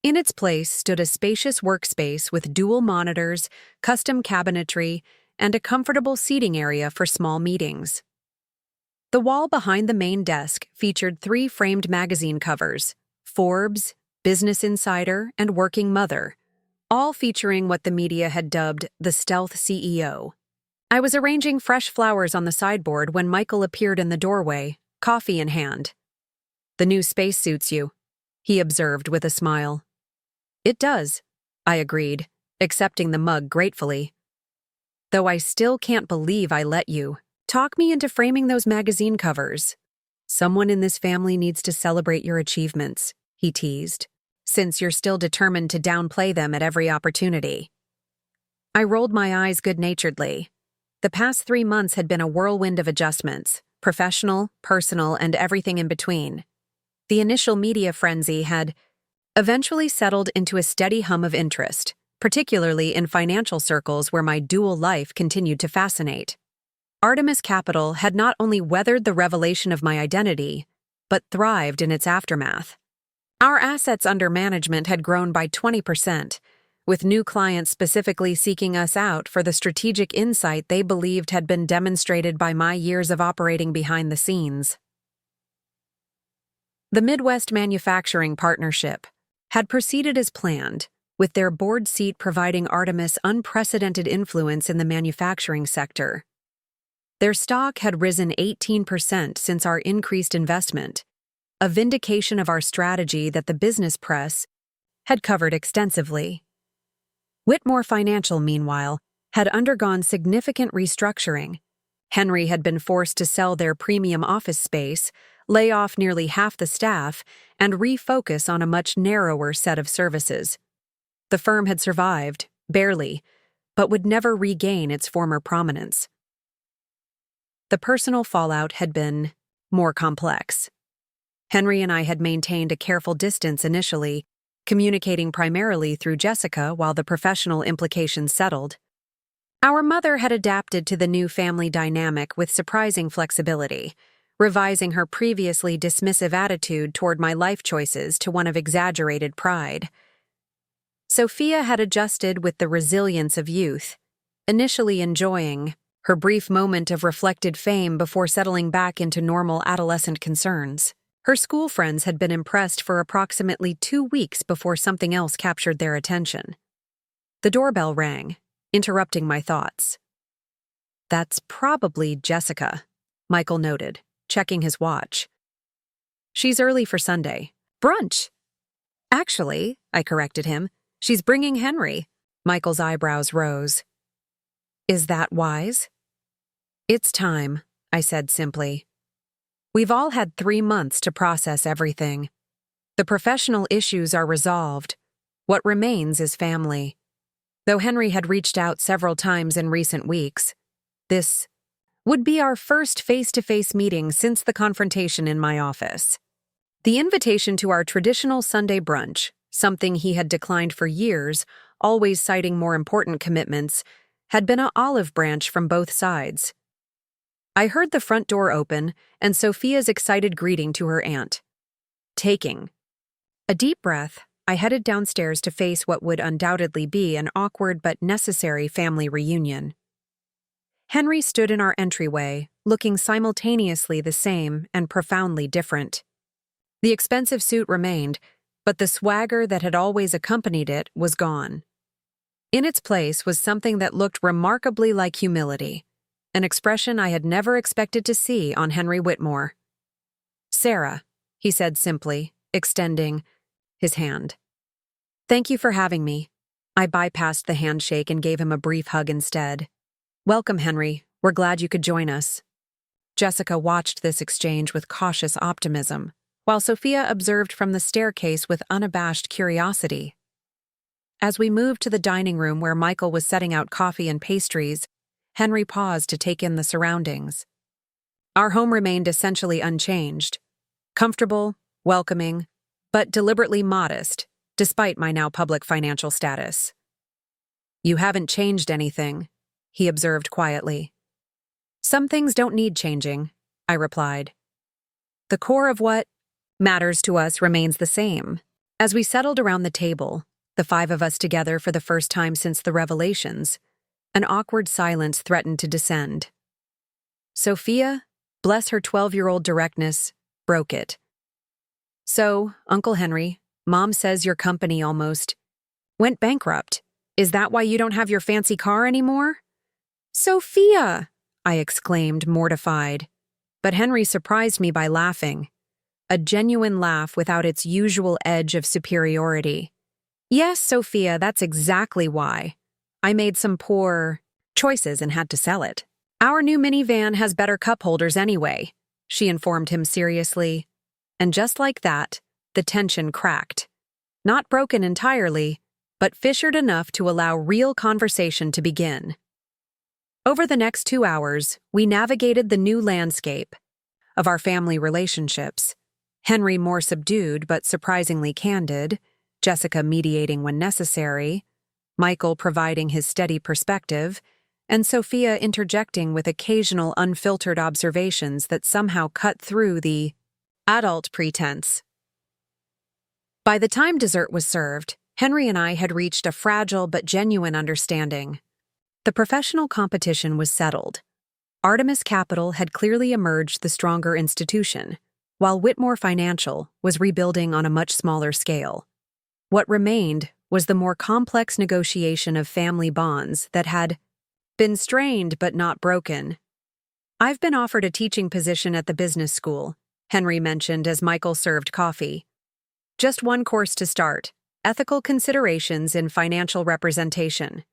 In its place stood a spacious workspace with dual monitors, custom cabinetry, and a comfortable seating area for small meetings. The wall behind the main desk featured 3 framed magazine covers: Forbes, Business Insider, and Working Mother, all featuring what the media had dubbed the stealth CEO. I was arranging fresh flowers on the sideboard when Michael appeared in the doorway, coffee in hand. "The new space suits you," he observed with a smile. "It does," I agreed, accepting the mug gratefully. "Though I still can't believe I let you talk me into framing those magazine covers. Someone in this family needs to celebrate your achievements," he teased, "since you're still determined to downplay them at every opportunity." I rolled my eyes good-naturedly. The past 3 months had been a whirlwind of adjustments, professional, personal, and everything in between. The initial media frenzy had eventually settled into a steady hum of interest, particularly in financial circles where my dual life continued to fascinate. Artemis Capital had not only weathered the revelation of my identity, but thrived in its aftermath. Our assets under management had grown by 20%, with new clients specifically seeking us out for the strategic insight they believed had been demonstrated by my years of operating behind the scenes. The Midwest Manufacturing Partnership had proceeded as planned, with their board seat providing Artemis unprecedented influence in the manufacturing sector. Their stock had risen 18% since our increased investment, a vindication of our strategy that the business press had covered extensively. Whitmore Financial, meanwhile, had undergone significant restructuring. Henry had been forced to sell their premium office space, lay off nearly half the staff, and refocus on a much narrower set of services. The firm had survived, barely, but would never regain its former prominence. The personal fallout had been more complex. Henry and I had maintained a careful distance initially, communicating primarily through Jessica while the professional implications settled. Our mother had adapted to the new family dynamic with surprising flexibility, revising her previously dismissive attitude toward my life choices to one of exaggerated pride. Sophia had adjusted with the resilience of youth, initially enjoying her brief moment of reflected fame before settling back into normal adolescent concerns. Her school friends had been impressed for approximately 2 weeks before something else captured their attention. The doorbell rang, interrupting my thoughts. "That's probably Jessica," Michael noted, checking his watch. "She's early for Sunday. Brunch." "Actually," I corrected him, "she's bringing Henry." Michael's eyebrows rose. "Is that wise?" "It's time," I said simply. "We've all had 3 months to process everything. The professional issues are resolved. What remains is family." Though Henry had reached out several times in recent weeks, this would be our first face-to-face meeting since the confrontation in my office. The invitation to our traditional Sunday brunch, something he had declined for years, always citing more important commitments, had been an olive branch from both sides. I heard the front door open and Sophia's excited greeting to her aunt. Taking a deep breath, I headed downstairs to face what would undoubtedly be an awkward but necessary family reunion. Henry stood in our entryway, looking simultaneously the same and profoundly different. The expensive suit remained, but the swagger that had always accompanied it was gone. In its place was something that looked remarkably like humility, an expression I had never expected to see on Henry Whitmore. "Sarah," he said simply, extending his hand. "Thank you for having me." I bypassed the handshake and gave him a brief hug instead. "Welcome, Henry. We're glad you could join us." Jessica watched this exchange with cautious optimism, while Sophia observed from the staircase with unabashed curiosity. As we moved to the dining room where Michael was setting out coffee and pastries, Henry paused to take in the surroundings. Our home remained essentially unchanged, comfortable, welcoming, but deliberately modest, despite my now public financial status. "You haven't changed anything," he observed quietly. "Some things don't need changing," I replied. "The core of what matters to us remains the same." As we settled around the table, the 5 of us together for the first time since the revelations, an awkward silence threatened to descend. Sophia, bless her 12-year-old directness, broke it. "So, Uncle Henry, Mom says your company almost went bankrupt. Is that why you don't have your fancy car anymore?" "Sophia!" I exclaimed, mortified. But Henry surprised me by laughing, a genuine laugh without its usual edge of superiority. "Yes, Sophia, that's exactly why. I made some poor choices and had to sell it. Our new minivan has better cup holders anyway," she informed him seriously. And just like that, the tension cracked. Not broken entirely, but fissured enough to allow real conversation to begin. Over the next 2 hours, we navigated the new landscape of our family relationships. Henry more subdued but surprisingly candid, Jessica mediating when necessary, Michael providing his steady perspective, and Sophia interjecting with occasional unfiltered observations that somehow cut through the adult pretense. By the time dessert was served, Henry and I had reached a fragile but genuine understanding. The professional competition was settled. Artemis Capital had clearly emerged the stronger institution, while Whitmore Financial was rebuilding on a much smaller scale. What remained was the more complex negotiation of family bonds that had been strained but not broken. "I've been offered a teaching position at the business school," Henry mentioned as Michael served coffee. "Just one course to start, ethical considerations in financial representation."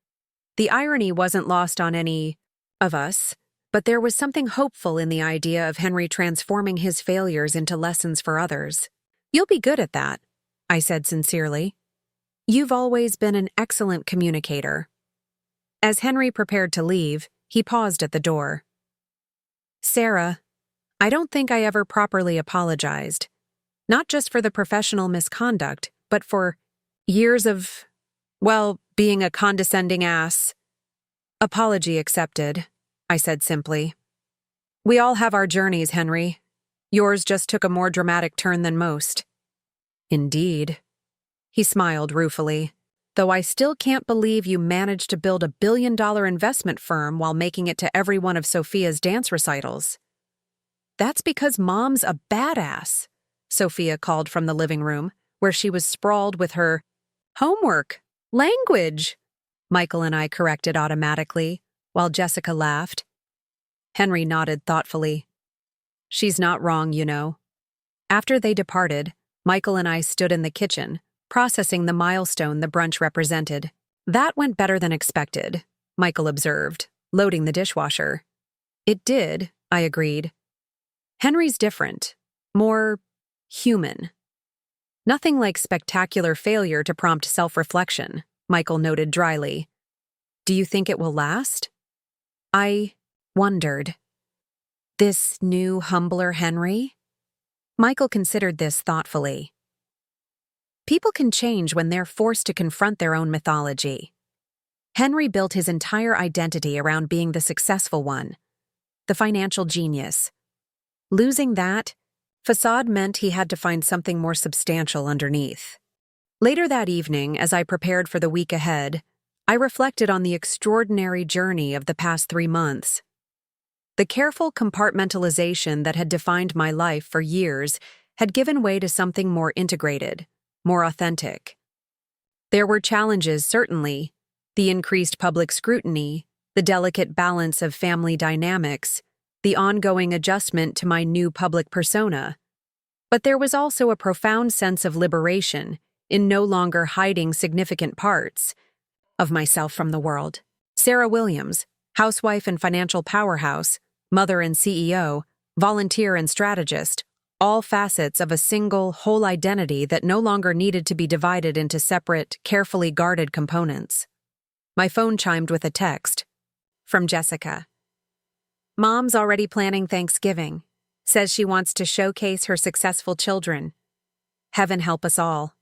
The irony wasn't lost on any of us, but there was something hopeful in the idea of Henry transforming his failures into lessons for others. "You'll be good at that," I said sincerely. "You've always been an excellent communicator." As Henry prepared to leave, he paused at the door. "Sarah, I don't think I ever properly apologized. Not just for the professional misconduct, but for years of, well, being a condescending ass." Apology accepted, I said simply. We all have our journeys, Henry. Yours just took a more dramatic turn than most. Indeed. He smiled ruefully. Though I still can't believe you managed to build $1 billion investment firm while making it to every one of Sophia's dance recitals. That's because Mom's a badass, Sophia called from the living room, where she was sprawled with her homework, language, Michael and I corrected automatically, while Jessica laughed. Henry nodded thoughtfully. She's not wrong, you know. After they departed, Michael and I stood in the kitchen, processing the milestone the brunch represented. That went better than expected, Michael observed, loading the dishwasher. It did, I agreed. Henry's different, more human. Nothing like spectacular failure to prompt self-reflection, Michael noted dryly. Do you think it will last? I wondered. This new, humbler Henry? Michael considered this thoughtfully. People can change when they're forced to confront their own mythology. Henry built his entire identity around being the successful one, the financial genius. Losing that facade meant he had to find something more substantial underneath. Later that evening, as I prepared for the week ahead, I reflected on the extraordinary journey of the past 3 months. The careful compartmentalization that had defined my life for years had given way to something more integrated, more authentic. There were challenges, certainly, the increased public scrutiny, the delicate balance of family dynamics, the ongoing adjustment to my new public persona. But there was also a profound sense of liberation in no longer hiding significant parts of myself from the world. Sarah Williams, housewife and financial powerhouse, mother and CEO, volunteer and strategist, all facets of a single, whole identity that no longer needed to be divided into separate, carefully guarded components. My phone chimed with a text from Jessica. Mom's already planning Thanksgiving. Says she wants to showcase her successful children. Heaven help us all.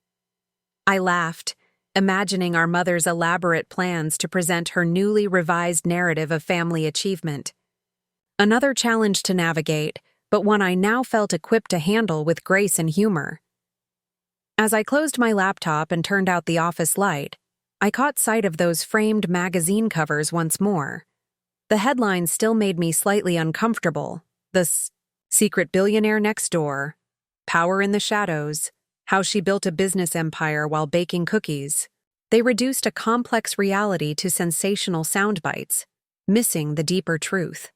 I laughed, imagining our mother's elaborate plans to present her newly revised narrative of family achievement. Another challenge to navigate, but one I now felt equipped to handle with grace and humor. As I closed my laptop and turned out the office light, I caught sight of those framed magazine covers once more. The headlines still made me slightly uncomfortable. The secret billionaire next door, power in the shadows, how she built a business empire while baking cookies. They reduced a complex reality to sensational sound bites, missing the deeper truth.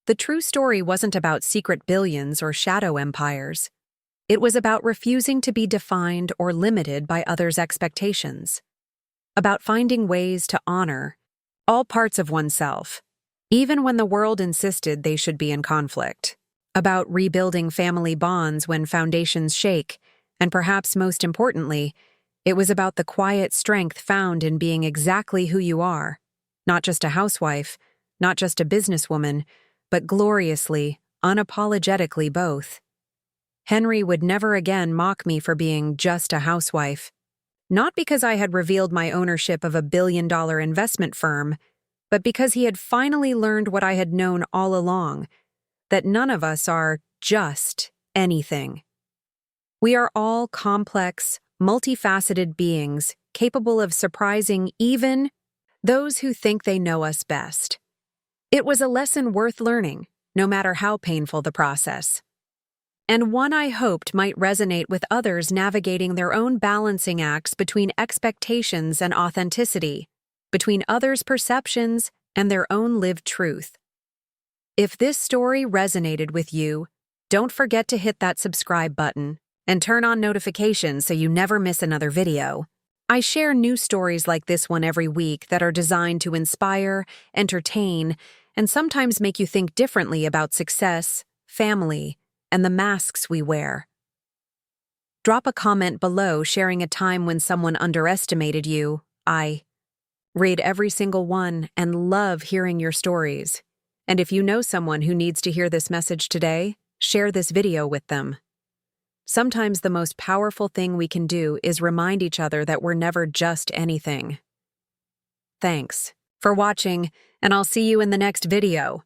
The true story wasn't about secret billions or shadow empires. It was about refusing to be defined or limited by others' expectations. About finding ways to honor all parts of oneself, even when the world insisted they should be in conflict. About rebuilding family bonds when foundations shake, and perhaps most importantly, it was about the quiet strength found in being exactly who you are, not just a housewife, not just a businesswoman, but gloriously, unapologetically both. Henry would never again mock me for being just a housewife. Not because I had revealed my ownership of $1 billion investment firm, but because he had finally learned what I had known all along, that none of us are just anything. We are all complex, multifaceted beings capable of surprising even those who think they know us best. It was a lesson worth learning, no matter how painful the process. And one I hoped might resonate with others navigating their own balancing acts between expectations and authenticity, between others' perceptions and their own lived truth. If this story resonated with you, don't forget to hit that subscribe button and turn on notifications so you never miss another video. I share new stories like this one every week that are designed to inspire, entertain, and sometimes make you think differently about success, family, and the masks we wear. Drop a comment below sharing a time when someone underestimated you. I read every single one and love hearing your stories. And if you know someone who needs to hear this message today, share this video with them. Sometimes the most powerful thing we can do is remind each other that we're never just anything. Thanks. for watching, and I'll see you in the next video.